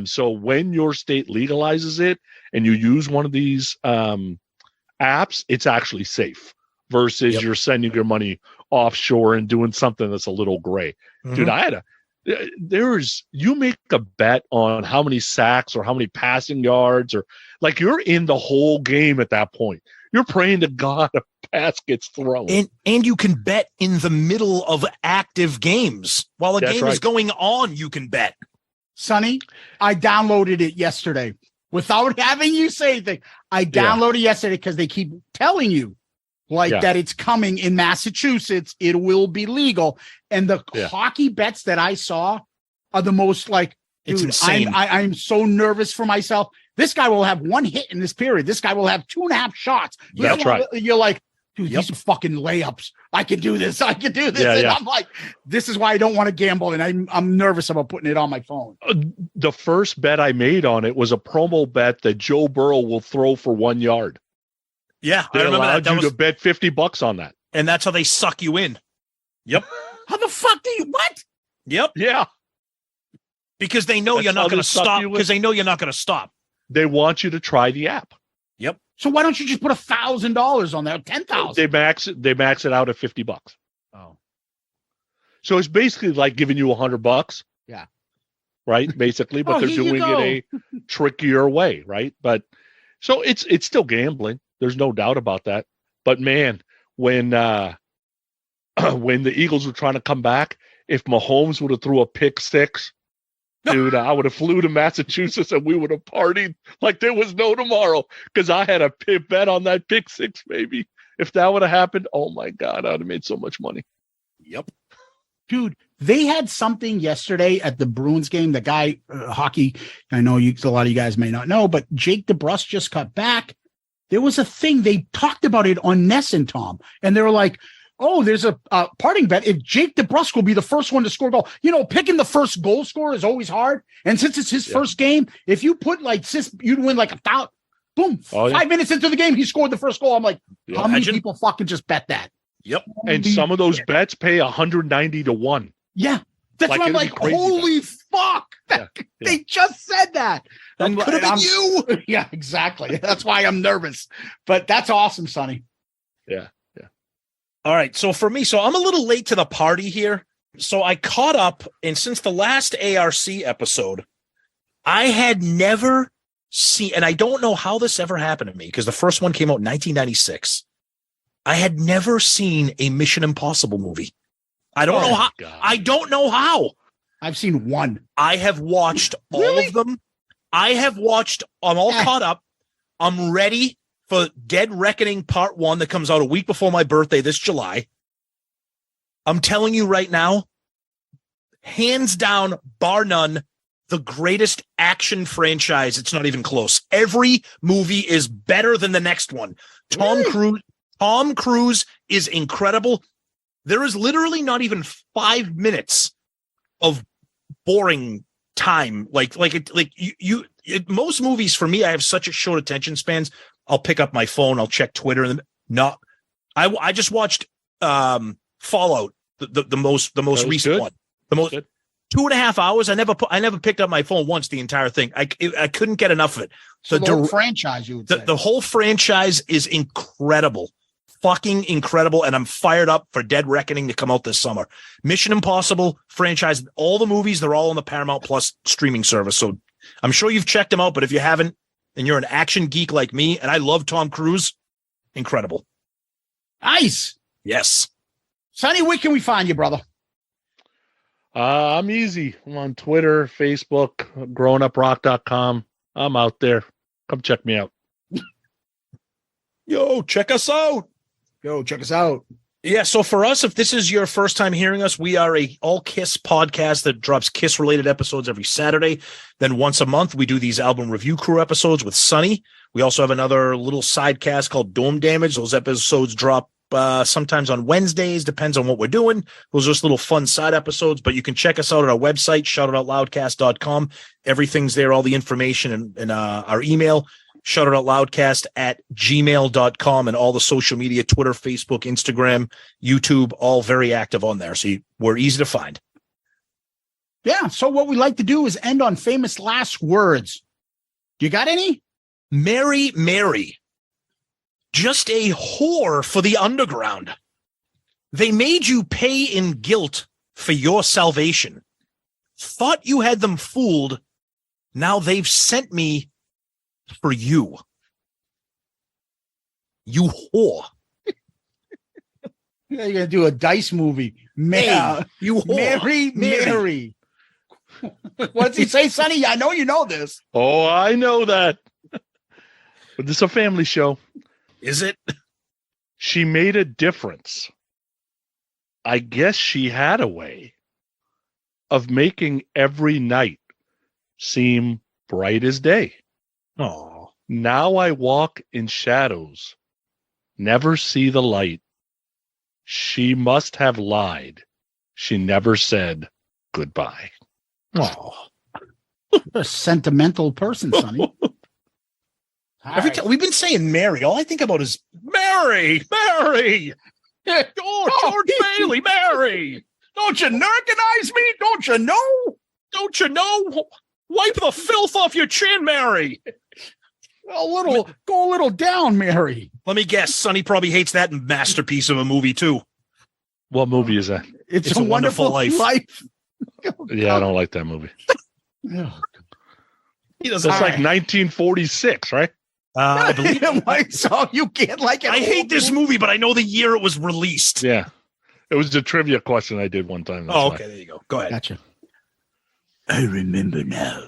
So when your state legalizes it and you use one of these apps, it's actually safe versus you're sending your money offshore and doing something that's a little gray. Mm-hmm. Dude, you make a bet on how many sacks or how many passing yards, or like you're in the whole game at that point. You're praying to God a pass gets thrown. And you can bet in the middle of active games. While a game is going on, you can bet. Sonny, I downloaded it yesterday without having you say anything. I downloaded it yesterday because they keep telling you that it's coming in Massachusetts. It will be legal. And the hockey bets that I saw are the most it's dude, insane. I'm so nervous for myself. This guy will have one hit in this period. This guy will have 2.5 shots. That's right. You're like, dude, these are fucking layups. I can do this. I can do this. Yeah, and I'm like, this is why I don't want to gamble. And I'm nervous about putting it on my phone. The first bet I made on it was a promo bet that Joe Burrow will throw for 1 yard. Yeah, They I remember allowed that. you to bet $50 on that. And that's how they suck you in. Yep. How the fuck do you, what? Yep. Yeah. Because they know That's you're how not going they to suck stop. you in. Because they know you're not going to stop. They want you to try the app. Yep. So why don't you just put $1,000 on there? 10,000. They max it out at $50. Oh, So it's basically like giving you $100. Yeah. Right. Basically, but they're here you doing it a trickier way. Right. But so it's still gambling. There's no doubt about that. But man, when the Eagles were trying to come back, if Mahomes would have threw a pick six, dude, I would have flew to Massachusetts and we would have partied like there was no tomorrow because I had a bet on that pick six, baby. If that would have happened, oh my God, I'd have made so much money. Yep. dude, they had something yesterday at the Bruins game. The guy, hockey, I know a lot of you guys may not know, but Jake DeBrusk just got back. There was a thing, they talked about it on Ness and Tom, and they were like, oh, there's a parting bet. If Jake DeBrusk will be the first one to score a goal, picking the first goal scorer is always hard. And since it's his first game, if you put you'd win like 1,000. Boom. 5 minutes into the game, he scored the first goal. I'm like, how many people fucking just bet that? Yep. And some of those bets pay 190 to 1. Yeah. That's why I'm like, holy fuck. They just said that. That could have been you. Yeah, exactly. That's why I'm nervous. But that's awesome, Sonny. Yeah. All right. So for me, I'm a little late to the party here. So I caught up, and since the last ARC episode, I had never seen, and I don't know how this ever happened to me because the first one came out in 1996. I had never seen a Mission Impossible movie. I don't know how. God. I don't know how. I've seen one. I have watched all of them. I'm all caught up. I'm ready for Dead Reckoning Part 1 that comes out a week before my birthday this July. I'm telling you right now, hands down, bar none, the greatest action franchise. It's not even close. Every movie is better than the next one. Tom Cruise is incredible. There is literally not even 5 minutes of boring time. Most movies for me, I have such a short attention spans. I'll pick up my phone, I'll check Twitter, and I just watched Fallout, the most recent one. The most good. 2.5 hours. I never picked up my phone once the entire thing. I couldn't get enough of it. So the whole franchise, you would say. The whole franchise is incredible. Fucking incredible, and I'm fired up for Dead Reckoning to come out this summer. Mission Impossible franchise, all the movies, they're all on the Paramount Plus streaming service. So I'm sure you've checked them out, but if you haven't, and you're an action geek like me, and I love Tom Cruise, incredible. Nice. Yes. Sonny, where can we find you, brother? I'm easy. I'm on Twitter, Facebook, grownuprock.com. I'm out there. Come check me out. Yo, check us out. Yeah, so for us, if this is your first time hearing us, we are a all Kiss podcast that drops Kiss-related episodes every Saturday. Then once a month, we do these album review crew episodes with Sonny. We also have another little side cast called Dome Damage. Those episodes drop sometimes on Wednesdays, depends on what we're doing. Those are just little fun side episodes, but you can check us out at our website, shoutitoutloudcast.com. Everything's there, all the information, and our email. shoutitoutloudcast@gmail.com, and all the social media, Twitter, Facebook, Instagram, YouTube, all very active on there. So we're easy to find. Yeah. So what we like to do is end on famous last words. Do you got any? Mary, Mary, just a whore for the underground. They made you pay in guilt for your salvation. Thought you had them fooled. Now they've sent me for you. You whore. Yeah, you're gonna do a Dice movie. Hey, you whore. Mary. What does he say, Sonny? I know you know this. Oh, I know that. But this is a family show. Is it? She made a difference. I guess she had a way of making every night seem bright as day. Oh, Now I walk in shadows, never see the light. She must have lied. She never said goodbye. oh. A sentimental person, Sonny. Every time we've been saying Mary, all I think about is Mary. Oh, George Bailey, Mary. Don't you recognize me? Don't you know? Don't you know? Wipe the filth off your chin, Mary. Go a little down, Mary. Let me guess. Sonny probably hates that masterpiece of a movie too. What movie is that? It's a wonderful life. Yeah, I don't like that movie. Oh, He doesn't. That's like 1946, right? I believe. So you can't like it. I hate this movie, but I know the year it was released. Yeah. It was a trivia question I did one time. That's Oh, why. okay. There you go. Go ahead. Gotcha. I remember now.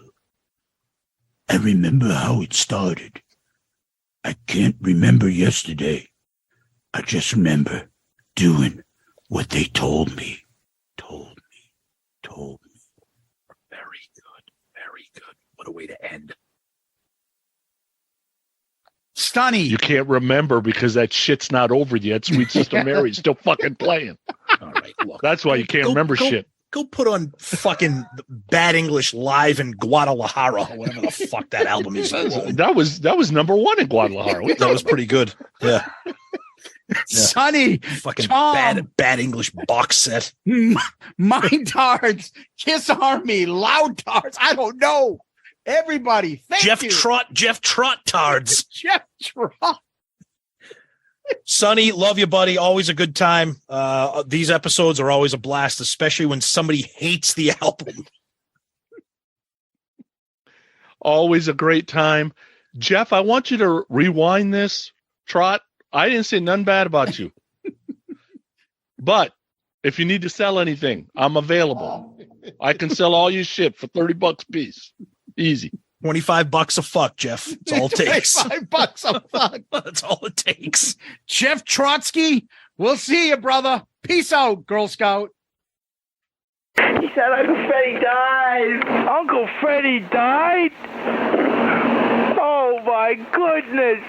I remember how it started. I can't remember yesterday. I just remember doing what they told me. Told me. Very good. Very good. What a way to end. Sonny. You can't remember because that shit's not over yet. Sweet Sister Mary's still fucking playing. All right. Look. That's why you can't remember shit. Go put on fucking Bad English Live in Guadalajara, or whatever the fuck that album is. That was number one in Guadalajara. That was pretty good. Yeah. Sonny. Fucking Tom. bad English box set. Mind Tards. Kiss Army. Loud Tards. I don't know. Everybody. Thank Jeff you. Trot Tards. Jeff Trot. Sonny, love you, buddy. Always a good time. These episodes are always a blast, especially when somebody hates the album. Always a great time. Jeff, I want you to rewind this. Trot, I didn't say none bad about you. But if you need to sell anything, I'm available. I can sell all your shit for $30 a piece. Easy. $25 a fuck, Jeff. That's all it takes. $5 a fuck. That's all it takes. Jeff Trotsky, we'll see you, brother. Peace out, Girl Scout. He said Uncle Freddie died. Uncle Freddie died? Oh, my goodness.